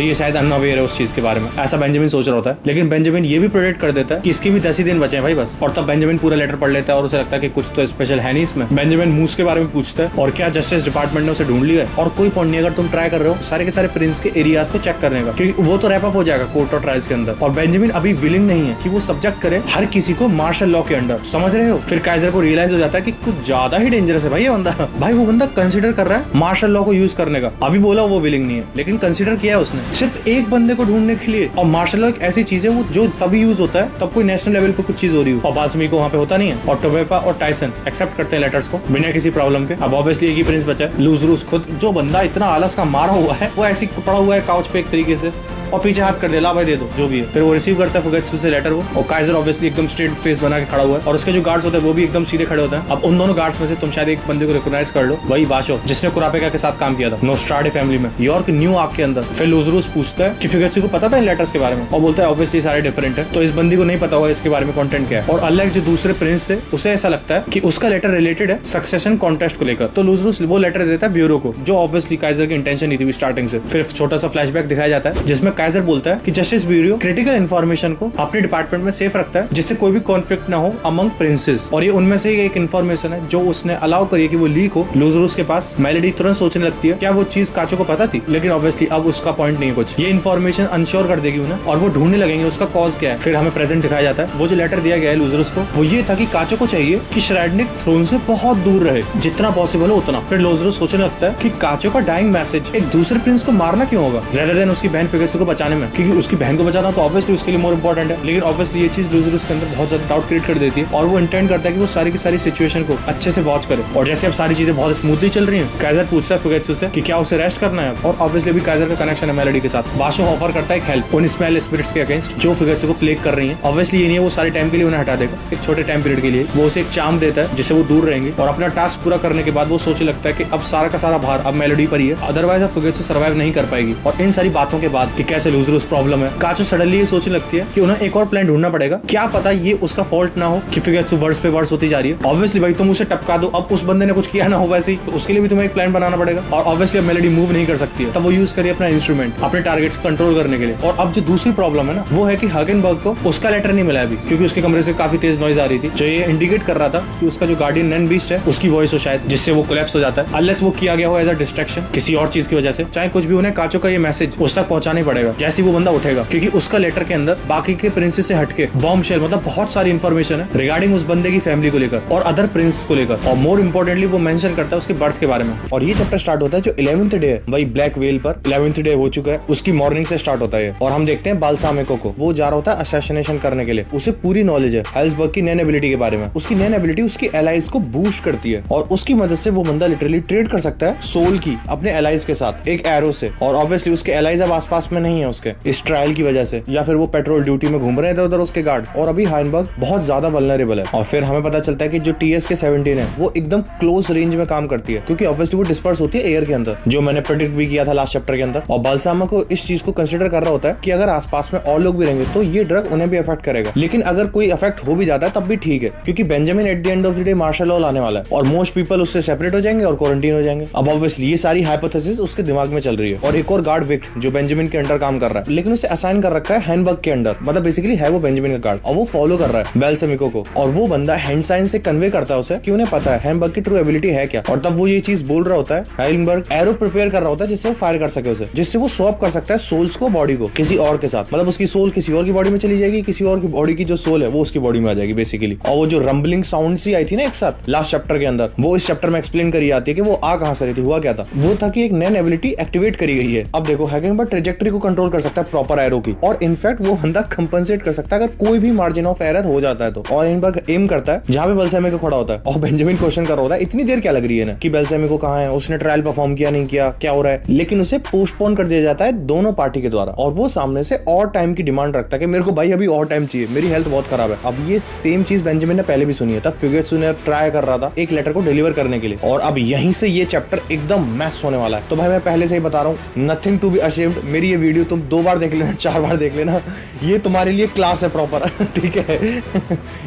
ये शायद अनअवेयर है उस चीज के बारे में, ऐसा बेंजामिन सोच रहा होता है। लेकिन बेंजामिन ये भी प्रेडिक्ट कर देता है कि इसके भी 10 ही दिन बचे हैं भाई बस। और तब बेंजामिन पूरा लेटर पढ़ लेता है और उसे लगता है कि कुछ तो स्पेशल है नहीं इसमें। बेंजामिन मूस के बारे में पूछता है और क्या जस्टिस डिपार्टमेंट ने उसे ढूंढ लिया है और कोई पॉइंट नहीं अगर तुम ट्राई कर रहे हो सारे के सारे प्रिंस के एरियाज को चेक करने का, क्योंकि वो तो रैप अप हो जाएगा कोर्ट और ट्रायल्स के अंदर। और बेंजामिन अभी विलिंग नहीं है कि वो सब्जेक्ट करे हर किसी को मार्शल लॉ के अंडर, समझ रहे हो। फिर काइजर को रियलाइज हो जाता है कि कुछ ज्यादा ही डेंजरस है भाई ये बंदा। भाई वो बंदा कंसिडर कर रहा है मार्शल लॉ को यूज करने का, अभी बोला वो विलिंग नहीं है लेकिन कंसिडर किया है उसने सिर्फ एक बंदे को ढूंढने के लिए। और मार्शल लॉ एक ऐसी चीज है वो जो तभी यूज होता है तब कोई नेशनल लेवल पे कुछ चीज हो रही हो, और बासमी को वहाँ पे होता नहीं है। और टोबेपा और टाइसन एक्सेप्ट करते हैं लेटर्स को बिना किसी प्रॉब्लम के। अब ऑब्वियसली एक ही प्रिंस बचा है, लूजरूस खुद, जो बंदा इतना आलस का मारा हुआ है वो ऐसी पड़ा हुआ है काउच पे एक तरीके से और पीछे हाथ कर दे ला भाई दे दो जो भी है। फिर वो रिसीव करता है फिगेत्सो से लेटर वो, और काइजर ऑब्वियसली एकदम स्ट्रेट फेस बना के खड़ा हुआ है और उसके जो गार्ड्स होते हैं वो भी एकदम सीधे खड़े होते हैं। अब उन दोनों गार्ड्स में से तुम शायद एक बंदे को रिकॉग्नाइज कर लो, वही बाशो जिसने कुरापेका के साथ काम किया था नोस्ट्राडे फैमिली में यॉर्क न्यू आर्क के अंदर। फिर लूजरूस पूछता है कि फिगेत्सो को पता था इन लेटर्स के बारे में और बोलता है ऑब्वियसली सारे डिफरेंट है तो इस बंदी को नहीं पता होगा इसके बारे में कंटेंट क्या है। और अलग जो दूसरे प्रिंस थे उसे ऐसा लगता है कि उसका लेटर रिलेटेड है सक्सेशन कॉन्टेस्ट को लेकर, तो लूजरूस वो लेटर देता है ब्यूरो को, जो ऑब्वियसली काइजर की इंटेंशन नहीं थी स्टार्टिंग से। फिर छोटा सा फ्लैशबैक दिखाया जाता है जिसमें काइजर बोलता है कि जस्टिस ब्यूरो क्रिटिकल इन्फॉर्मेशन को अपने डिपार्टमेंट में सेफ रखता है जिससे कोई भी कॉन्फ्लिक्ट ना हो अमंग प्रिंसेस, और ये उनमें से एक इन्फॉर्मेशन है जो उसने अलाउ करी कि वो लीक हो लूजरूस के पास। मेलेडी तुरंत सोचने लगती है क्या वो चीज काचो को पता थी, लेकिन ऑब्वियसली अब उसका पॉइंट नहीं कुछ, ये इन्फॉर्मेशन अनश्योर कर देगी उन्हें और वो ढूंढने लगेंगे उसका कॉज क्या है। फिर हमें प्रेजेंट दिखाया जाता है वो जो लेटर दिया गया है लूजरूस को वो ये था कि काचो को चाहिए कि श्राइडनिक थ्रोन से बहुत दूर रहे जितना पॉसिबल हो उतना। फिर लूजरूस सोचने लगता है कि काचो का डाइंग मैसेज एक दूसरे प्रिंस को मारना क्यों होगा रेदर देन उसकी बहन फिगेत्सो को बचाने में, क्योंकि उसकी बहन को बचाना तो ऑब्वियसली उसके लिए मोर इंपॉर्टेंट है। लेकिन ऑब्वियसली ये चीज लूजरूस के अंदर बहुत ज्यादा डाउट क्रिएट कर देती है और वो इंटेंड करता है कि वो सारी की सारी सिचुएशन को अच्छे से वॉच करे। और जैसे अब सारी चीजें बहुत स्मूथली चल रही हैं, काइजर पूछता है फिगेत्सो से कि क्या उसे रेस्ट करना है, और ऑब्वियसली भी काइजर का कनेक्शन है मेलेडी के साथ। बाशो ऑफर करता है हेल्प उन स्मेल स्पिरिट्स के अगेंस्ट जो फिगेत्सो को प्लेग कर रही है। ऑब्वियसली ये नहीं है वो सारे टाइम के लिए उन्हें हटा देगा, एक छोटे टाइम पीरियड के लिए वो उसे एक चार्म देता है जिससे वो दूर रहेंगे। और अपना टास्क पूरा करने के बाद वो सोचने लगता है कि अब सारा का सारा भार अब मेलेडी पर ही है, अदरवाइज अब फिगेत्सो सर्वाइव नहीं कर पाएगी। और इन सारी बातों के बाद कि कैसे लूजरूस प्रॉब्लम है, काचो सडनली ये सोचने लगती है कि उन्हें एक और प्लान ढूंढना पड़ेगा, क्या पता ये उसका फॉल्ट ना हो कि फिगेत्सो वर्स पे वर्स होती जा रही है। ऑब्वियसली भाई तुम उसे टपका दो, अब उस बंदे ने कुछ किया ना हो वैसे ही, तो उसके लिए भी तुम्हें एक प्लान बनाना पड़ेगा। और ऑब्वियसली अब मेलेडी मूव नहीं कर सकती है, तब वो यूज करिए अपना इंस्ट्रूमेंट अपने टारगेट्स को कंट्रोल करने के लिए। और अब जो दूसरी प्रॉब्लम है ना वो है कि हगेनबर्ग को उसका लेटर नहीं मिला अभी, क्योंकि उसके कमरे से काफी तेज नॉइज आ रही थी जो ये इंडिकेट कर रहा था कि उसका जो गार्डियन नैन बीस्ट है उसकी वॉइस हो शायद, जिससे वो कोलैप्स हो जाता है। अनलेस वो किया गया हो एज अ डिस्ट्रैक्शन किसी और चीज की वजह से, चाहे कुछ भी उन्हें काचो का ये मैसेज उस तक पहुंचाना ही पड़ेगा जैसे वो बंदा उठेगा, क्योंकि उसका लेटर के अंदर बाकी के प्रिंसेस से हटके बॉम्ब शेल मतलब बहुत सारी इंफॉर्मेशन है रिगार्डिंग उस बंदे की फैमिली को लेकर और अदर प्रिंस को लेकर, और मोर इंपोर्टेंटली वो मेंशन करता है उसके बर्थ के बारे में। और ये चैप्टर स्टार्ट होता है जो 11th डे है, वही ब्लैक वेल पर 11th डे हो चुका है, उसकी मॉर्निंग से स्टार्ट होता है। और हम देखते हैं बाल्सामिको को, वो जा रहा होता है असैसिनेशन करने के लिए, उसे पूरी नॉलेज है हेल्सबर्ग की नैन एबिलिटी के बारे में। उसकी नैन एबिलिटी उसकी एलाइज को बूस्ट करती है और उसकी मदद से वो बंदा लिटरली ट्रेड कर सकता है सोल की अपने एलाइज के साथ एक एरो से। और ऑब्वियसली उसके एलाइज अब आसपास में नहीं है उसके इस ट्रायल की वजह से, या फिर वो पेट्रोल ड्यूटी में घूम रहे थे उधर उसके गार्ड, और अभी हाइनबर्ग बहुत ज्यादा वल्नरेबल है। और फिर हमें पता चलता है कि जो TSK-17 है वो एकदम क्लोज रेंज में काम करती है, क्योंकि ऑब्वियसली वो डिस्पर्स होती है एयर के अंदर, जो मैंने प्रेडिक्ट भी किया था लास्ट चैप्टर के अंदर। और बाल्सामिको इस चीज को कंसिडर कर रहा होता है कि अगर आसपास में और लोग भी रहेंगे तो ये ड्रग उन्हें भी अफेक्ट करेगा, लेकिन अगर कोई अफेक्ट हो भी जाता है तब भी ठीक है, क्योंकि Benjamin at the end of the day martial law लाने वाला है और मोस्ट पीपल उससे सेपरेट हो जाएंगे और क्वारंटीन हो जाएंगे। अब ऑब्वियसली ये सारी हाइपोथेसिस उसके दिमाग में चल रही है। और एक और गार्ड विक्ट जो बेंजामिन के अंडर काम कर रहा है, लेकिन उसे असाइन कर रखा है हैनबर्ग के अंडर, मतलब बेसिकली है वो बेंजामिन का गार्ड, और वो फॉलो कर रहा है बाल्सामिको को। और वो बंदा हैंड साइन से कन्वे करता है उसे कि उन्हें पता है हैनबर्ग की ट्रू एबिलिटी है क्या। और तब वो ये चीज बोल रहा होता है, हाइनबर्ग एरो प्रिपेयर कर रहा होता है जिससे वो फायर कर सके उसे, जिससे वो स्वैप कर सकता है सोल्स को बॉडी को किसी और के साथ, मतलब उसकी सोल किसी और की बॉडी में चली जाएगी, किसी और की बॉडी की जो सोल है वो उसकी बॉडी में आ जाएगी बेसिकली। और वो जो रंबलिंग साउंड सी आई थी ना एक साथ लास्ट चैप्टर के अंदर, वो इस चैप्टर में एक्सप्लेन करी जाती है कि वो आ कहां से रही थी, हुआ क्या था। वो था कि एक नैन एबिलिटी एक्टिवेट करी गई है। अब देखो हैगेनबर्ग ट्रेजेक्टरी को कंट्रोल कंट्रोल कर सकता है प्रॉपर एरो की, और इनफैक्ट वो बंदा कंपनसेट कर सकता है अगर कोई भी मार्जिन ऑफ एरर हो जाता है तो। और हिंडबर्ग एम करता है जहां पे बेल्सामी खड़ा होता है और बेंजामिन क्वेश्चन कर रहा होता है इतनी देर क्या लग रही है ना कि बेल्सामी को कहाँ है, उसने ट्रायल परफॉर्म किया नहीं किया, क्या हो रहा है, लेकिन उसे पोस्टपोन कर दिया जाता है दोनों पार्टी के द्वारा। और वो सामने से और टाइम की डिमांड रखता है कि मेरे को भाई अभी और टाइम चाहिए, मेरी हेल्थ बहुत खराब है। अब ये सेम चीज बेंजामिन ने पहले भी सुनी है, तब फ्यूगेट्सु ने ट्राई कर रहा था एक लेटर को डिलीवर करने के लिए, और अब यहीं से ये चैप्टर एकदम मैस होने वाला है। तो भाई मैं पहले से ही बता रहा हूँ, नथिंग टू बी अशेम्ड। मेरी ये वीडियो तुम 2 बार देख लेना, 4 बार देख लेना, ये तुम्हारे लिए क्लास है प्रॉपर, ठीक है।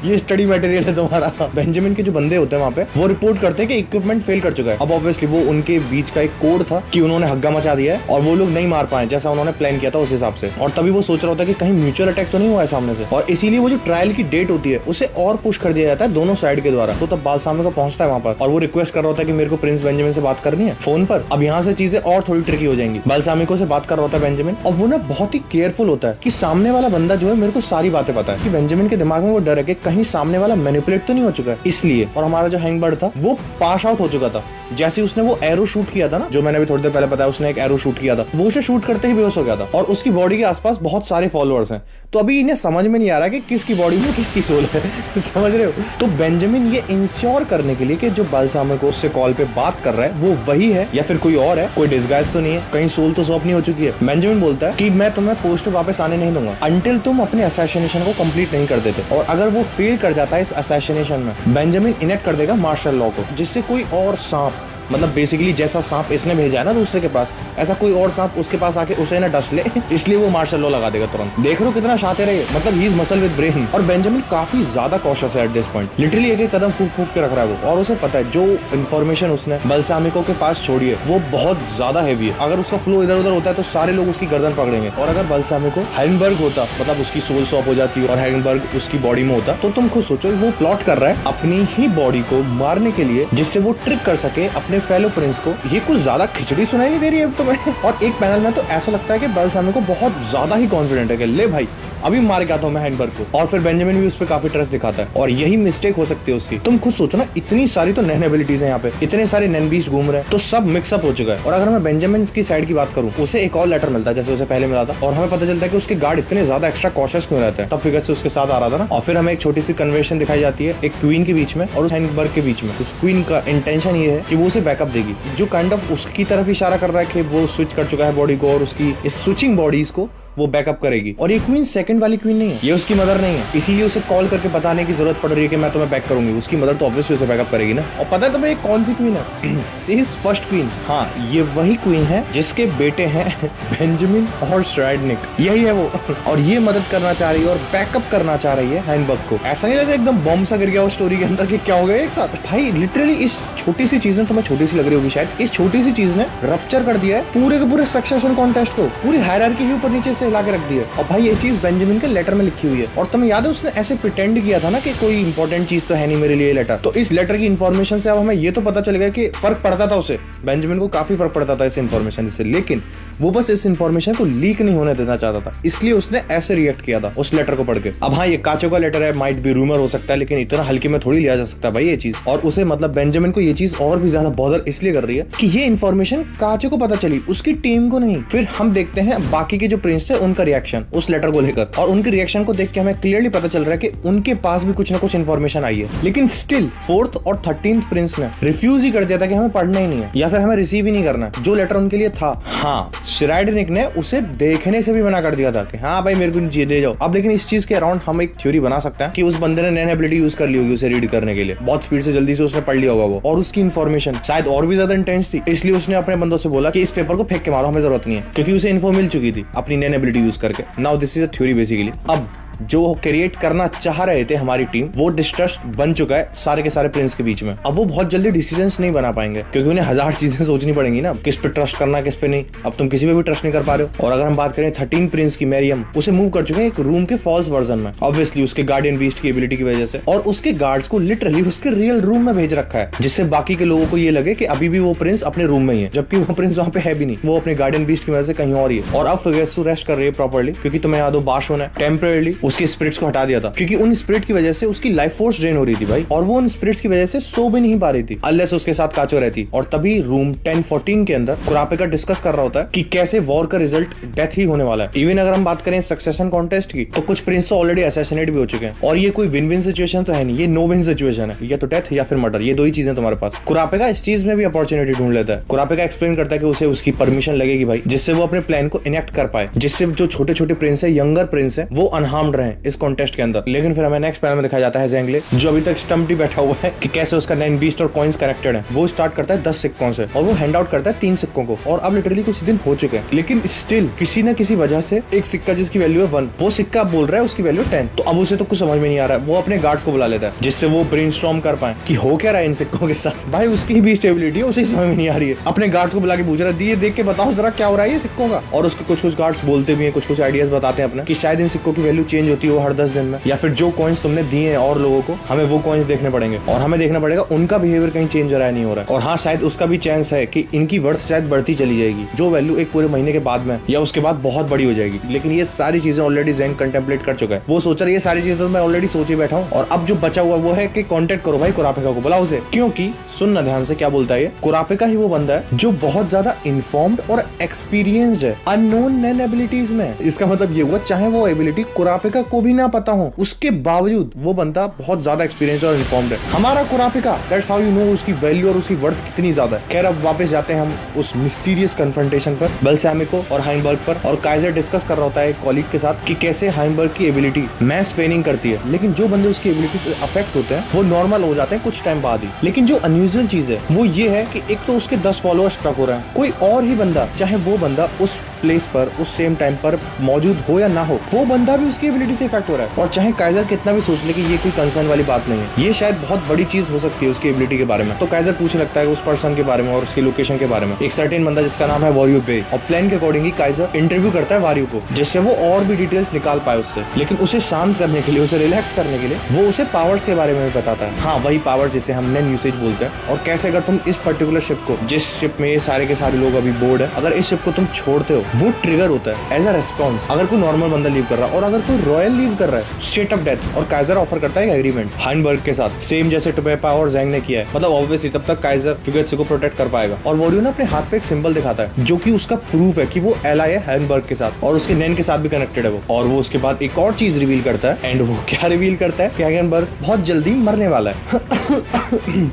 ये स्टडी मटेरियल है तुम्हारा। बेंजामिन के जो बंदे होते हैं वहां पे वो रिपोर्ट करते हैं कि इक्विपमेंट फेल कर चुका है। अब ऑब्वियसली वो उनके बीच का एक कोड था कि उन्होंने हग्गा मचा दिया है और वो लोग नहीं मार पाए जैसा उन्होंने प्लान किया था उस हिसाब से, और तभी वो सोच रहा होता है कि कहीं म्यूचुअल अटैक तो नहीं हुआ है सामने से, और इसीलिए वो जो ट्रायल की डेट होती है उसे और पुश कर दिया जाता है दोनों साइड के द्वारा। तो तब बाल्सामिको पहुंचता है वहां पर और वो रिक्वेस्ट कर रहा होता है कि मेरे को प्रिंस बेंजामिन से बात करनी है फोन पर। अब यहाँ से चीजें और थोड़ी ट्रिकी हो जाएंगी। बाल्सामिको से बात कर रहा होता है बेंजामिन, और वो ना बहुत ही केयरफुल होता है कि सामने वाला बंदा जो है मेरे को सारी बातें पता है, कि बेंजामिन के दिमाग में वो डर है कि कहीं सामने वाला मैनिपुलेट तो नहीं हो चुका है इसलिए। और हमारा जो हैंगबर्ड था वो पास आउट हो चुका था जैसे उसने वो एरो शूट किया था ना, जो मैंने अभी थोड़ी देर पहले बताया, उसने एक एरो शूट किया था, वो उसे शूट करते ही बेहोश हो गया था, और उसकी बॉडी के आसपास बहुत सारे फॉलोअर्स हैं। तो अभी इन्हें समझ में नहीं आ रहा कि किसकी बॉडी में किसकी सोल है, समझ रहे हो। तो बेंजामिन ये इंश्योर करने के लिए कि जो बाल्सामिको उससे कॉल पे बात कर रहा है वो वही है या फिर कोई और है, कोई डिस्गाइज तो नहीं है, कहीं सोल तो स्वैप नहीं हो चुकी है। बेंजामिन बोलता है कि मैं तुम्हें पोस्ट पे वापस आने नहीं दूंगा अंटिल तुम अपने असैसिनेशन को कंप्लीट नहीं कर देते, और अगर वो फेल कर जाता है इस असैसिनेशन में, बेंजामिन इनेक्ट कर देगा मार्शल लॉ को, जिससे कोई और सांप, मतलब बेसिकली जैसा सांप इसने भेजा है ना दूसरे के पास, ऐसा कोई और सांप उसके पास आके उसे ना डस ले, इसलिए वो मार्शल लॉ लगा देगा तुरंत। देख रहे हो कितना शातिर है, मतलब he is muscle with brain. और बेंजामिन काफी ज्यादा कॉशियस है एट दिस पॉइंट, लिटरली एक एक कदम फूक फूक के रख रहा है वो, और उसे पता है जो इन्फॉर्मेशन उसने बाल्सामिको के पास छोड़ी है वो बहुत ज्यादा हैवी है। अगर उसका फ्लो इधर उधर होता है तो सारे लोग उसकी गर्दन पकड़ेंगे, और अगर बाल्सामिको हैंगबर्ग होता, मतलब उसकी सोल स्वैप हो जाती और हैंगबर्ग उसकी बॉडी में होता, तो तुम खुद सोचो वो प्लॉट कर रहा है अपनी ही बॉडी को मारने के लिए, जिससे वो ट्रिक कर सके अपने फेलो प्रिंस को। ये कुछ ज्यादा खिचड़ी सुनाई नहीं दे रही है अब तुम्हें। और एक पैनल में तो ऐसा लगता है कि बाल्सामिको बहुत ज्यादा ही कॉन्फिडेंट है कि ले भाई अभी मार के आता हूं मैं हैंगबर्ग को, और फिर बेंजामिन भी उस पर काफी ट्रस्ट दिखाता है, और यही मिस्टेक हो सकती है उसकी। तुम खुद सोचो ना, इतनी सारी तो नैन एबिलिटीज है यहाँ पे, इतने सारे नैन बीस्ट घूम रहे हैं, तो सब मिक्सअप हो चुका है। और अगर मैं बेंजामिन की साइड की बात करूं, उसे एक और लेटर मिलता है जैसे उसे पहले मिला था, और हमें पता चलता है कि उसके गार्ड इतने ज्यादा एक्स्ट्रा कॉशियस क्यों रहते हैं, तब फिगर से उसके साथ आ रहा था ना। और फिर हमें एक छोटी सी कन्वर्सेशन दिखाई जाती है एक क्वीन के बीच में और उस हैंगबर्ग के बीच में। उस क्वीन का इंटेंशन ये है कि वो उसे बैकअप देगी, जो काइंड ऑफ उसकी तरफ इशारा कर रहा है कि वो स्विच कर चुका है बॉडी को, और उसकी इस स्विचिंग बॉडीज को वो बैकअप करेगी। और ये क्वीन सेकंड वाली क्वीन नहीं है, ये उसकी मदर नहीं है, इसीलिए उसे कॉल करके बताने की जरूरत पड़ रही है कि मैं तुम्हें बैक करूंगी। उसकी मदर तो ऑब्वियसली उसे बैकअप करेगी ना। और पता है तुम्हें कौन सी क्वीन है? सी इज फर्स्ट क्वीन। हाँ, ये वही क्वीन है जिसके बेटे हैं बेंजामिन और श्राइडनिक, यही है वो। और ये मदद करना चाह रही है और बैकअप करना चाह रही है हैंगबर्ग को। ऐसा नहीं लगा एकदम बॉम्ब सा गिर गया उस स्टोरी के अंदर कि क्या हो गया एक साथ? भाई लिटरली इस छोटी सी चीज ने, तुम्हें छोटी सी लग रही होगी शायद, इस छोटी सी चीज ने रप्चर कर दिया है पूरे के पूरे सक्सेशन कॉन्टेस्ट को, पूरी हायरार्की ही ऊपर नीचे से हिला के रख दिया। और भाई ये चीज बेंजामिन के लेटर में लिखी हुई है, और तुम्हें याद है उसने ऐसे प्रिटेंड किया था ना कि कोई इंपॉर्टेंट चीज तो है नहीं मेरे लिए लेटर। तो इस लेटर की इन्फॉर्मेशन से अब हमें ये तो पता चल गया कि फर्क पड़ता था उसे, बेंजामिन को काफी फर्क पड़ता था इस इन्फॉर्मेशन से, लेकिन वो बस इस इन्फॉर्मेशन को लीक नहीं होने देना चाहता था, इसलिए उसने ऐसे रिएक्ट किया था उस लेटर को पढ़ के। अब हाँ, ये काचो का लेटर है, माइट बी रूमर हो सकता है, लेकिन इतना हल्के में थोड़ी लिया जा सकता है भाई ये चीज। और उसे मतलब बेंजामिन को ये चीज और भी ज्यादा बॉदर इसलिए कर रही है कि ये इन्फॉर्मेशन काचो को पता चली, उसकी टीम को नहीं। फिर हम देखते हैं बाकी के जो प्रिंस थे उनका रिएक्शन उस लेटर को लेकर, और उनके रिएक्शन को देख के हमें क्लियरली पता चल रहा है कि उनके पास भी कुछ ना कुछ इन्फॉर्मेशन आई है। लेकिन स्टिल 4th और 13th प्रिंस ने रिफ्यूज ही कर दिया था कि हमें पढ़ना ही नहीं है या फिर हमें रिसीव ही नहीं करना है जो लेटर उनके लिए था। हाँ, श्राइडनिक ने उसे देखने से भी मना कर दिया था कि हाँ भाई मेरे को दे जाओ। अब लेकिन इस चीज के अराउंड हम एक थ्योरी बना सकते हैं कि उस बंदे ने नैन एबिलिटी यूज कर ली होगी उसे रीड करने के लिए, बहुत स्पीड से जल्दी से उसने पढ़ लिया होगा वो, और उसकी इन्फॉर्मेशन शायद और भी ज्यादा इंटेंस थी, इसलिए उसने अपने बंदों से बोला कि इस पेपर को फेंक के मारो, हमें जरूरत नहीं है, क्योंकि उसे इन्फो मिल चुकी थी अपनी नैन एबिलिटी यूज करके। Now this is a theory basically. अब जो क्रिएट करना चाह रहे थे हमारी टीम, वो डिस्ट्रस्ट बन चुका है सारे के सारे प्रिंस के बीच में। अब वो बहुत जल्दी डिसीजंस नहीं बना पाएंगे क्योंकि उन्हें 1000 चीजें सोचनी पड़ेंगी ना, किस पे ट्रस्ट करना किस पे नहीं। अब तुम किसी पे भी ट्रस्ट नहीं कर पा रहे हो। और अगर हम बात करें 13 प्रिंस की, मैरियम, उसे मूव कर चुके हैं एक रूम के फॉल्स वर्जन में, ऑब्वियसली उसके गार्डियन बीस्ट की एबिलिटी की वजह से, और उसके गार्ड्स को लिटरली उसके रियल रूम में भेज रखा है, जिससे बाकी के लोगों को ये लगे कि अभी भी वो प्रिंस अपने रूम में ही है, जबकि वो प्रिंस वहां पे है भी नहीं, वो अपने गार्डियन बीस्ट की वजह से कहीं और ही है। और अब फिगेसु रेस्ट कर रही है प्रॉपर्ली, क्योंकि तुम्हें याद हो बाशो ने टेम्परेली उसके स्पिरिट्स को हटा दिया था, क्योंकि उन स्पिरिट की वजह से उसकी लाइफ फोर्स ड्रेन हो रही थी भाई, और वो उन स्पिरिट्स की वजह से सो भी नहीं पा रही थी अनलेस उसके साथ काचो रहती। और तभी रूम 1014 के अंदर कुरापिका डिस्कस कर रहा होता है कि कैसे वॉर का रिजल्ट डेथ ही होने वाला है। इवन अगर हम बात करें सक्सेशन कॉन्टेस्ट की, तो कुछ प्रिंस तो ऑलरेडी असैसिनेट भी हो चुके हैं, और ये कोई विन विन सिचुएशन तो है नहीं, ये नो विन सिचुएशन है, या तो डेथ या फिर मर्डर, ये दो ही चीजें तुम्हारे पास। कुरापिका इस चीज में भी अपॉर्चुनिटी ढूंढ लेता है। कुरापिका एक्सप्लेन करता है कि उसे उसकी परमिशन लगेगी भाई, जिससे वो अपने प्लान को इनेक्ट कर पाए, जिससे जो छोटे छोटे प्रिंस है, यंगर प्रिंस है, वो अनहार्म्ड रहे इस कॉन्टेस्ट के अंदर। लेकिन फिर हमें नेक्स्ट पैनल में दिखाया जाता है ज़ेंगले, जो अभी तक स्टम्प्ड ही बैठा हुआ है कि कैसे उसका 9 बीस्ट और कॉइंस कनेक्टेड है। वो स्टार्ट करता है 10 सिक्कों से, और वो हैंड आउट करता है 3 सिक्कों को, और अब लिटरली कुछ दिन हो चुके हैं, लेकिन स्टिल किसी न किसी वजह से एक सिक्का जिसकी वैल्यू है 1, वो सिक्का बोल रहा है उसकी वैल्यू 10। तो अब उसे तो कुछ समझ में नहीं आ रहा है। वो अपने गार्ड्स को बुला लेता है, जिससे वो ब्रेनस्टॉर्म कर पाए कि हो क्या रहा है इन सिक्कों के साथ। भाई उसकी भी स्टेबिलिटी है, उसे समझ में नहीं आ रही है। अपने गार्ड्स को बुला के पूछ रहा है, ये देख के बताओ जरा क्या हो रहा है ये सिक्कों का। और उसके कुछ गार्ड्स बोलते भी हैं, कुछ आइडियाज बताते हैं अपने, कि शायद इन सिक्कों की वैल्यू चेंज होती है हर 10 दिन में, या फिर जो कॉइन्स तुमने दिए हैं और लोगों को, हमें वो कॉइन्स देखने पड़ेंगे, और हमें देखना पड़ेगा उनका बिहेवियर कहीं चेंज हो रहा है नहीं हो रहा है। और हाँ, शायद उसका भी चांस है कि इनकी वर्थ शायद बढ़ती चली जाएगी, जो वैल्यू एक पूरे महीने के बाद में या उसके बाद बहुत बड़ी हो जाएगी। लेकिन ये सारी चीजें ऑलरेडी ज़ेंग कंटेम्पलेट कर चुका है। वो सोच रहा है ये सारी चीजें तो मैं ऑलरेडी सोच ही बैठा हूँ, और अब जो बचा हुआ वो है कि कांटेक्ट करो भाई कुरापिका को, बुलाओ उसे। क्योंकि सुनना ध्यान से क्या बोलता है ये, कुरापिका ही वो बंदा है जो बहुत ज्यादा इन्फॉर्म्ड और एक्सपीरियंस्ड है अननोन नैन एबिलिटीज में। इसका मतलब ये हुआ चाहे वो एबिलिटी कुरापिका को भी ना पता हो, उसके बावजूद वो बंदा बहुत ज्यादा एक्सपीरियंस और इन्फॉर्म्ड है। हमारा कुरापिका, दैट्स हाउ यू नो उसकी वैल्यू और उसकी वर्थ कितनी ज्यादा है। खैर अब वापस जाते हैं हम उस मिस्टीरियस कन्फ्रंटेशन पर, बल्सामिको और हाइनबर्ग पर, और काइजर डिस्कस कर रहा होता है एक कॉलीग के साथ कि कैसे हाइनबर्ग की एबिलिटी मैस फेनिंग करती है, लेकिन जो बंदे उसकी एबिलिटी से अफेक्ट होते हैं वो नॉर्मल हो जाते हैं कुछ टाइम बाद ही। लेकिन जो अनयूजुअल चीज है वो ये है कि एक तो उसके 10 फॉलोअर्स ट्रक हो रहे हैं, कोई और ही बंदा, चाहे वो बंदा उस प्लेस पर उस सेम टाइम पर मौजूद हो या ना हो, वो बंदा भी उसकी एबिलिटी से इफेक्ट हो रहा है। और चाहे काइजर कितना भी सोच ले कि ये कोई कंसर्न वाली बात नहीं है, ये शायद बहुत बड़ी चीज हो सकती है उसकी एबिलिटी के बारे में, तो काइजर पूछने लगता है उस पर्सन के बारे में और उसकी लोकेशन के बारे में, एक सर्टेन बंदा जिसका नाम है वारियो बे। और प्लान के अकॉर्डिंग ही काइजर इंटरव्यू करता है वारियो को, जिससे वो और भी डिटेल्स निकाल पाए उससे। लेकिन उसे शांत करने के लिए, उसे रिलैक्स करने के लिए वो उसे पावर्स के बारे में भी बताता है। हाँ, वही पावर्स जिसे हम नैन यूसेज बोलते हैं, और कैसे अगर तुम इस पर्टिकुलर शिप को, जिस शिप में ये सारे के सारे लोग अभी बोर्ड है, अगर इस शिप को तुम छोड़ते हो, वो ट्रिगर होता है एज अ रेस्पॉन्स अगर कोई नॉर्मल बंदा लीव कर रहा है, और अगर कोई रॉयल लीव कर रहा है, स्टेट ऑफ डेथ। और काइजर ऑफर करता है एग्रीमेंट हाइनबर्ग के साथ, सेम जैसे टुपेपा और ज़ेंग ने किया है। मतलब ऑब्वियसली तब तक काइजर फिगर्स को प्रोटेक्ट कर पाएगा। और वॉरियो ने अपने हाथ पे एक सिंबल दिखाता है जो कि उसका प्रूफ है कि वो एलाई है हाइनबर्ग के साथ, और उसके नैन के साथ भी कनेक्टेड है वो। और वो उसके बाद एक और चीज रिवील करता है, एंड वो क्या रिवील करता है कि हाइनबर्ग बहुत जल्दी मरने वाला है।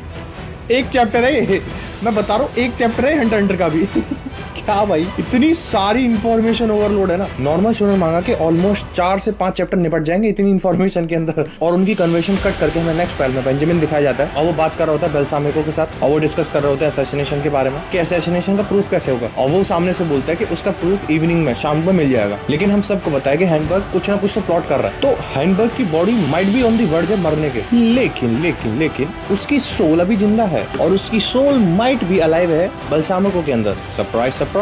एक चैप्टर है ये, मैं बता रहा हूँ, एक चैप्टर है हंटर हंटर का भी। क्या भाई, इतनी सारी इंफॉर्मेशन ओवरलोड है ना। नॉर्मल स्टूडेंट मांगा कि ऑलमोस्ट 4 से 5 चैप्टर निपट जाएंगे इतनी इंफॉर्मेशन के अंदर। और उनकी कन्वर्सेशन कट करके हमें नेक्स्ट पैनल में बेंजामिन दिखाया जाता है, और वो बात कर रहा होता है बेल्सामिको के साथ, और वो डिस्कस कर रहे होते हैं असैसिनेशन के बारे में कि असैसिनेशन का प्रूफ कैसे होगा। और वो सामने से बोलता है कि उसका प्रूफ इवनिंग में, शाम को मिल जाएगा। लेकिन हम सबको बताया कि हाइनबर्ग कुछ ना कुछ तो प्लॉट कर रहा है, तो हाइनबर्ग की body might be on the verge of मरने के, लेकिन उसकी सोल अभी जिंदा है, और उसकी सोल माइट बी अलाइव है बेल्सामिको के अंदर। सरप्राइज सरप्राइज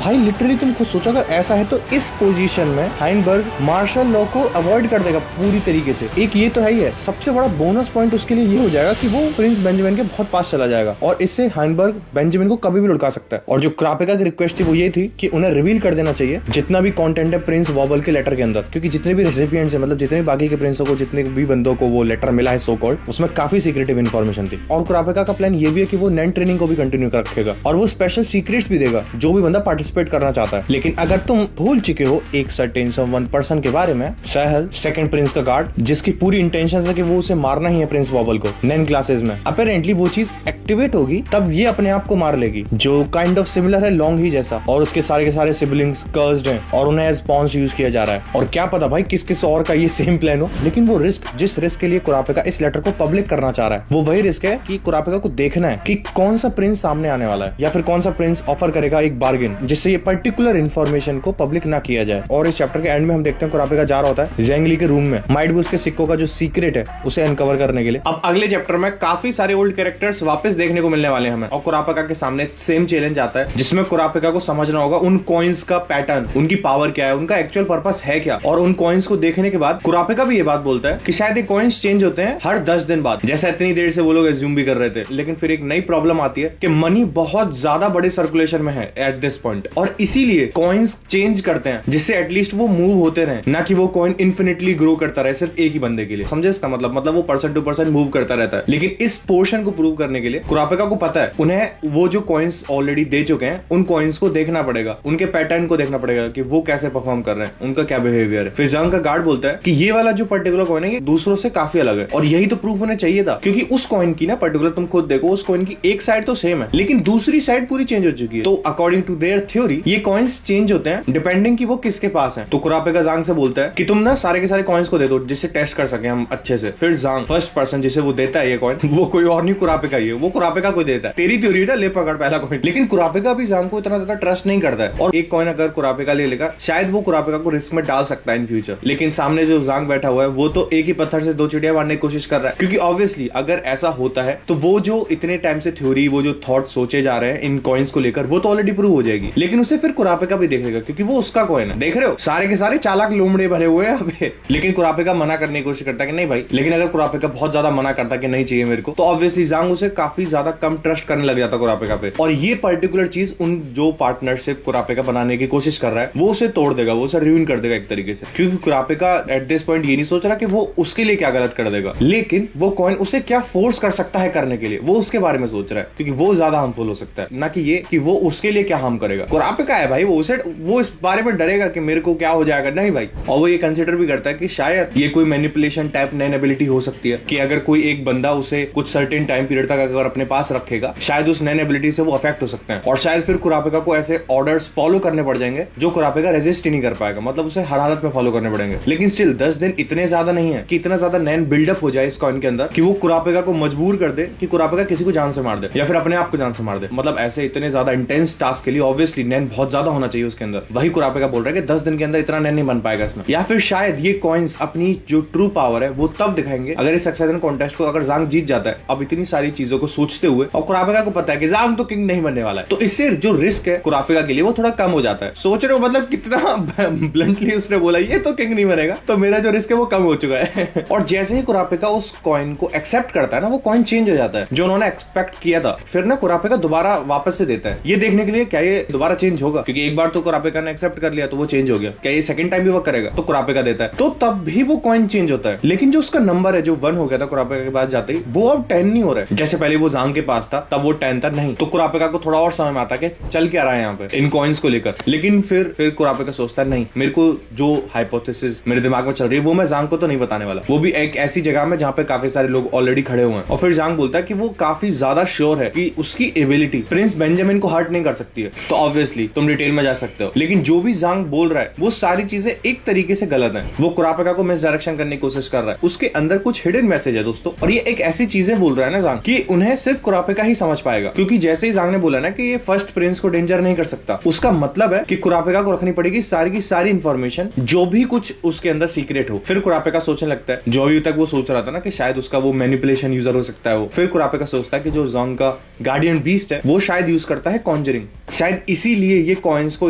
भाई, लिटरली तुम खुद सोचो, अगर ऐसा है तो इस पोजीशन में हाइनबर्ग मार्शल लॉ को अवॉइड कर देगा पूरी तरीके से। एक ये तो है ही है, सबसे बड़ा बोनस पॉइंट उसके लिए ये हो जाएगा कि वो प्रिंस बेंजामिन के बहुत पास चला जाएगा, और इससे हाइनबर्ग बेंजामिन को कभी भी लुढ़का सकता है। और जो कुरापिका की रिक्वेस्ट थी वो ये थी कि उन्हें रिवील कर देना चाहिए जितना भी कंटेंट है प्रिंस वॉबल के लेटर के अंदर, क्योंकि जितने भी रेसिपिएंट्स है, मतलब जितने भी बाकी के प्रिंसों को, जितने भी बंदों को वो लेटर मिला है सो कॉल्ड, उसमें काफी सीक्रेटिव इन्फॉर्मेशन थी। और कुरापिका का प्लान ये भी है कि वो नैन ट्रेनिंग को भी कंटिन्यू रखेगा, और वो स्पेशल सीक्रेट्स भी देगा जो भी बंदा पार्टिसिपेट करना चाहता है। लेकिन अगर तुम भूल चुके हो एक सर्टेन समवन पर्सन के बारे में, सहल, सेकंड प्रिंस का गार्ड, जिसकी पूरी इंटेंशन है कि वो उसे मारना ही है प्रिंस वॉबल को नैन क्लासेस में, अपेरेंटली वो चीज एक्टिवेट होगी तब ये अपने आप को मार लेगी, जो काइंड ऑफ सिमिलर है लॉन्ग ही जैसा। और उसके सारे के सारे सिबलिंग्स कर्स्ड हैं, और उन्हें एज पॉन्स यूज किया जा रहा है। और क्या पता भाई किस किस और का ये सेम प्लान हो। लेकिन वो रिस्क, जिस रिस्क के लिए कुरापिका इस लेटर को पब्लिक करना चाह रहा है, वो वही रिस्क है कि कुरापिका को देखना है कि कौन सा प्रिंस सामने आने वाला है, या फिर कौन सा प्रिंस ऑफर करेगा एक बार्गेन जिससे ये पर्टिकुलर इन्फॉर्मेशन को पब्लिक ना किया जाए। और इस चैप्टर के एंड में हम देखते हैं कुरापिका जा रहा होता है ज़ेंगली के रूम में, माइट भी उसके सिक्कों का जो सीक्रेट है उसे अनकवर करने के लिए। अब अगले चैप्टर में काफी सारे ओल्ड कैरेक्टर्स वापस देखने को मिलने वाले हैं हमें, और कुरापिका के सामने सेम चैलेंज आता है जिसमें कुरापिका को समझना होगा उन कॉइन्स का पैटर्न, उनकी पावर क्या है, उनका एक्चुअल पर्पस है क्या। और उन कॉइन्स को देखने के बाद कुरापिका भी ये बात बोलता है कि शायद ये कॉइन्स चेंज होते हैं हर 10 दिन बाद, जैसा इतनी देर से वो लोग एज्यूम भी कर रहे थे। लेकिन फिर एक नई प्रॉब्लम आती है कि मनी बहुत ज्यादा बड़े सर्कुलेशन में है एट दिस पॉइंट, और इसीलिए कॉइन्स चेंज करते हैं जिससे एटलीस्ट वो मूव होते रहे, ना कि वो कॉइन इन्फिनिटली ग्रो करता रहे सिर्फ एक ही बंदे के लिए। समझे इसका मतलब वो पर्सन टू पर्सन मूव करता रहता है। लेकिन इस पोर्शन को प्रूव करने के लिए कुरापेका को पता है उन्हें वो जो कॉइन्स ऑलरेडी दे चुके हैं उन कॉइन्स को देखना पड़ेगा, उनके पैटर्न को देखना पड़ेगा कि वो कैसे परफॉर्म कर रहे हैं, उनका क्या बिहेवियर है। फिर जंग का गार्ड बोलता है कि ये वाला जो पर्टिकुलर कॉइन है ये दूसरों से काफी अलग है, और यही तो प्रूफ होना चाहिए था, क्योंकि उस कॉइन की ना पर्टिकुलर तुम खुद देखो, उस कॉइन की एक साइड तो सेम है लेकिन दूसरी साइड पूरी चेंज हो चुकी है। तो अकॉर्डिंग टू देयर थ्योरी ये कॉइन्स चेंज होते हैं डिपेंडिंग कि वो किसके पास है। तो कुरापेका जांग से बोलता है कि तुम ना सारे के सारे कॉइन्स को दे दो जिससे टेस्ट कर सके हम अच्छे से। फिर जांग फर्स्ट पर्सन जिसे वो देता है ये कॉइन, वो कोई और नहीं कुरापेका ही है, वो कुरापेका को देता है। तेरी थ्योरी ना ले पकड़ पहला कॉइन, लेकिन कुरापेका भी जांग को इतना ज्यादा ट्रस्ट नहीं करता है, और एक कॉइन अगर कुरापेका ले लेगा शायद वो कुरापेका को रिस्क में डाल सकता है इन फ्यूचर। लेकिन सामने जो जांग बैठा हुआ है वो तो एक ही पत्थर से दो चिड़िया मारने की कोशिश कर रहा है, क्योंकि ऑब्वियसली अगर ऐसा होता है तो वो जो इतने टाइम से थ्योरी, वो जो थॉट सोचे जा रहे हैं इन कॉइन्स को लेकर, वो तो ऑलरेडी प्रूव हो जाएगी। लेकिन उसे फिर कुरापेका भी देखेगा क्योंकि वो उसका कॉइन है। देख रहे हो सारे के सारे चालाक लोमड़े भरे हुए हैं अबे। लेकिन कुरापेका मना करने की कोशिश करता है कि नहीं भाई, लेकिन अगर कुरापेका बहुत ज्यादा मना करता कि नहीं चाहिए मेरे को, तो ऑब्वियसली जांग उसे काफी ज्यादा कम ट्रस्ट करने लग जाता कुरापेका पे। और ये पर्टिकुलर चीज उन जो पार्टनरशिप कुरापेका बनाने की कोशिश कर रहा है वो उसे तोड़ देगा, वो उसे रियून कर देगा एक तरीके से, क्योंकि कुरापेका एट दिस पॉइंट ये नहीं सोच रहा कि वो उसके लिए क्या गलत कर देगा, लेकिन वो कॉइन उसे क्या फोर्स कर सकता है करने के लिए, वो उसके बारे में सोच रहा है, क्योंकि वो ज्यादा हार्मफुल हो सकता है, ना कि ये कि वो उसके लिए क्या हार्म करेगा। कुरापेका है भाई, वो इस बारे में डरेगा कि मेरे को क्या हो जाएगा, नहीं भाई। और वो ये कंसिडर भी करता है कि शायद ये कोई मैनिपुलेशन टाइप नैन एबिलिटी हो सकती है, कि अगर कोई एक बंदा उसे कुछ सर्टेन टाइम पीरियड तक अगर अपने पास रखेगा शायद उस नैन एबिलिटी से वो अफेक्ट हो सकते हैं, और शायद फिर कुरापेका को ऐसे ऑर्डर्स फॉलो करने पड़ जाएंगे जो कुरापेका रेजिस्ट ही नहीं कर पाएगा, मतलब उसे हर हालत में फॉलो करने पड़ेंगे। लेकिन स्टिल 10 दिन इतने ज्यादा नहीं है कि इतना ज्यादा नैन बिल्डअप हो जाए इस कॉइन के अंदर कि वो कुरापेका को मजबूर कर दे कि कुरापेका किसी को जान से मार दे या फिर अपने आप को जान से मार दे। मतलब ऐसे इतने ज्यादा इंटेंस टास्क के लिए ऑब्वियसली नैन बहुत ज्यादा होना चाहिए उसके अंदर। वही कुरापेका बोल रहा है कि 10 दिन के अंदर इतना नैन नहीं बन पाएगा इसमें, या फिर शायद ये कॉइन्स अपनी जो ट्रू पावर है वो तब दिखाएंगे अगर इस सक्सेशन कॉन्टेस्ट को अगर जांग जीत जाता है। अब इतनी सारी चीजों को सोचते हुए, और कुरापेका को पता है कि जांग तो किंग नहीं बनने वाला है, तो इससे जो रिस्क है कुरापेका के लिए वो थोड़ा कम हो जाता है। सोच रहे हो मतलब कितना ब्लंटली उसने बोला ये तो किंग नहीं बनेगा, तो मेरा जो रिस्क है वो कम हो चुका है। और जैसे ही कुरापेका उस कॉइन को एक्सेप्ट करता है ना, वो कॉइन चेंज हो जाता है जो उन्होंने एक्सपेक्ट किया था। फिर ना कुरापेका दोबारा वापस से देता है ये देखने के लिए क्या ये दोबारा चेंज होगा, क्योंकि एक बार तो कुरापेका ने एक्सेप्ट कर लिया तो वो चेंज हो गया, क्या ये सेकंड टाइम भी वर्क करेगा, तो कुरापेका देता है, तो तब भी वो कॉइन चेंज होता है। लेकिन जो उसका नंबर है जो 1 हो गया था कुरापेका के पास जाते ही, वो अब 10 नहीं हो रहा है। जैसे पहले वो जांग के पास था तब वो 10 था, नहीं तो कुरापेका को थोड़ा और समय आता कि चल क्या रहा है यहाँ पे इन कॉइन्स को लेकर। लेकिन फिर कुरापेका सोचता है नहीं, मेरे को जो हाइपोथेसिस मेरे दिमाग में चल रही है वो मैं जांग को तो नहीं बताने वाला, वो भी एक ऐसी जगह में जहाँ पे काफी सारे लोग ऑलरेडी खड़े हुए हैं। और फिर जांग बोलता है कि वो काफी ज्यादा श्योर है कि उसकी एबिलिटी प्रिंस बेंजामिन को हर्ट नहीं कर सकती है, तो ऑब्वियसली तुम डिटेल में जा सकते हो। लेकिन जो भी जांग बोल रहा है वो सारी चीजें एक तरीके से गलत है, वो कुरापेका को मिस डायरेक्शन करने की कोशिश कर रहा है, उसके अंदर कुछ हिडन मैसेज है दोस्तों। और ये एक ऐसी चीजें बोल रहा है ना जांग कि उन्हें सिर्फ कुरापेका ही समझ पाएगा, क्योंकि जैसे ही जांग ने बोला ना कि ये फर्स्ट प्रिंस को डेंजर नहीं कर सकता, उसका मतलब है कि कुरापेका को रखनी पड़ेगी सारी की सारी इंफॉर्मेशन जो भी कुछ उसके अंदर सीक्रेट हो। फिर कुरापेका सोचने लगता है, जो अभी तक वो सोच रहा था ना कि शायद उसका वो मैनिपुलेशन यूजर हो सकता है वो, फिर कुरापेका सोचता है कि जो जांग का गार्डियन बीस्ट है वो शायद यूज करता है कॉन्जरिंग, शायद इसीलिए ये कॉइन्स को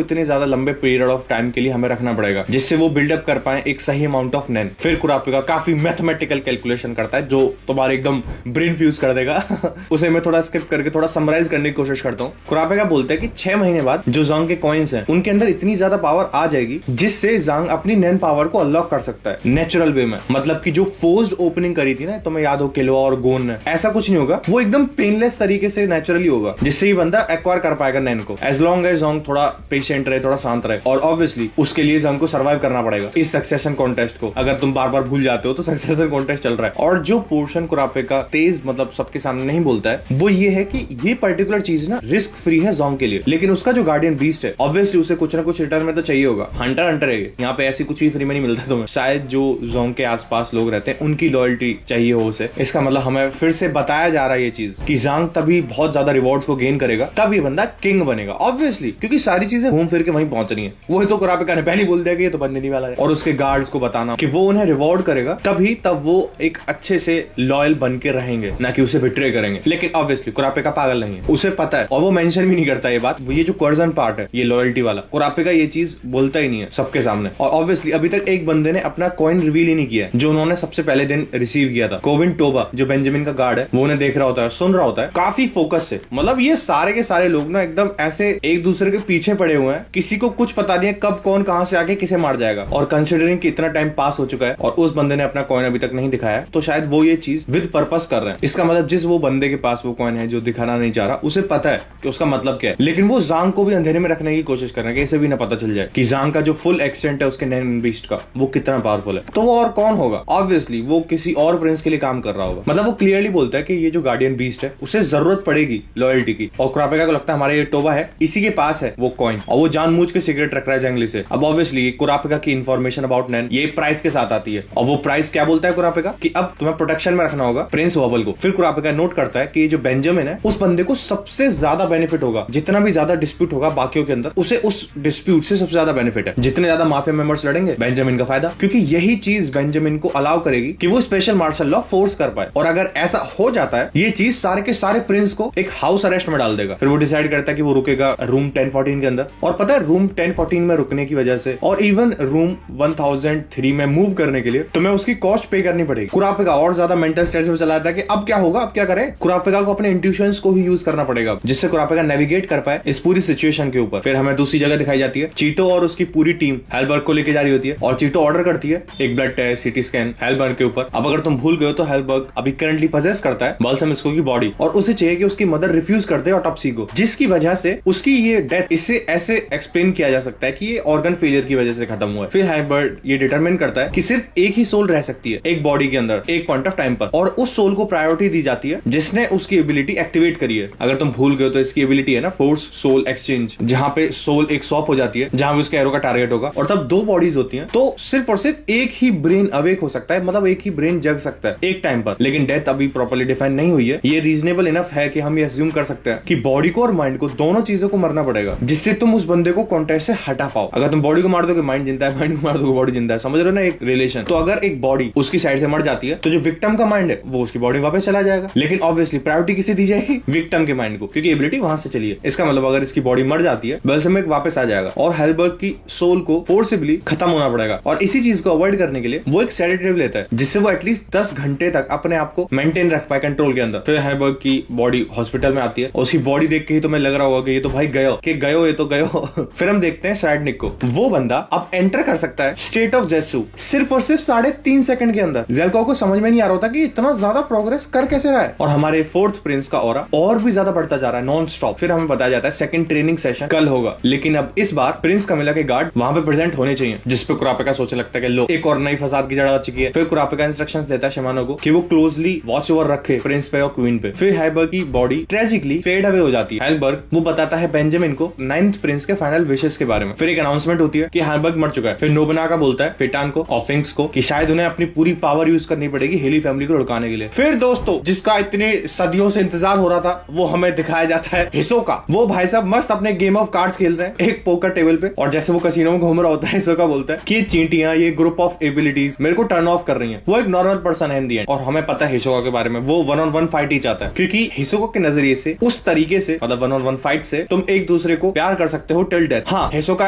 इतने ज्यादा लंबे पीरियड ऑफ टाइम के लिए हमें रखना पड़ेगा जिससे वो बिल्डअप कर पाए एक सही अमाउंट ऑफ नैन। फिर कुरापेका काफी मैथमेटिकल कैलकुलेशन करता है जो तुम्हारे एकदम ब्रेन फ्यूज कर देगा उसे मैं थोड़ा स्किप करके थोड़ा समराइज करने की कोशिश करता हूँ। कुरापेका बोलता है कि 6 महीने बाद जो जांग के कॉइन्स हैं उनके अंदर इतनी ज्यादा पावर आ जाएगी जिससे जांग अपनी नैन पावर को अनलॉक कर सकता है नेचुरल वे में। मतलब कि जो फोर्स्ड ओपनिंग करी थी ना, तो मैं याद हो किलवा और गोन ने, ऐसा कुछ नहीं होगा, वो एकदम पेनलेस तरीके से नेचुरली होगा जिससे ये बंदा एक्वायर कर पाएगा नैन को, एज लॉन्ग एज जांग थोड़ा पेशेंट रहे, थोड़ा शांत रहे। और ऑब्वियसली उसके लिए जांग को सर्वाइव करना पड़ेगा इस सक्सेशन कॉन्टेस्ट को। अगर तुम बार बार भूल जाते हो तो सक्सेशन कॉन्टेस्ट चल रहा है। और जो पोर्शन कुरापेका तेज मतलब सबके सामने नहीं बोलता है वो ये है कि ये पर्टिकुलर चीज ना रिस्क फ्री है जांग के लिए, लेकिन उसका जो गार्डियन बीस्ट है ऑब्वियसली उसे कुछ ना कुछ रिटर्न में तो चाहिए होगा। हंटर हंटर है यहाँ पे, ऐसी कुछ भी फ्री में नहीं मिलता तुम्हें। शायद जो जांग के आसपास लोग रहते हैं उनकी लॉयल्टी चाहिए हो उसे। इसका मतलब हमें फिर से बताया जा रहा है ये चीज कि जांग तभी बहुत ज्यादा रिवॉर्ड्स को गेन करेगा तब ये बंदा किंग बनेगा ऑब्वियसली, क्योंकि सारी चीजें घूम फिर के वहीं पहुंच रही है। वही तो कुरापेका ने पहले बोल दिया कि ये तो बनने नहीं वाला है, और उसके गार्ड्स को बताना कि वो उन्हें रिवॉर्ड करेगा तभी तब वो एक अच्छे से लॉयल बन के रहेंगे, ना कि उसे बिट्रे करेंगे। लेकिन ऑब्वियसली कुरापेका पागल नहीं है, उसे पता है और वो मेंशन भी नहीं करता ये बात। ये जो कर्जन पार्ट है ये लॉयल्टी वाला, कुरापेका ये चीज बोलता ही नहीं है सबके सामने। और ऑब्वियसली अभी तक एक बंदे ने अपना कॉइन रिवील ही नहीं किया है जो उन्होंने सबसे पहले दिन रिसीव किया था। कोविन टोबा जो बेंजामिन का गार्ड है वो उन्हें देख रहा होता है, सुन रहा होता है, काफी फोकस से। मतलब ये सारे के सारे लोग ना एकदम ऐसे एक दूसरे के पीछे पड़े हुए हैं, किसी को कुछ पता नहीं है कब कौन कहां से आके किसे मार जाएगा। और कंसिडरिंग कि इतना टाइम पास हो चुका है और उस बंदे ने अपना कॉइन अभी तक नहीं दिखाया, तो शायद वो ये चीज विद पर्पस कर रहे हैं। इसका मतलब जिस वो बंदे के पास वो कॉइन है जो दिखाना नहीं चाह रहा, उसे पता है कि उसका मतलब क्या है, लेकिन वो जांग को भी अंधेरे में रखने की कोशिश कर रहे हैं कि इसे भी ना पता चल जाए कि जांग का जो फुल एक्सटेंट है उसके नैन बीस्ट का वो कितना पावरफुल है। तो वो और कौन होगा? ऑब्वियसली वो किसी और प्रिंस के लिए काम कर रहा होगा। मतलब वो क्लियरली बोलता है कि ये जो गार्डियन बीस्ट है उसे जरूरत पड़ेगी लॉयल्टी की, और कुरापेगा को लगता है हमारा ये टोबा है, इसी के पास है वो कॉइन, और वो जानबूझ के सीक्रेट रख रहा है जंगली से। अब ऑब्वियसली कुरापेगा की इन्फॉर्मेशन अबाउट नैन ये प्राइस के साथ आती है, और वो प्राइस क्या बोलता है कुरापेगा कि अब तुम्हें प्रोटेक्शन में रखना होगा प्रिंस वॉबल को। फिर कुरापेगा नोट करता है कि ये जो बेंजामिन है उस बंदे को सबसे ज्यादा बेनिफिट होगा, जितना भी ज्यादा डिस्प्यूट होगा बाकियों के अंदर उसे उस डिस्प्यूट से सबसे ज्यादा बेनिफिट है। जितने ज्यादा माफिया मेंबर्स लड़ेंगे बेंजामिन का फायदा, क्योंकि यही चीज बेंजामिन को अलाउ करेगी कि वो स्पेशल मार्शल लॉ फोर्स कर पाए। और अगर ऐसा हो जाता है ये चीज सारे के सारे प्रिंस को एक हाउस अरेस्ट में डाल देगा। फिर वो डिसाइड करता है कि वो रुकेगा रूम 1014 के अंदर, और पता है रूम 1014 में रुकने की वजह से और इवन रूम 1003 में मूव करने के लिए तुम्हें उसकी कॉस्ट पे करनी पड़ेगी। कुरापेगा और ज्यादा मेंटल स्ट्रेस में चला जाता है कि अब क्या होगा, अब क्या करें। कुरापेगा को अपने इंट्यूशंस को ही यूज करना पड़ेगा जिससे कुरापेगा नेविगेट कर पाए इस पूरी सिचुएशन के ऊपर। फिर हमें दूसरी जगह दिखाई जाती है, चीटो और उसकी पूरी टीम हेलबर्ग को लेके जा रही होती है, और चीटो ऑर्डर करती है एक ब्लड टेस्ट सीटी स्कैन हेलबर्ग के ऊपर। अब अगर तुम भूल गए हो तो हेलबर्ग अभी करंटली पजेस करता है बाल्समिस्को की बॉडी, और उसे चाहिए कि उसकी मदर रिफ्यूज कर दे ऑटोप्सी को, जिसकी वजह से उसकी ये डेथ इसे ऐसे एक्सप्लेन किया जा सकता है कि ये ऑर्गन फेलियर की वजह से खत्म हुआ है। फिर हेलबर्ग ये डिटरमिन करता है कि सिर्फ एक ही सोल रह सकती है एक बॉडी के अंदर एक पॉइंट ऑफ टाइम पर, और उस सोल को प्रायोरिटी दी जाती है जिसने उसकी एबिलिटी एक्टिवेट करी है। अगर तुम भूल गए हो तो इसकी एबिलिटी है ना फोर्स सोल एक्सचेंज, जहां पे सोल एक स्वैप हो जाती है जहां भी उसके एरो का टारगेट होगा, और तब दो बॉडीज होती हैं, तो सिर्फ और सिर्फ एक ही ब्रेन अवेक हो सकता है, मतलब एक ही ब्रेन जग सकता है एक टाइम पर। लेकिन डेथ अभी प्रॉपर्ली डिफाइन नहीं हुई है। ये रीजनेबल इनफ है कि हम ये अज्यूम कर सकते हैं कि बॉडी को और माइंड को दोनों चीजों को मरना पड़ेगा जिससे तुम उस बंदे को कॉन्टेस्ट से हटा पाओ। अगर तुम बॉडी को मार दोगे माइंड जिंदा है, माइंड को मार दोगे बॉडी जिंदा है, समझ रहे हो ना एक रिलेशन। तो अगर एक बॉडी उसकी साइड से मर जाती है तो जो विक्टिम का माइंड है वो उसकी बॉडी में वापस चला जाएगा, लेकिन ऑब्वियसली प्रायोरिटी किसे दी जाएगी? विक्टिम के माइंड को, क्योंकि एबिलिटी वहां से चली है। इसका मतलब अगर इसकी बॉडी मर जाती है बेल्समिक वापस आ जाएगा और हेलबर्ग की सोल को फोर्सिबली खत्म होना पड़ेगा, और इसी चीज को अवॉइड करने के लिए वो एक सेडेटिव लेता है जिससे वो एटलीस्ट 10 घंटे तक अपने आप को मेंटेन रख पाए कंट्रोल के अंदर। फिर हेलबर्ग की बॉडी हॉस्पिटल में आती है, और उसकी बॉडी देख के ही तुम्हें लग रहा होगा कि ये तो भाई गयो ये तो गयो। फिर हम देखते हैं स्ट्राइडनिक को, वो बंदा अब एंटर कर सकता है स्टेट ऑफ जेसु सिर्फ और सिर्फ 3.5 सेकंड के अंदर। जेल्को को समझ में नहीं आ रहा होता कि इतना ज्यादा प्रोग्रेस कर कैसे रहा है, और हमारे फोर्थ प्रिंस का ऑरा और भी ज्यादा बढ़ता जा रहा है नॉन स्टॉप। फिर हमें बताया जाता है सेकंड ट्रेनिंग सेशन कल होगा, लेकिन अब इस बार प्रिंस कमिला के गार्ड वहां पे प्रेजेंट होने चाहिए, जिसपे कुरापेगा सोचने लगता है कि लो एक और नई फसाद की जड़ आ चुकी है। फिर कुरापेगा इंस्ट्रक्शंस देता है शिमानो को कि वो क्लोजली वॉच ओवर रखे प्रिंस पे और क्वीन पे। फिर हेलबर्ग की बॉडी ट्रेजिकली फेड अवे हो जाती है। हेलबर्ग वो बताता है बेंजामिन को 9th प्रिंस के फाइनल विशेष के बारे में। फिर एक अनाउंसमेंट होती है कि हेलबर्ग मर चुका है। फिर नोबुनागा बोलता है फिटान को और फिंक्स को कि शायद उन्हें अपनी पूरी पावर यूज करनी पड़ेगी हेली फैमिली को लुढ़काने के लिए। फिर दोस्तों जिसका इतने सदियों से इंतजार हो रहा था वो हमें दिखाया जाता है हिसोका। वो भाई साहब मस्त अपने गेम ऑफ कार्ड्स खेल रहे हैं एक पोकर टेबल पे, और जैसे वो कसीनो में घूम रहा होता है हिसोका बोलता है कि ये चींटियां ये ग्रुप ऑफ एबिलिटीज मेरे को टर्न ऑफ कर रही हैं। वो एक नॉर्मल पर्सन है इन दी एंड, और हमें पता है हिसोका के बारे में, वो 1-on-1 फाइट ही चाहता है, क्योंकि हिसोका के नजरिए से उस तरीके से मतलब 1-on-1 फाइट से तुम एक दूसरे को प्यार कर सकते हो टिल डेथ। हाँ हिसोका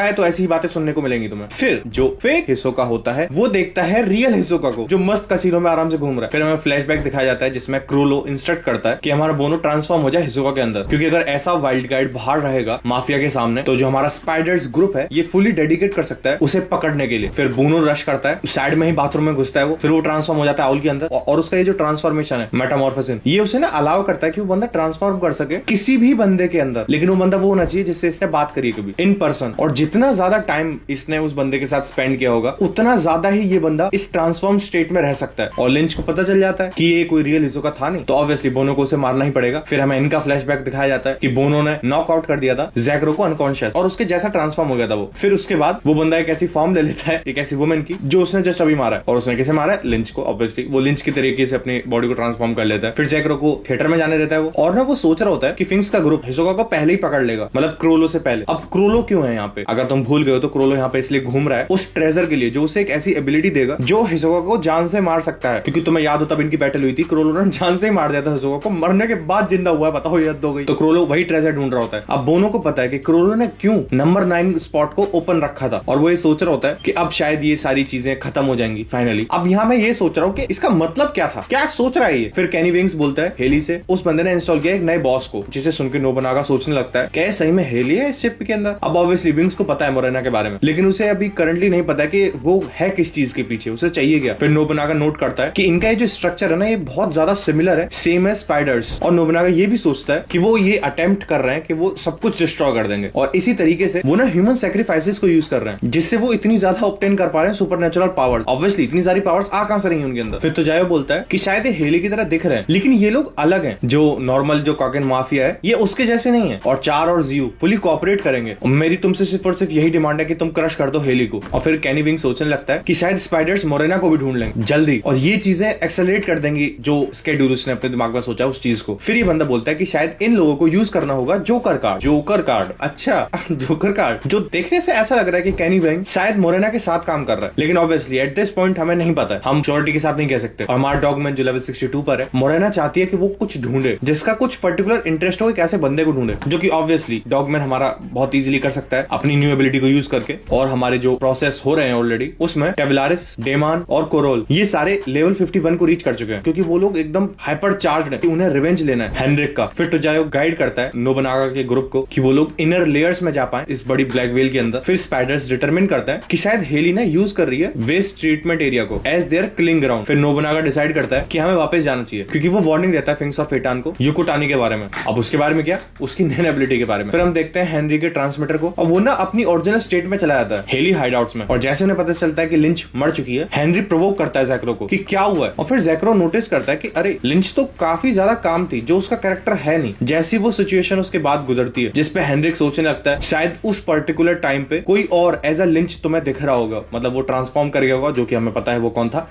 है तो ऐसी ही बातें सुनने को मिलेंगी तुम्हें। फिर जो फेक हिसोका होता है वो देखता है रियल हिसोका को जो मस्त कसीनो में आराम से घूम रहा है। फिर हमें फ्लैशबैक दिखाया जाता है जिसमें क्रोलो इंस्ट्रक्ट करता है कि हमारा बोनो ट्रांसफॉर्म हो जाए हिसोका के अंदर, क्योंकि अगर ऐसा वाइल्ड गाइड बाहर रहेगा माफिया के सामने तो जो हमारा स्पाइडर्स ग्रुप है ये फुली डेडिकेट कर सकता है उसे पकड़ने के लिए। फिर बोनो रश करता है, साइड में ही बाथरूम में घुसता है वो, फिर वो ट्रांसफॉर्म हो जाता है आउल के अंदर, और उसका ये जो ट्रांसफॉर्मेशन है मेटामॉर्फोसिस ये उसे ना अलाउ करता है कि वो बंदा ट्रांसफॉर्म कर सके किसी भी बंदे के अंदर, लेकिन वो बंदा वो होना चाहिए जिससे इसने बात करी कभी इन पर्सन। और जितना ज्यादा टाइम इसने उस बंदे के साथ स्पेंड किया होगा उतना ज्यादा ही ये बंदा इस ट्रांसफॉर्म स्टेट में रह सकता है। और लिंच को पता चल जाता है कि ये कोई रियल हिसोका था नहीं, तो ऑब्वियसली बोनो को उसे मारना ही पड़ेगा। फिर हमें इनका फ्लैशबैक दिखाया जाता है कि बोनो ने नॉकआउट कर दिया था जैकरो को अनकॉन्शियस, और उसके जैसा ट्रांसफॉर्म हो गया था वो। फिर उसके बाद वो बंदा एक ऐसी फॉर्म ले लेता है एक ऐसी वुमेन की जो उसने जस्ट अभी मारा है, और उसने किसे मारा है? लिंच को। ऑब्वियसली वो लिंच की तरीके से अपनी बॉडी को ट्रांसफॉर्म कर लेता है। फिर जैकरो को थिएटर में जाने देता है वो, और ना वो सोच रहा होता है कि फिंक्स का ग्रुप हिसोका को पहले ही पकड़ लेगा, मतलब क्रोलो से पहले। अब क्रोलो क्यों है यहाँ पे? अगर तुम भूल गए हो तो क्रोलो यहाँ पे इसलिए घूम रहा है उस ट्रेजर के लिए जो उसे एक ऐसी एबिलिटी देगा जो हिसोका को जान से मार सकता है, क्योंकि तुम्हें याद हो तब इनकी बैटल हुई थी, क्रोलो ने जान से ही मार दिया था हिसोका को, मरने के बाद जिंदा हुआ है, पता हो याद हो गई। तो क्रोलो वही ट्रेजर ढूंढ रहा होता है। अब बोनो को पता है कि क्रोलो ने क्यों नंबर 9 स्पॉट को ओपन रखा था, और वो ये सोच रहा होता है कि अब शायद ये सारी चीजें खत्म हो जाएंगी फाइनली। अब यहाँ मैं ये सोच रहा हूँ कि इसका मतलब क्या था, क्या सोच रहा है ये। फिर कैनी विंग्स बोलता है हेली से उस बंदे ने इंस्टॉल किया एक नए बॉस को, जिसे सुन के नोबुनागा सोचने लगता है क्या सही में हेली है इस शिप के अंदर। अब ऑब्वियसली विंग्स को पता है मोरेना के बारे में, लेकिन उसे अभी करंटली नहीं पता कि वो है किस चीज के पीछे, उसे चाहिए क्या। फिर नोबुनागा नोट करता है कि इनका ये जो स्ट्रक्चर है ना, ये बहुत ज्यादा सिमिलर है, सेम एज स्पाइडर्स। और नोबुनागा ये भी सोचता है कि वो ये अटेम्प्ट कर रहे हैं कि वो सब कुछ डिस्ट्रॉय कर देंगे, और इसी तरीके से वो ना ह्यूमन सैक्रिफाइसेस को यूज कर रहे हैं, जिससे वो इतनी ज्यादा ऑब्टेन कर पा रहे हैं सुपरनेचुरल पावर्स। ऑब्वियसली इतनी सारी पावर्स आ कहां से रही हैं उनके अंदर। फिर तो जायो बोलता है कि शायद ये हेली की तरह दिख रहे हैं, लेकिन ये लोग अलग हैं। जो नॉर्मल जो काकेन माफिया है ये उसके जैसे नहीं है, और चार और जियो फुली कोऑपरेट करेंगे। मेरी तुमसे सिर्फ और सिर्फ यही डिमांड है कि तुम क्रश कर दो हेली को। और फिर कैनी विंग सोचने लगता है कि शायद स्पाइडर्स मोरेना को भी ढूंढ लेंगे जल्दी, और ये चीजें एक्सेलरेट कर देंगी जो स्केड्यूल उसने अपने दिमाग में सोचा उस चीज को। फिर ये बंदा बोलता है कि शायद इन लोगों को यूज करना होगा जोकर कार्ड। जोकर कार्ड, अच्छा जोकर कार्ड, जो देखने से ऐसा लग रहा है कि कैनी विंग शायद मोरेना के साथ काम कर रहा है, लेकिन ऑब्वियसली एट दिस पॉइंट हमें नहीं पता है, हम श्योरिटी के साथ नहीं कह सकते। और हमारा डॉगमैन जो लेवल 62 पर है, मोरेना चाहती है कि वो कुछ ढूंढे जिसका कुछ पर्टिकुलर इंटरेस्ट हो, एक ऐसे बंदे को ढूंढे, जो कि ऑब्वियसली डॉगमैन हमारा बहुत इजीली कर सकता है अपनी न्यू एबिलिटी को यूज करके। और हमारे जो प्रोसेस हो रहे हैं ऑलरेडी उसमें टेविलारिस, डेमान और कोरोल ये सारे लेवल 51 को रीच कर चुके हैं, क्योंकि वो लोग एकदम हाइपर चार्ज्ड है कि उन्हें रिवेंज लेना है हेनरिक का। फिर टोजायो गाइड करता है नोबुनागा के ग्रुप को कि वो लोग इनर लेयर्स में जा पाए इस बड़ी ब्लैक व्हेल के अंदर। फिर स्पाइडर्स डिटरमिन करता है कि शायद हेली ना यूज कर रही है वेस्ट ट्रीटमेंट एरिया को एज देयर किलिंग ग्राउंड। फिर नोबुनागा डिसाइड करता है कि हमें वापस जाना चाहिए, क्योंकि वो वार्निंग देता है फिंग्स ऑफ फेटान को युकोटानी के बारे में। अब उसके बारे में क्या, उसकी नैन एबिलिटी के बारे में। फिर हम देखते हैं हेनरी के ट्रांसमीटर को, और वो ना अपनी ओरिजिनल स्टेट में चला जाता है हेली हाइडआउट्स में। और जैसे उन्हें पता चलता है कि लिंच मर चुकी है, हेनरी प्रोवोक करता है जैक्रो को कि क्या हुआ है। और फिर जैक्रो नोटिस करता है कि अरे लिंच तो काफी ज्यादा काम थी जो उसका कैरेक्टर है नहीं। जैसी वो सिचुएशन उसके बाद गुजरती है, जिसपे हेनरिक सोचने लगता है शायद उस पर्टिकुलर टाइम पे कोई और एज अ लिंच तुम्हें दिख रहा होगा, मतलब वो ट्रांसफॉर्म कर गया होगा, जो कि हमें पता है वो कौन था।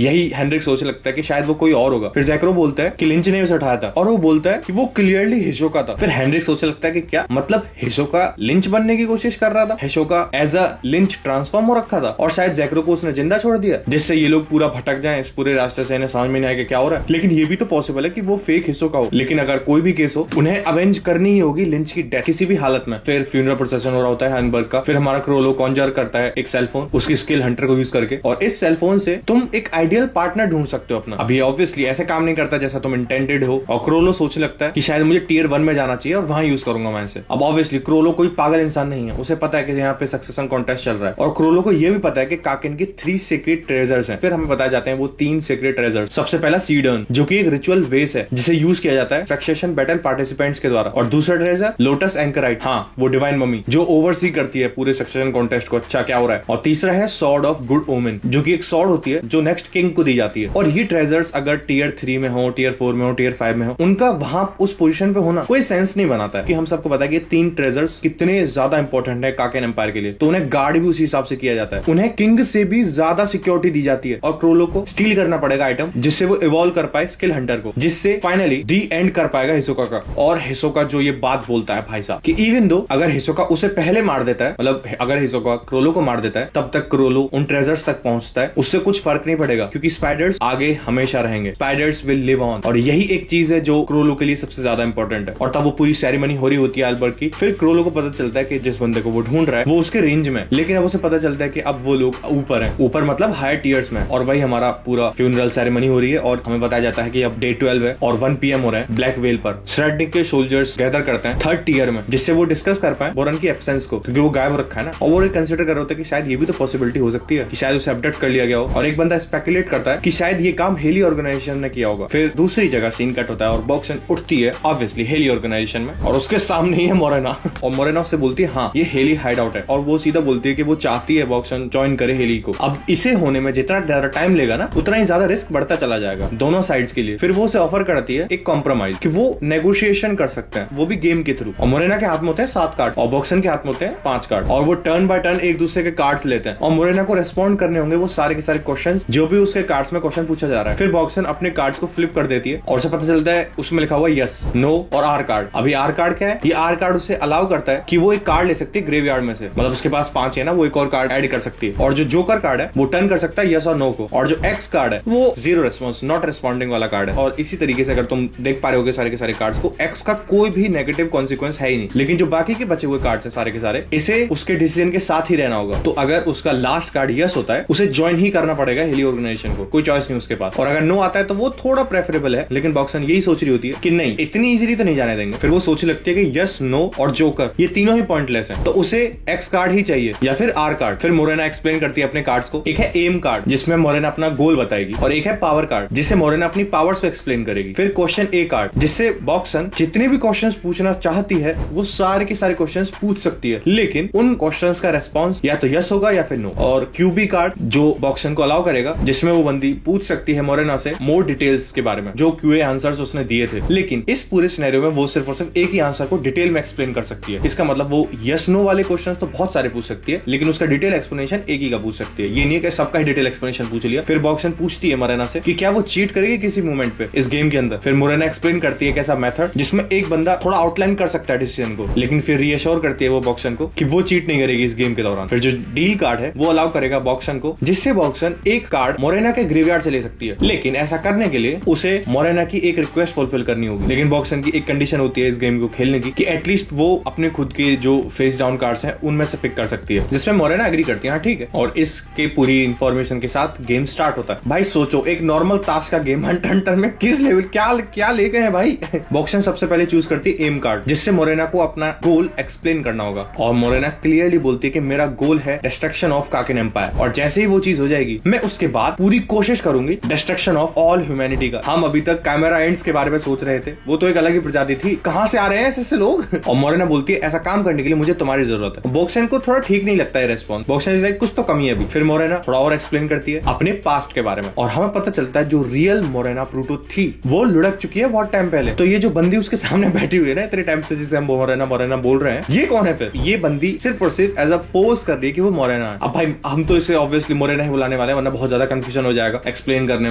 यही हेनरिक सोचने लगता है कि शायद वो कोई और होगा। फिर जैक्रो बोलता है कि लिंच ने उसे उठाया था, और वो बोलता है कि वो क्लियरली हिशोका था। फिर हेनरिक सोचने लगता है कि क्या मतलब हिशोका लिंच बनने की कोशिश कर रहा था, हिशोका एज अ लिंच ट्रांसफॉर्म हो रखा था, और शायद जैक्रो को उसने जिंदा छोड़ दिया, जिससे ये लोग पूरा भटक जाएं इस पूरे रास्ते से, इन्हें समझ में नहीं आएगा क्या हो रहा है। लेकिन ये भी तो पॉसिबल है कि वो फेक हिशोका हो, लेकिन अगर कोई भी केस हो उन्हें अवेंज करनी ही होगी लिंच की डेथ किसी भी हालत में। फिर फ्यूनरल प्रोसेशन हो रहा होता है हाइनबर्ग का। फिर हमारा क्रोलो कॉन्जर करता है एक सेलफोन उसकी स्किल हंटर को यूज करके, और इस सेलफोन से तुम एक आइडियल पार्टनर ढूंढ सकते हो अपना। अभी ऑब्वियसली ऐसे काम नहीं करता जैसा तुम इंटेंडेड हो, और क्रोलो सोचने लगता है कि शायद मुझे टियर 1 में जाना चाहिए और वहां यूज करूंगा मैं इसे। अब ऑब्वियसली क्रोलो कोई पागल इंसान नहीं है, उसे पता है कि यहाँ पे सक्सेशन कॉन्टेस्ट चल रहा है, और क्रोलो को यह भी पता है कि काकेन की 3 सीक्रेट ट्रेजर्स हैं। फिर हमें बताए जाते हैं वो 3 सीक्रेट ट्रेजर। सबसे पहला सीडर्न, जो कि एक रिचुअल वेस है जिसे यूज किया जाता है सक्सेशन बैटल पार्टिसिपेंट्स के द्वारा। और दूसरा ट्रेजर लोटस एंकराइट, हाँ वो डिवाइन मम्मी जो ओवरसी करती है पूरे सक्सेशन कॉन्टेस्ट को, अच्छा क्या हो रहा है। और तीसरा है सॉर्ड ऑफ गुड ओमेन, जो कि एक सॉर्ड होती है जो नेक्स्ट किंग को दी जाती है। और ये ट्रेजर्स अगर टियर 3 में हो, टियर 4 में हो, टियर 5 में हो, उनका वहां उस पोजीशन पे होना कोई सेंस नहीं बनाता है। कि हम सबको पता है कि 3 ट्रेजर्स कितने ज्यादा इंपॉर्टेंट है काकेन एम्पायर के लिए, तो उन्हें गार्ड भी उसी हिसाब से किया जाता है, उन्हें किंग से भी ज्यादा सिक्योरिटी दी जाती है। और क्रोलो को स्टील करना पड़ेगा आइटम, जिससे वो इवॉल्व कर पाए स्किल हंटर को, जिससे फाइनली दी एंड कर पाएगा हिसोका का। और हिसोका जो ये बात बोलता है भाई साहब कि इवन दो अगर हिसोका उसे पहले मार देता है, मतलब अगर हिसोका क्रोलो को मार देता है, तब तक क्रोलो उन ट्रेजर्स तक पहुंचता है, उससे कुछ फर्क नहीं पड़ेगा, क्योंकि स्पाइडर्स आगे हमेशा रहेंगे, स्पाइडर्स विल लिव ऑन। और यही एक चीज है जो क्रोलो के लिए सबसे ज्यादा इंपॉर्टेंट है। और तब वो पूरी सेरेमनी हो रही होती है अल्बर्ट की। फिर क्रोलो को पता चलता है कि जिस बंदे को वो ढूंढ रहा है वो उसके रेंज में, लेकिन अब उसे पता चलता है कि अब वो लोग ऊपर हैं, ऊपर मतलब हायर टीयर्स में। और वही हमारा पूरा फ्यूनरल सेरेमनी हो रही है, और हमें बताया जाता है कि अब डे 12 है और 1 PM हो रहा है ब्लैक वेल पर। श्रेडनिक के सोल्जर्स गैदर करते हैं 3rd टीयर में, जिससे वो डिस्कस कर पाए बोरन की एब्सेंस को, क्योंकि वो गायब हो रखा है ना। और वो कंसिडर कर रहे होते हैं कि शायद ये भी तो पॉसिबिलिटी हो सकती है कि शायद उसे अपडेट कर लिया गया हो। और एक बंदा स्पेकुलेट करता है कि शायद ये काम हेली ऑर्गेनाइजेशन ने किया होगा। फिर दूसरी जगह सीन कट होता है और बॉक्सन उठती है ऑब्वियसली हेली ऑर्गेनाइजेशन में, और उसके सामने ही है मोरेना। और मोरेना उससे बोलती है हाँ ये हेली हाइड आउट है, और वो सीधा बोलती है कि वो चाहती है बॉक्सन ज्वाइन करे हेली को। अब इसे होने में जितना ज्यादा टाइम लेगा ना, उतना ही ज्यादा रिस्क बढ़ता चला जाएगा दोनों साइड्स के लिए। फिर वो उसे ऑफर करती है एक कॉम्प्रोमाइज कि वो नेगोशिएशन कर सकते हैं, वो भी गेम के थ्रू। और मोरेना के हाथ में होते हैं 7 कार्ड और बॉक्सन के हाथ में होते हैं 5 कार्ड, और वो टर्न बाय टर्न एक दूसरे के कार्ड्स लेते हैं, और मोरेना को रेस्पॉन्ड करने होंगे वो सारे के सारे क्वेश्चंस जो भी उसके कार्ड्स में क्वेश्चन पूछा जा रहा है। फिर बॉक्सन अपने कार्ड्स को फ्लिप कर देती है, और उसे पता चलता है उसमें लिखा हुआ यस, नो और आर कार्ड। अभी आर कार्ड क्या है, ये आर कार्ड उसे अलाउ करता है कि वो एक कार्ड ले सकती है ग्रेवयार्ड में से, मतलब उसके पास 5 है ना, वो एक और कार्ड ऐड कर सकती है। और जो जोकर कार्ड है वो टर्न कर सकता है यस और नो को, और जो एक्स कार्ड है वो 0 रिस्पॉन्स, नॉट रिस्पॉन्डिंग वाला कार्ड है। और इसी तरीके से अगर तुम देख पा रहे होगे सारे के सारे कार्ड्स को, एक्स का कोई भी नेगेटिव कॉन्सिक्वेंस है ही नहीं, लेकिन जो बाकी के बचे हुए कार्ड्स हैं सारे के सारे, इसे उसके डिसीजन के साथ ही रहना होगा। तो अगर उसका लास्ट कार्ड यस होता है, उसे ज्वाइन ही करना पड़ेगा हेली ऑर्गेनाइजेशन को, कोई चॉइस नहीं उसके पास। और अगर नो आता है तो वो थोड़ा प्रेफरेबल है, लेकिन बॉक्सन बॉक्सन यही सोच रही होती है कि नहीं इतनी इजीली तो नहीं जाने देंगे। फिर वो सोच लगती है कि यस, नो और जोकर ये तीनों ही पॉइंटलेस हैं, तो उसे एक्स कार्ड ही चाहिए या फिर आर कार्ड। फिर मोरेना एक्सप्लेन करती है अपने कार्ड्स को। एक है एम कार्ड जिसमें मोरेना अपना गोल बताएगी, और एक है पावर कार्ड जिससे मोरेना अपनी पावर्स को एक्सप्लेन करेगी। फिर क्वेश्चन ए कार्ड जिससे बॉक्सन जितने भी क्वेश्चंस पूछना चाहती है वो सारे के सारे क्वेश्चंस पूछ सकती है, लेकिन उन क्वेश्चंस का रेस्पॉन्स या तो यस होगा या फिर नो। और क्यूबी कार्ड जो बॉक्सन को अलाउ करेगा, जिसमें वो बंदी पूछ सकती है मोरेना से मोर डिटेल्स के बारे में जो क्यूए आंसर्स उसने दिए थे, लेकिन इस पूरे सिनेरियो में वो सिर्फ और सिर्फ एक ही आंसर को डिटेल में एक्सप्लेन कर सकती है। इसका मतलब वो यस नो वाले क्वेश्चंस तो बहुत सारे पूछ सकती है, लेकिन उसका डिटेल एक्सप्लेनेशन एक ही का पूछ सकती है। ये नहीं है कि सबका ही डिटेल एक्सप्लेनेशन पूछ लिया। फिर बॉक्सन पूछती है मोरेना से कि क्या वो चीट करेगी किसी मोमेंट पे इस गेम के अंदर। फिर मोरेना एक्सप्लेन करती है कैसा मेथड जिसमें एक बंदा थोड़ा आउटलाइन कर सकता है डिसीजन को, लेकिन फिर रीअश्योर करती है वो बॉक्सन को कि वो चीट नहीं करेगी इस गेम के दौरान। फिर जो डील कार्ड है वो अलाउ करेगा बॉक्सन को, जिससे बॉक्सन एक कार्ड मोरेना के ग्रेवयार्ड से ले सकती है, लेकिन ऐसा करने के लिए उसे मोरेना की एक रिक्वेस्ट फुलफिल करनी होगी। लेकिन बॉक्सन की एक कंडीशन होती है इस गेम को खेलने की कि एटलीस्ट वो अपने खुद के जो फेस डाउन कार्ड्स हैं उनमें से पिक कर सकती है, जिसमें मोरेना एग्री करती है हाँ ठीक है। और इसके पूरी इंफॉर्मेशन के साथ गेम स्टार्ट होता है। भाई सोचो एक नॉर्मल ताश का गेम हंटर हंटर में किस लेवल क्या ले गए हैं भाई। बॉक्सन सबसे पहले चूज करती है एम कार्ड जिससे मोरेना को अपना गोल एक्सप्लेन करना होगा, और मोरेना क्लियरली बोलती है कि मेरा गोल है डिस्ट्रक्शन ऑफ काकेन एम्पायर, और जैसे ही वो चीज हो जाएगी मैं उसके बाद पूरी कोशिश करूंगी डिस्ट्रक्शन ऑफ ऑल ह्यूमैनिटी का। हम अभी तक कैमरा एंड्स के बारे में सोच रहे थे, वो तो एक अलग ही प्रजाति थी, कहां से आ रहे हैं ऐसे लोग। और मोरेना बोलती है ऐसा काम करने के लिए मुझे तुम्हारी जरूरत है। बॉक्सन को थोड़ा ठीक नहीं लगता है रेस्पॉन्स, बॉक्सन कुछ तो कमी है अभी। फिर मोरेना थोड़ा और एक्सप्लेन करती है अपने पास्ट के बारे में, और हमें पता चलता है जो रियल मोरेना प्लूटो थी वो लुढ़क चुकी है बहुत टाइम पहले। तो ये जो बंदी उसके सामने बैठी हुई है ना इतने टाइम से, जिसे हम मोरेना मोरेना बोल रहे हैं, ये कौन है? फिर ये बंदी सिर्फ और सिर्फ एज अ पोज कर रही है कि वो मोरेना है। अब भाई हम तो इसे ऑब्वियसली मोरेना ही बुलाने वाले हैं, वरना बहुत ज्यादा कंफ्यूजन हो जाएगा एक्सप्लेन करने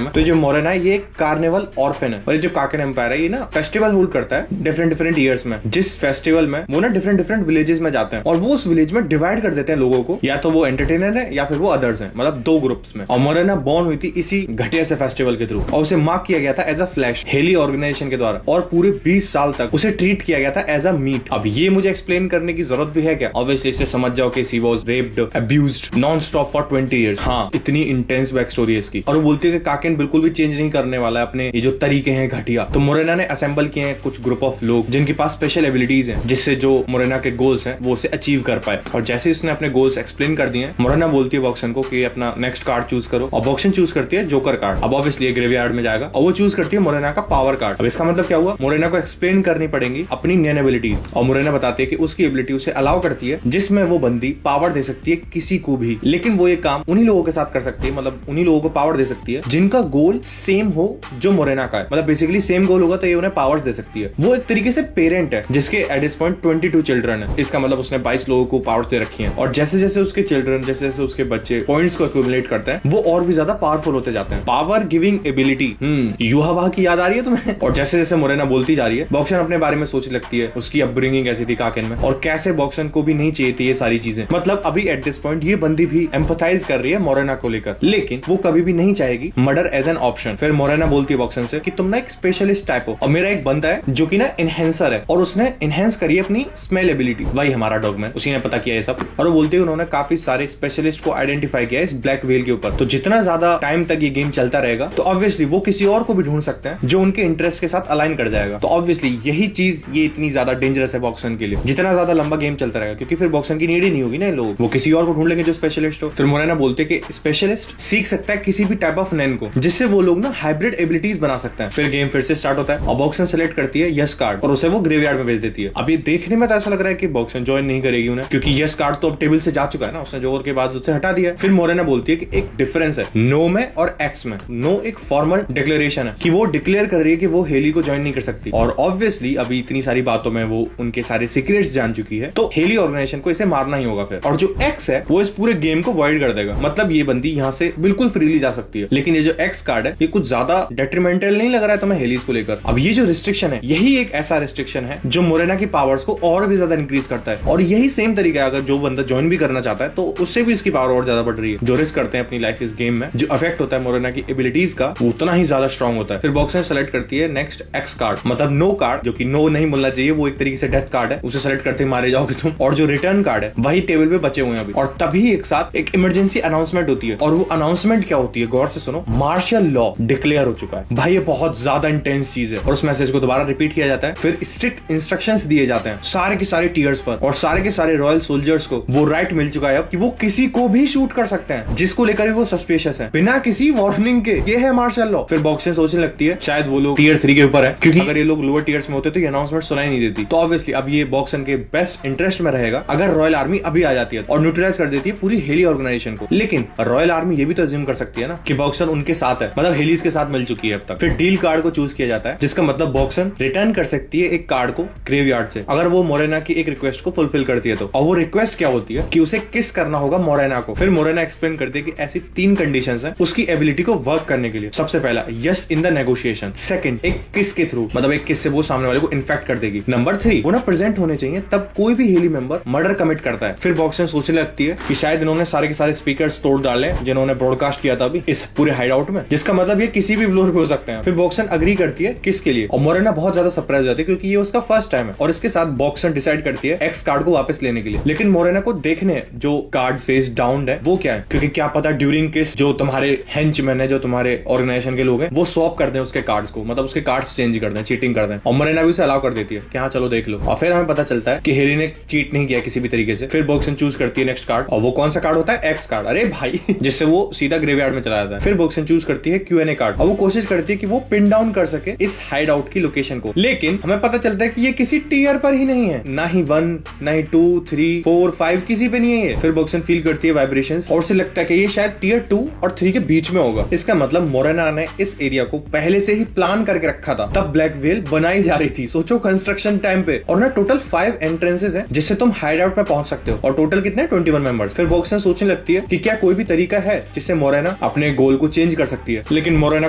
में। तो जो मोरेना है ये कार्निवल ऑर्फन है, और ये जो काकेन एम्पायर है ये ना फेस्टिवल होल्ड करता है डिफरेंट ईयर्स में, जिस फेस्टिवल में वो ना डिफरेंट विलेजेस में जाते हैं, और वो उस विलेज में डिवाइड कर देते हैं लोगों को, या तो वो एंटरटेनर है या फिर वो अदर्स हैं, मतलब दो ग्रुप्स में। और मोरेना बॉर्न हुई थी इसी घटिया से फेस्टिवल के थ्रू, और उसे मार्क किया गया था एज अ फ्लैश हेली ऑर्गेनाइजेशन के द्वारा, और पूरे 20 साल तक उसे ट्रीट किया गया था एज अ मीट। अब ये मुझे एक्सप्लेन करने की जरूरत भी है क्या? ऑब्वियसली इससे समझ जाओ कि she was raped, abused non stop for 20 years. हाँ, इतनी इंटेंस बैक स्टोरी है इसकी। और वो बोलती है कि काकेन बिल्कुल भी चेंज नहीं करने वाला है अपने ये जो तरीके हैं घटिया। तो मोरेना ने असेंबल किए हैं कुछ ग्रुप ऑफ लोग जिनके पास स्पेशल एबिलिटीज हैं, जिससे जो मोरेना के गोल्स हैं वो उसे अचीव कर पाए। और जैसे उसने अपने गोल्स एक्सप्लेन कर दिए, मोरेना बोलती है बॉक्सन को कि अपना नेक्स्ट कार्ड चूज करो, और बॉक्सन चूज करती है जोकर कार्ड। अब ऑब्वियसली ग्रेवयार्ड में जाएगा, और वो चूज करती है मोरेना का पावर कार्ड। अब इसका मतलब क्या हुआ? मोरेना को एक्सप्लेन करनी पड़ेगी अपनी नैन एबिलिटीज, और मोरेना बताती है कि उसकी एबिलिटी उसे अलाउ करती है जिसमें वो बंदी पावर दे सकती है किसी को भी, लेकिन वो ये काम उन्हीं लोगों के साथ कर सकती है, मतलब उन्हीं लोगों को पावर दे सकती है जिनका गोल सेम हो जो मोरेना का है। मतलब बेसिकली सेम गोल होगा तो ये उन्हें पावर्स दे सकती है। वो एक तरीके से पेरेंट है जिसके एट दिस पॉइंट 22 चिल्ड्रन है। इसका मतलब उसने 22 लोगों को पावर्स दे रखी हैं, और जैसे जैसे उसके चिल्ड्रन, जैसे जैसे उसके बच्चे पॉइंट्स को एक्यूमुलेट करते हैं, वो और भी ज्यादा पावरफुल होते जाते हैं। पावर गिविंग एबिलिटी, युवा की याद आ रही है तुम्हें? और जैसे जैसे मोरेना बोलती जा रही है, बॉक्सन अपने बारे में सोचने लगती है, उसकी अपब्रिंगिंग कैसी थी काकेन में, और कैसे बॉक्सन को भी नहीं चाहिए थी ये सारी चीजें। मतलब अभी एट दिस पॉइंट ये बंदी भी एम्पथाइज कर रही है मोरेना को लेकर, लेकिन वो कभी भी नहीं चाहेगी मर्डर एज एन ऑप्शन। फिर मोरेना बोलती है बॉक्सन से कि तुम ना एक स्पेशलिस्ट टाइप हो, और मेरा एक बंदा है जो कि ना इनहेंसर है, और उसने इनहेंस करी अपनी स्मेल एबिलिटी। वही हमारा डॉगमैन, उसी ने पता किया ये सब। और वो बोलती है उन्होंने काफी सारे स्पेशलिस्ट को आइडेंटिफाई किया इस ब्लैक व्हेल के ऊपर। तो जितना ज्यादा टाइम तक ये गेम चलता रहेगा तो ऑब्वियसली वो किसी और को भी ढूंढ सकते हैं जो उनके इंटरेस्ट के साथ अलाइन कर जाएगा। तो ऑब्वियसली यही चीज ये इतनी ज्यादा डेंजरस है बॉक्सन के लिए, जितना ज्यादा लंबा गेम चलता रहेगा, क्योंकि फिर बॉक्सन की नीड ही नहीं होगी ना, लोग वो किसी और को ढूंढ लेंगे जो स्पेशलिस्ट हो। फिर मोरेना बोलते हैं कि स्पेशलिस्ट सीख सकता है किसी भी टाइप ऑफ नैन को, जिससे वो लोग ना हाइब्रिड एबिलिटीज बना सकते हैं। फिर गेम फिर से स्टार्ट होता है, और बॉक्सन सेलेक्ट करती है यस कार्ड, और उसे वो ग्रेवयार्ड में भेज देती है। अब ये देखने में तो ऐसा लग रहा है कि बॉक्सन ज्वाइन नहीं करेगी उन्हें, क्योंकि यस कार्ड तो अब टेबल से जा चुका है ना, उसने जोकर के बाद उससे हटा दिया। फिर मोरेना बोलती है कि एक डिफरेंस है नो में और एक्स में। नो एक फॉर्मल डिक्लेरेशन है कि वो डिक्लेयर कर रही है कि वो हेली को ज्वाइन नहीं कर सकती, और ऑब्वियसली अभी इतनी सारी बातों में वो उनके सारे सीक्रेट्स जान चुकी है, तो हेली ऑर्गेनाइजेशन को इसे मारना ही होगा फिर। और जो एक्स है वो इस पूरे गेम को वॉइड कर देगा, मतलब ये बंदी यहाँ से बिल्कुल फ्रीली जा सकती है। लेकिन ये जो एक्स कार्ड है ये कुछ ज्यादा डेट्रीमेंटल नहीं लग रहा है तुम्हें हेलीज को लेकर। अब ये जो रिस्ट्रिक्शन है यही एक ऐसा रिस्ट्रिक्शन है जो मोरेना की पावर्स को और भी ज्यादा इंक्रीज करता है, और यही सेम तरीका है अगर जो बंदा ज्वाइन भी करना चाहता है तो उससे भी इसकी पावर और ज्यादा बढ़ रही है। जो रिस्क करते हैं अपनी लाइफ इस गेम में, जो अफेक्ट होता है मोरेना की एबिलिटीज का, उतना ही ज्यादा स्ट्रॉन्ग होता है। फिर बॉक्सन सेलेक्ट करती है नेक्स्ट एक्स कार्ड, मतलब नो कार्ड, जो कि नो नहीं बोलना चाहिए, वो एक तरीके से डेथ कार्ड है, उसे सेलेक्ट करते मारे जाओगे तुम। और जो रिटर्न कार्ड है वही टेबल पे बचे हुए हैं अभी। और तभी एक साथ एक इमरजेंसी अनाउंसमेंट होती है, और वो अनाउंसमेंट क्या होती है गौर से सुनो, मार्शल लॉ डिक्लेयर हो चुका है। भाई ये बहुत ज्यादा ज्यादा इंटेंस चीज है, और उस मैसेज को दोबारा रिपीट किया जाता है। फिर स्ट्रिक्ट इंस्ट्रक्शंस दिए जाते हैं सारे के सारे टीयर्स पर, और सारे के सारे रॉयल सोल्जर्स को वो राइट मिल चुका है अब कि वो किसी को भी शूट कर सकते हैं जिसको लेकर वो सस्पिशियस है, बिना किसी वार्निंग के। ये है मार्शल लॉ। फिर बॉक्सन सोचने लगती है शायद वो लोग टियर 3 के ऊपर है, क्योंकि अगर ये लोग लोअर टियर्स में होते तो ये अनाउंसमेंट सुनाई नहीं देती। तो ऑब्वियसली अब ये बॉक्सन के बेस्ट इंटरेस्ट में रहेगा अगर रॉयल आर्मी अभी आ जाती है और न्यूट्रलाइज कर देती है पूरी हेली ऑर्गेनाइजेशन को। लेकिन रॉयल आर्मी ये भी तो अज्यूम कर सकती है ना कि बॉक्सन उनके साथ है, मतलब हेलीज के साथ मिल चुकी है अब तक। फिर डील कार्ड को चूज किया जाता है, जिसका मतलब बॉक्सन रिटर्न कर सकती है एक कार्ड को ग्रेवयार्ड से अगर वो मोरेना की एक रिक्वेस्ट को फुलफिल करती है तो। और वो रिक्वेस्ट क्या होती है कि उसे किस करना होगा मोरेना को। फिर मोरेना एक्सप्लेन करती है कि ऐसी 3 कंडीशंस हैं उसकी एबिलिटी को वर्क करने के लिए। सबसे पहला, yes in the negotiation. Second, एक किस के थ्रू, मतलब एक किस से वो सामने वाले को इन्फेक्ट कर देगी। नंबर 3, वो ना प्रेजेंट होने चाहिए तब कोई भी हेली मेंबर मर्डर कमिट करता है। फिर बॉक्सन सोचने लगती है कि शायद इन्होंने सारे के सारे स्पीकर्स तोड़ डाले जिन्होंने ब्रॉडकास्ट किया था अभी इस पूरे हाइड आउट में, जिसका मतलब ये किसी भी फ्लोर पे हो सकते हैं। फिर बॉक्सन अग्री करती है किस के लिए, और मोरेना बहुत ज्यादा सरप्राइज हो जाती है क्योंकि ये उसका फर्स्ट टाइम है। और इसके साथ बॉक्सन डिसाइड करती है एक्स कार्ड को वापस लेने के लिए। लेकिन मोरेना को देखने जो कार्ड फेस डाउन है वो क्या है, क्योंकि क्या पता ड्यूरिंग किस जो तुम्हारे हेंचमैन है, जो तुम्हारे ऑर्गेनाइजेशन के लोग हैं, वो स्वैप कर दें उसके कार्ड्स को, मतलब उसके कार्ड्स चेंज कर दें, चीटिंग कर दें। और मोरेना भी उसे अलाउ कर देती है कि हाँ चलो देख लो। और फिर हमें पता चलता है कि हेली ने चीट नहीं किया किसी भी तरीके से। फिर बॉक्सन चूज करती है नेक्स्ट कार्ड, और वो कौन सा कार्ड होता है, एक्स कार्ड। अरे भाई जिससे वो सीधा ग्रेवयार्ड में चला जाता है। फिर बॉक्सन चूज करती है Q&A कार्ड, और वो कोशिश करती है कि वो पिन डाउन कर सके इस हाइड आउट की लोकेशन को। लेकिन हमें पता चलता है कि ये किसी टीयर पर ही नहीं है, ना ही 1, ना ही 2, 3, 4, 5 किसी पे नहीं है ये। फिर बॉक्सन फील करती है वाइब्रेशंस, और उसे लगता है कि ये शायद टियर 2 और 3 के बीच में होगा। इसका मतलब मोरेना ने इस एरिया को पहले से ही प्लान करके रखा था, तब ब्लैक व्हेल बनाई जा रही थी। सोचो कंस्ट्रक्शन टाइम पे। और ना टोटल 5 एंट्रेंसेस हैं जिससे तुम हाइड आउट में पहुंच सकते हो, और टोटल कितने 21 मेंबर्स। फिर बॉक्सन सोचने लगती है कि क्या कोई भी तरीका है जिससे मोरेना अपने गोल को चेंज कर सकती है। लेकिन मोरेना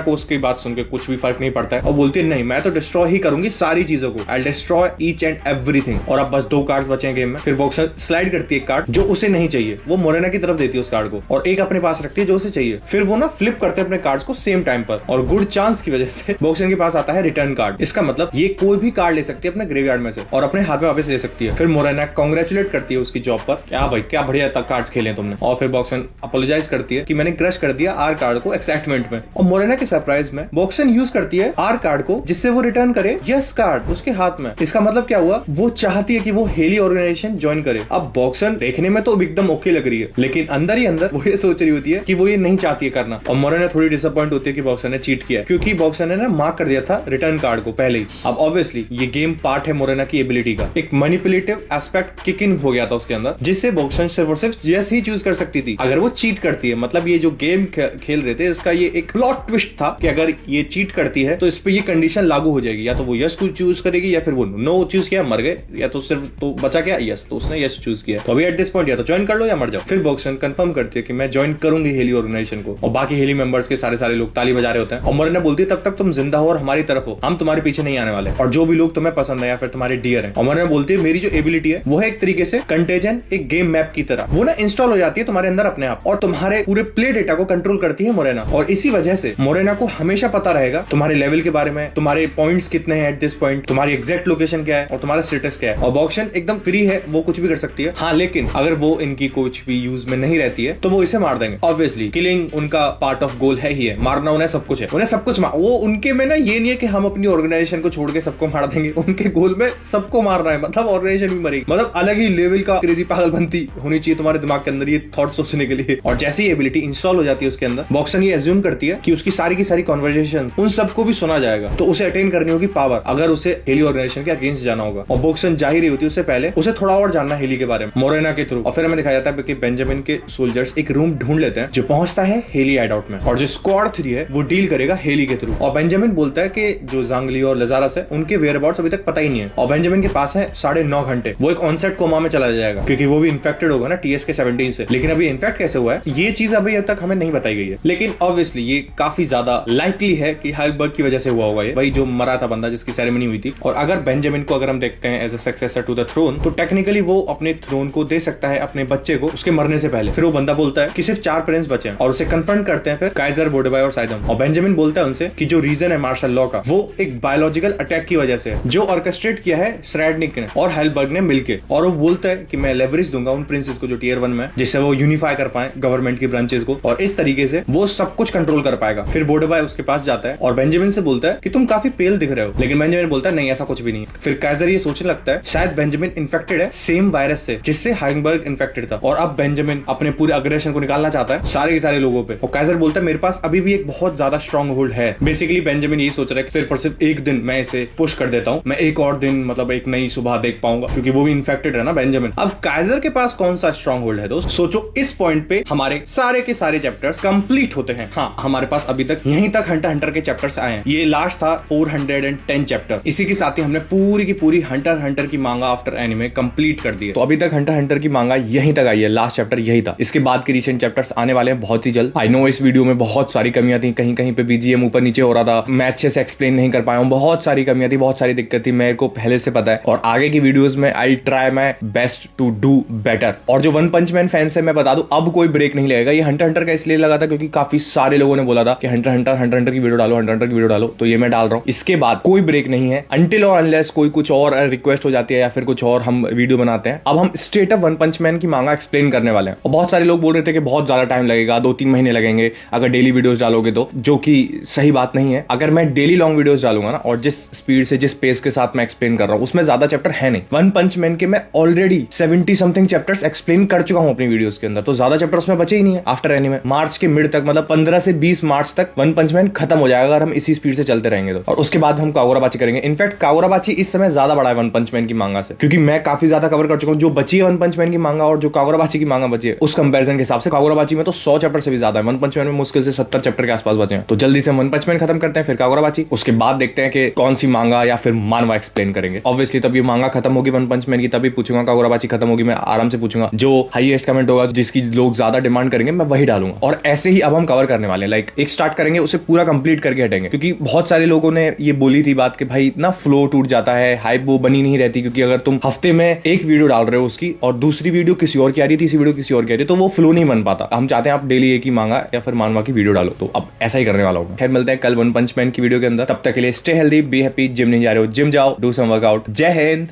को उसकी बात सुनकर कुछ भी फर्क नहीं पड़ता है, और बोलती है नहीं, मैं तो डिस्ट्रॉय ही करूंगी सारी चीजों को, आई डिस्ट्रॉय ईच एंड एवरीथिंग। और अब बस 2 कार्ड्स बचे हैं गेम में। फिर बॉक्सन स्लाइड करती है एक कार्ड जो उसे नहीं चाहिए, वो मोरेना की तरफ देती है उस कार्ड को, और एक अपने पास रखती है जो उसे चाहिए। फिर वो ना फ्लिप करते हैं अपने कार्ड्स को सेम टाइम पर, और गुड चांस की वजह से बॉक्सन के पास आता है रिटर्न कार्ड। इसका मतलब ये कोई भी कार्ड ले सकती है अपने ग्रेवयार्ड में से और अपने हाथ में वापस ले सकती है। फिर मोरेना कांग्रेचुलेट करती है उसकी जॉब पर, क्या भाई क्या बढ़िया तक कार्ड्स खेले तुमने। और फिर बॉक्सन अपोलोजाइज करती है कि मैंने क्रश कर दिया आर कार्ड को एक्साइटमेंट में। और मोरेना के सरप्राइज में बॉक्सन यूज करती है आर कार्ड को जिससे वो रिटर्न करे यस कार्ड उसके हाथ में। इसका मतलब क्या हुआ, वो चाहती है कि वो हेली ऑर्गेनाइजेशन ज्वाइन करे। अब बॉक्सन देखने में तो एकदम ओके लग रही है, लेकिन अंदर ही अंदर वो ये सोच रही होती है कि वो ये नहीं चाहती है करना। और मोरेना थोड़ी डिसअपॉइंट होती है कि बॉक्सन ने चीट किया, क्योंकि बॉक्सन ने ना मार्क कर दिया था रिटर्न कार्ड को पहले ही। अब ऑब्वियसली ये गेम पार्ट है मोरेना की एबिलिटी का, एक मैनिपुलेटिव एस्पेक्ट किक इन हो गया था उसके अंदर, जिससे बॉक्सन सिर्फ और सिर्फ यस ही चूज कर सकती थी अगर वो चीट करती है। मतलब ये जो गेम खेल रहे थे इसका ये एक प्लॉट ट्विस्ट था कि अगर ये चीट करती है तो इस पे ये कंडीशन लागू हो जाएगी, या तो वो यस को चूज करेगी या फिर वो नो चूज किया मर गए, या तो सिर्फ तो बचा क्या यस, तो उसने यस चूज किया। तो अभी एट दिस पॉइंट या तो ज्वाइन कर लो या मर जाओ। फिर बॉक्सन कंफर्म करती है कि मैं ज्वाइन करूंगी हेली ऑर्गेनाइजेशन को, और बाकी हेली मेंबर्स के सारे लोग ताली बजा रहे होते हैं। और मोरेना बोलती है तब तक तुम जिंदा हो और हमारी तरफ हो, हम तुम्हारे पीछे नहीं आने वाले, और जो भी लोग तुम्हें पसंद है या फिर तुम्हारे डियर है। और मोरेना बोलती है मेरी जो एबिलिटी है वो है एक तरीके से कंटेजन, एक गेम मैप की तरह, वो ना इंस्टॉल हो जाती है तुम्हारे अंदर अपने आप, और तुम्हारे पूरे प्ले डेटा को कंट्रोल करती है मोरेना। और इसी वजह से मोरेना को हमेशा पता रहेगा तुम्हारे लेवल के बारे में, तुम्हारे पॉइंट्स कितने हैं एट दिस पॉइंट, तुम्हारी एग्जैक्ट लोकेशन क्या है और तुम्हारा स्टेटस क्या है। और बॉक्सन एकदम फ्री है, वो कुछ भी कर सकती है। हाँ, लेकिन अगर वो इनकी कुछ भी यूज में नहीं रहती है तो वो इसे मार देंगे। ऑब्वियसली किलिंग उनका पार्ट ऑफ गोल है ही है, मारना उन्हें सब कुछ है, उन्हें सब कुछ वो उनके में ना ये नहीं है कि हम अपनी ऑर्गेनाइजेशन को छोड़ के सबको मार देंगे, उनके गोल में सबको मारना है, मतलब ऑर्गेनाइजेशन भी मरेगी। मतलब अलग ही लेवल का क्रेजी पागलपंती होनी चाहिए तुम्हारे दिमाग के अंदर ये थॉट सोचने के लिए। और जैसे ही एबिलिटी इंस्टॉल हो जाती है उसके अंदर, बॉक्सन ये एज्यूम करती है कि उसकी सारी की सारी कॉन्वर्सेशन उन सबको भी सुना जाएगा, तो उसे अटेन करनी होगी पावर अगर उसे हेली ऑर्गेनाइजेशन के अगेंस्ट जाना होगा। और बॉक्सन जा ही रही होती है उससे पहले उसे थोड़ा और जानना हेली के बारे में मोरेना के थ्रू। और फिर हमें दिखाया जाता है कि बेंजामिन के सोल्जर्स एक रूम ढूंढ लेते हैं जो पहुंचता है हेली हाइड आउट में, और जो स्क्वाड 3 है वो डील करेगा हेली के थ्रू। और बेंजामिन बोलता है कि जो जांगली और लजारस है उनके वेयरअबाउट्स अभी तक पता ही नहीं है, और बेंजामिन के पास है 9.5 घंटे, वो एक ऑनसेट कोमा में चला जाएगा क्योंकि वो भी इन्फेक्टेड होगा ना TS के 17 से। लेकिन अभी इन्फेक्ट कैसे हुआ है ये चीज अभी तक हमें नहीं बताई गई है, लेकिन ऑब्वियसली ये काफी ज्यादा लाइकली है कि हाइलबर्ग की वजह से हुआ होगा, ये वही जो मरा था बंदा जिसकी सेरेमनी हुई थी। और अगर बेंजामिन को अगर हम देखते हैं as a successor to the throne, तो टेक्निकली वो अपने थ्रोन को दे सकता है अपने बच्चे को उसके मरने से पहले। फिर वो बंदा बोलता है कि सिर्फ 4 पेरेंट्स बचे हैं, और उसे कन्फ्रंट करते हैं फिर काइजर, बोडेबाय और साइदम। और बेंजामिन बोलता है उनसे कि जो रीजन है मार्शल लॉ का वो एक बायोलॉजिकल अटैक की वजह से जो ऑर्केस्ट्रेट किया है स्ट्रैडनिक ने और हाइलबर्ग ने मिलके। और वो बोलता है कि मैं लेवरेज दूंगा उन प्रिंसेस को जो टियर 1 में, जिससे वो यूनिफाई कर पाए गवर्नमेंट की ब्रांचेस को, और इस तरीके से वो सब कुछ कंट्रोल कर पाएगा। फिर बोडेबाय उसके पास जाता है और बेंजामिन बेंजामिन से बोलता है कि तुम काफी पेल दिख रहे हो, लेकिन बेंजामिन बोलता है नहीं ऐसा कुछ भी नहीं है। फिर काइजर ये सोचने लगता है शायद बेंजामिन इन्फेक्टेड है सेम वायरस से जिससे हाइजेनबर्ग इन्फेक्टेड था, और अब बेंजामिन अपने पूरे अग्रेशन को निकालना चाहता है सारे के सारे लोगों पे। और काइजर बोलता है मेरे पास अभी भी एक बहुत ज्यादा स्ट्रॉन्ग होल्ड है। बेसिकली बेंजामिन यही सोच रहा है कि सिर्फ और सिर्फ एक दिन मैं इसे पुश कर देता हूँ, मैं एक और दिन मतलब एक नई सुबह देख पाऊंगा, क्योंकि वो भी इन्फेक्टेड है ना बेंजामिन। अब काइजर के पास कौन सा स्ट्रॉन्ग होल्ड है दोस्त? सोचो, इस पॉइंट पे हमारे सारे के सारे चैप्टर्स कंप्लीट होते हैं। हाँ, हमारे पास अभी तक यहीं तक हंटर हंटर के चैप्टर्स आए हैं। ये लास्ट था 410 चैप्टर। इसी के साथ ही हमने पूरी की पूरी हंटर हंटर की मांगा आफ्टर एनिमे कंप्लीट कर दी है। तो अभी तक हंटर हंटर की मांगा यहीं तक आई है, लास्ट चैप्टर यही था। इसके बाद के रिसेंट चैप्टर्स आने वाले हैं बहुत ही जल्द। आई नो इस वीडियो में बहुत सारी कमियां थी, कहीं कहीं पे बीजीएम ऊपर नीचे हो रहा था, मैं अच्छे से एक्सप्लेन नहीं कर पाया हूं, बहुत सारी कमियां थी, बहुत सारी दिक्कत थी, मेरे को पहले से पता है। और आगे की वीडियोस में I try my best to do better. और जो वन पंच मैन फैंस है मैं बता दूं, अब कोई ब्रेक नहीं लगेगा। ये हंटर हंटर का इसलिए लगा था क्योंकि काफी सारे लोगों ने बोला था कि हंटर हंटर की वीडियो डालो, हंटर हंटर की वीडियो डालो, तो ये मैं डाल रहा हूं। इसके बाद कोई ब्रेक नहीं है अनटिल और अनलेस कोई कुछ और रिक्वेस्ट हो जाती है या फिर कुछ और हम वीडियो बनाते हैं। अब हम स्ट्रेट अप वन पंच मैन की मांगा एक्सप्लेन करने वाले हैं। और बहुत सारे लोग बोल रहे थे कि बहुत ज्यादा टाइम लगेगा, 2-3 महीने लगेंगे अगर डेली वीडियोस डालोगे तो, जो कि सही बात नहीं है। अगर मैं डेली लॉन्ग वीडियोस डालूंगा ना, और जिस स्पीड से जिस पेस के साथ मैं एक्सप्लेन कर रहा हूं, उसमें ज्यादा चैप्टर है नहीं। वन पंच मैन के मैं ऑलरेडी 70 समथिंग चैप्टर्स एक्सप्लेन कर चुका हूं अपनी वीडियोस के अंदर, तो ज्यादा चैप्टर उसमें बचे ही नहीं है। आफ्टर एनीमे मार्च के मिड तक, मतलब 15 से 20 मार्च तक वन पंच मैन खत्म हो जाएगा अगर हम इसी स्पीड से चलते रहेंगे तो। और उसके बाद हम कागुराबाची करेंगे। इनफैक्ट कागुराबाची इस समय ज्यादा बड़ा है वन पंच मैन की मांगा से, क्योंकि मैं काफी ज्यादा कवर कर चुका हूं। जो बची है वन पंच मैन की मांगा और जो कागुराबाची की मांगा बची है, उस कंपैरिजन के हिसाब से कागुराबाची में तो 100 चैप्टर से भी ज्यादा है। वन पंच मैन में मुश्किल से 70 चैप्टर के आसपास बचे हैं। तो जल्दी से वन पंच मैन खत्म करते हैं, फिर कागुराबाची, उसके बाद देखते हैं कि कौन सी मांगा या फिर मानवा एक्सप्लेन करेंगे। ऑब्वियसली तब ये मांगा खत्म होगी वन पंच मैन की, तभी पूछूंगा। कागुराबाची खत्म होगी, मैं आराम से पूछूंगा। जो हाईएस्ट कमेंट होगा, जिसकी लोग ज्यादा डिमांड करेंगे, मैं वही डालूंगा। और ऐसे ही अब हम कवर करने वाले हैं, लाइक एक स्टार्ट करेंगे, उसे पूरा कंप्लीट करके हटेंगे। क्योंकि बहुत सारे लोगों ने ये बोली थी बात कि भाई ना फ्लो टूट जाता है, हाइप वो बनी नहीं रहती, क्योंकि अगर तुम हफ्ते में एक वीडियो डाल रहे हो उसकी और दूसरी वीडियो किसी और की आ रही, तीसरी वीडियो किसी और की आ रही, तो वो फ्लो नहीं बन पाता। हम चाहते हैं आप डेली एक ही मांगा या फिर मानवा की वीडियो डालो, तो अब ऐसा ही करने वाला हूँ। खैर मिलते हैं कल वन पंच मैन की वीडियो के अंदर। तब तक के लिए stay healthy, be happy. Gym नहीं जा रहे हो जिम जाओ, डू सम वर्कआउट। जय हिंद।